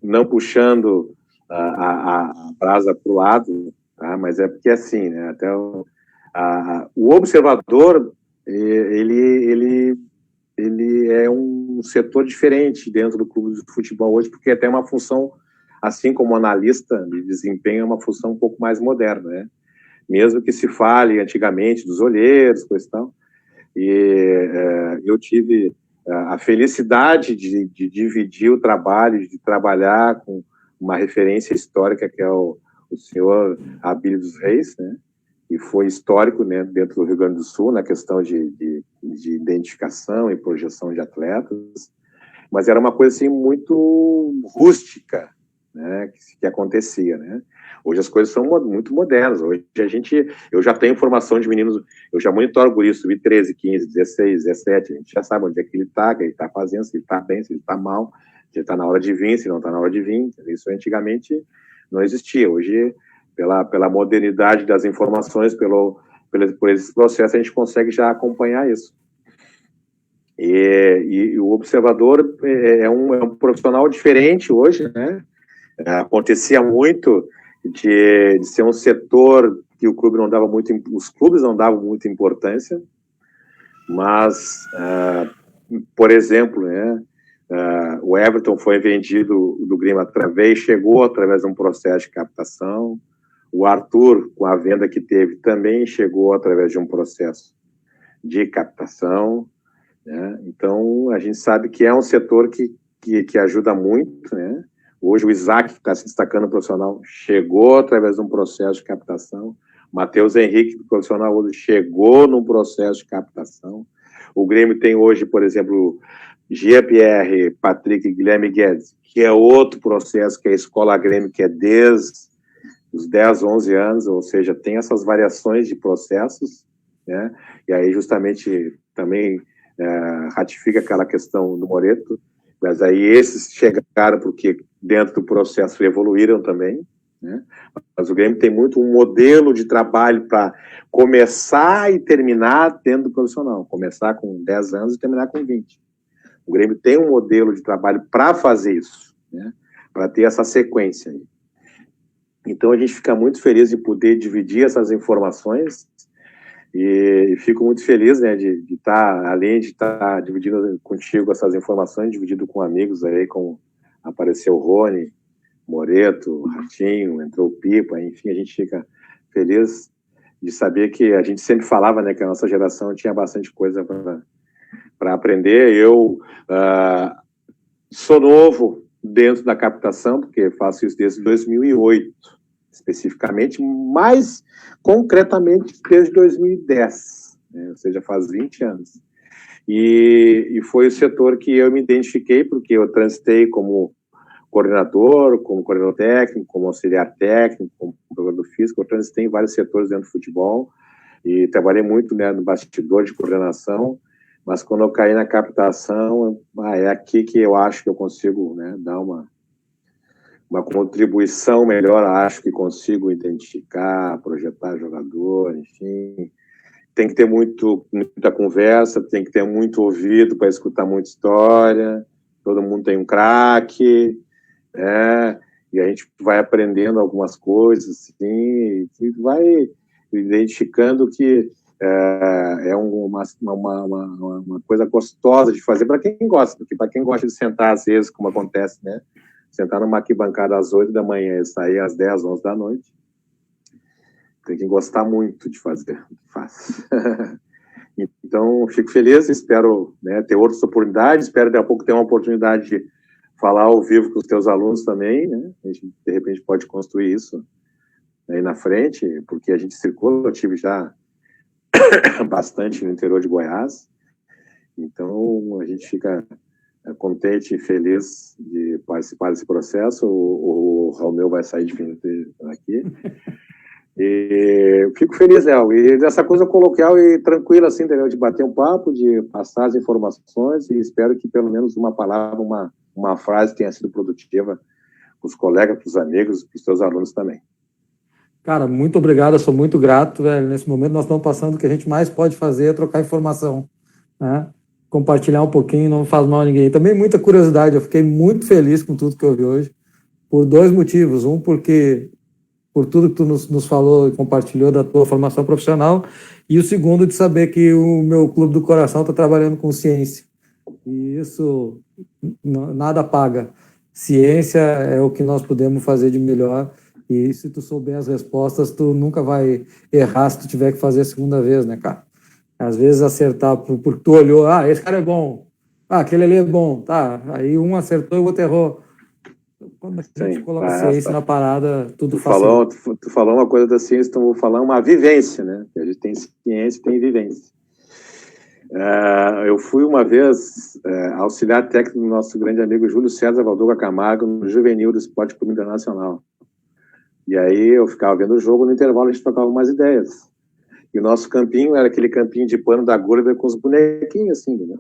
Não puxando a brasa para o lado, tá? Mas é porque assim, né? Até o observador, ele é um setor diferente dentro do clube de futebol hoje, porque tem uma função, assim como analista de desempenho, é uma função um pouco mais moderna, né? Mesmo que se fale antigamente dos olheiros, coisa e tal. E eu tive a felicidade de dividir o trabalho, de trabalhar com uma referência histórica que é o senhor Abílio dos Reis, né? E foi histórico, né, dentro do Rio Grande do Sul, na questão de identificação e projeção de atletas, mas era uma coisa assim muito rústica, né, que acontecia, né? Hoje as coisas são muito modernas. Hoje eu já tenho informação de meninos, eu já monitoro por isso, sub-13, 15, 16, 17, a gente já sabe onde é que ele está fazendo, se ele está bem, se ele está mal, se ele está na hora de vir, se não está na hora de vir. Isso antigamente não existia. Hoje, pela modernidade das informações, por esse processo, a gente consegue já acompanhar isso. E o observador é um profissional diferente hoje, né? Acontecia muito de ser um setor que os clubes não davam muita importância, mas, por exemplo, né, o Everton foi vendido do Grêmio chegou através de um processo de captação. O Arthur, com a venda que teve, também chegou através de um processo de captação, né? Então, a gente sabe que é um setor que ajuda muito, né? Hoje o Isaac, que está se destacando no profissional, chegou através de um processo de captação. Matheus Henrique, do profissional, hoje chegou num processo de captação. O Grêmio tem hoje, por exemplo, Jean-Pierre, Patrick e Guilherme Guedes, que é outro processo, que é a Escola Grêmio, que é desde os 10, 11 anos, ou seja, tem essas variações de processos, né? E aí justamente também ratifica aquela questão do Moreto, mas aí esses chegaram porque dentro do processo evoluíram também, né? Mas o Grêmio tem muito um modelo de trabalho para começar e terminar dentro do profissional, começar com 10 anos e terminar com 20. O Grêmio tem um modelo de trabalho para fazer isso, né? Para ter essa sequência aí. Então a gente fica muito feliz de poder dividir essas informações e fico muito feliz, né, de estar, além de estar dividindo contigo essas informações, dividindo com amigos aí, como apareceu o Rony, Moreto, Ratinho, entrou o Pipa, enfim, a gente fica feliz de saber que a gente sempre falava, né, que a nossa geração tinha bastante coisa para aprender. Eu sou novo dentro da captação, porque faço isso desde 2008, especificamente, mais concretamente desde 2010, né? Ou seja, faz 20 anos. E foi o setor que eu me identifiquei, porque eu transitei como coordenador técnico, como auxiliar técnico, como jogador físico, eu transitei em vários setores dentro do futebol e trabalhei muito, né, no bastidor de coordenação, mas quando eu caí na captação, é aqui que eu acho que eu consigo, né, dar uma contribuição melhor, acho que consigo identificar, projetar jogador, enfim. Tem que ter muita conversa, tem que ter muito ouvido para escutar muita história, todo mundo tem um craque, e a gente vai aprendendo algumas coisas, assim, e vai identificando que é uma coisa gostosa de fazer para quem gosta, porque para quem gosta de sentar, às vezes, como acontece, né? Sentar numa arquibancada às 8 da manhã e sair às 10, 11 da noite, tem que gostar muito de fazer, faz. Então, fico feliz, espero, né, ter outras oportunidades, espero daqui a pouco ter uma oportunidade de falar ao vivo com os teus alunos também, né? A gente, de repente, pode construir isso aí na frente, porque a gente circula, eu tive já bastante no interior de Goiás, então a gente fica contente e feliz de participar desse processo. O Romeu vai sair de fim aqui. E eu fico feliz, Léo, e dessa coisa coloquial e tranquila, assim, entendeu? De bater um papo, de passar as informações, e espero que pelo menos uma palavra, uma frase tenha sido produtiva para os colegas, para os amigos, para os teus alunos também. Cara, muito obrigado, eu sou muito grato, velho. Nesse momento nós estamos passando, o que a gente mais pode fazer é trocar informação, né? Compartilhar um pouquinho, não faz mal a ninguém. Também muita curiosidade, eu fiquei muito feliz com tudo que eu vi hoje, por 2 motivos. Um, porque por tudo que tu nos falou e compartilhou da tua formação profissional, e o segundo, de saber que o meu clube do coração está trabalhando com ciência. E isso nada paga. Ciência é o que nós podemos fazer de melhor, e se tu souber as respostas, tu nunca vai errar se tu tiver que fazer a segunda vez, né, cara? Às vezes acertar porque tu olhou, esse cara é bom, aquele ali é bom, tá, aí um acertou e o outro errou. Quando a gente coloca ciência na parada, tudo fácil. Tu falou uma coisa da ciência, então vou falar uma vivência, né? A gente tem ciência e tem vivência. Eu fui uma vez auxiliar técnico do nosso grande amigo Júlio César Valdoga Camargo, no Juvenil do Esporte Clube Internacional. E aí eu ficava vendo o jogo, no intervalo a gente trocava umas ideias. E o nosso campinho era aquele campinho de pano da Gurba com os bonequinhos, assim, né?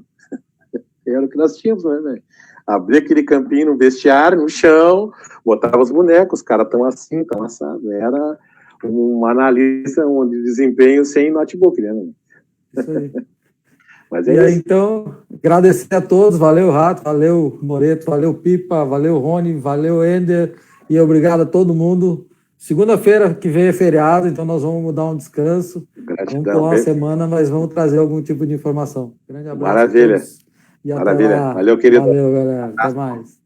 Era o que nós tínhamos, né, velho? Abria aquele campinho no vestiário, no chão, botava os bonecos, os caras tão assim, tão assados. Era um analista de desempenho sem notebook, né? Isso aí. Mas e aí, então, agradecer a todos, valeu Rato, valeu Moreto, valeu Pipa, valeu Rony, valeu Ender, e obrigado a todo mundo. Segunda-feira que vem é feriado, então nós vamos dar um descanso. Gratidão, vamos pular uma semana, mas vamos trazer algum tipo de informação. Grande abraço. Maravilha. A todos. E Maravilha. Até lá. Valeu, querido. Valeu, galera. Até mais.